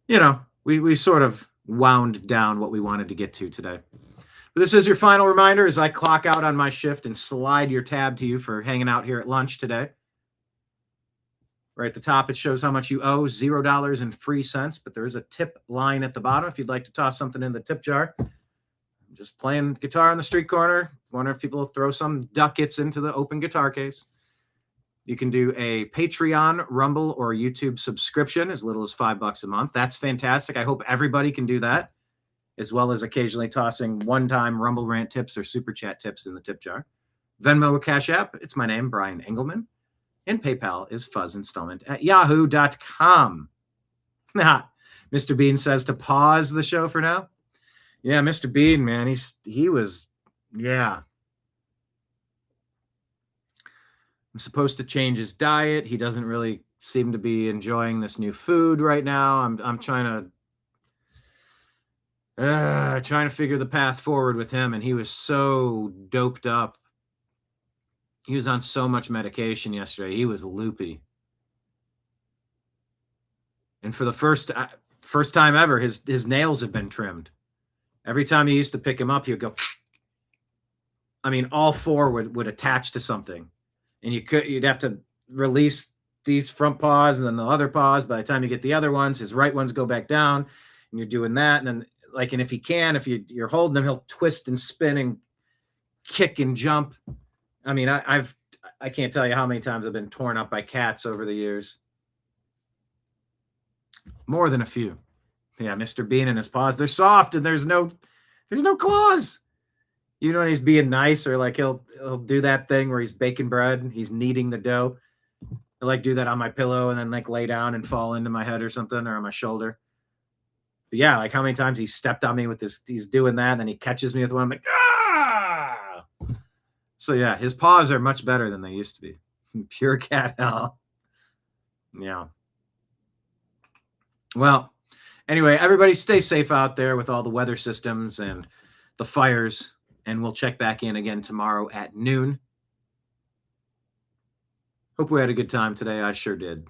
S1: you know, we sort of wound down what we wanted to get to today. But this is your final reminder as I clock out on my shift and slide your tab to you for hanging out here at lunch today. Right at the top, it shows how much you owe, $0 and free cents, but there is a tip line at the bottom if you'd like to toss something in the tip jar. I'm just playing guitar on the street corner. Wonder if people will throw some ducats into the open guitar case. You can do a Patreon, Rumble, or YouTube subscription as little as $5 a month. That's fantastic. I hope everybody can do that, as well as occasionally tossing one-time Rumble rant tips or super chat tips in the tip jar. Venmo or Cash App, it's my name, Brian Engelman. And PayPal is fuzzinstallment@yahoo.com. Mr. Bean says to pause the show for now. Yeah, Mr. Bean, man, he was. I'm supposed to change his diet. He doesn't really seem to be enjoying this new food right now. I'm trying to figure the path forward with him, and he was so doped up. He was on so much medication yesterday. He was loopy. And for the first time ever, his nails have been trimmed. Every time he used to pick him up, he would go. I mean, all four would attach to something. And you'd have to release these front paws and then the other paws. By the time you get the other ones, his right ones go back down, and you're doing that. And then, and if you're holding him, he'll twist and spin and kick and jump. I mean, I can't tell you how many times I've been torn up by cats over the years. More than a few. Yeah, Mr. Bean and his paws, they're soft and there's no claws. You know, when he's being nice, or he'll do that thing where he's baking bread and he's kneading the dough. He'll do that on my pillow and then lay down and fall into my head or something, or on my shoulder. But yeah, how many times he stepped on me with this, he's doing that, and then he catches me with one. I'm like, ah! So yeah, his paws are much better than they used to be. Pure cat hell. Yeah. Well, anyway, everybody stay safe out there with all the weather systems and the fires. And we'll check back in again tomorrow at noon. Hope we had a good time today. I sure did.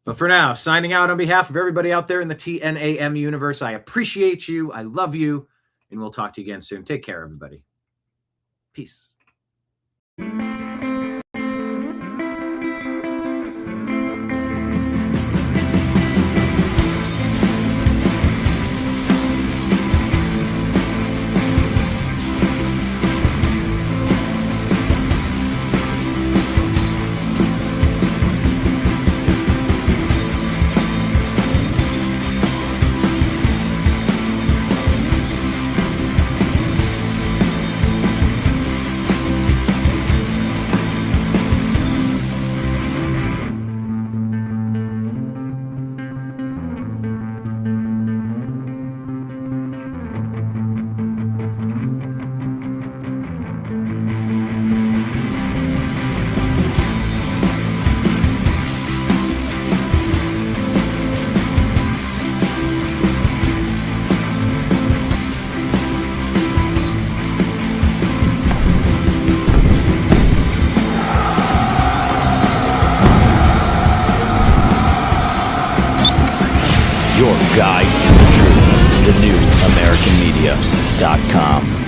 S1: But for now, signing out on behalf of everybody out there in the TNAM universe, I appreciate you. I love you. And we'll talk to you again soon. Take care, everybody. Peace.
S8: Your guide to the truth. TheNewAmericanMedia.com.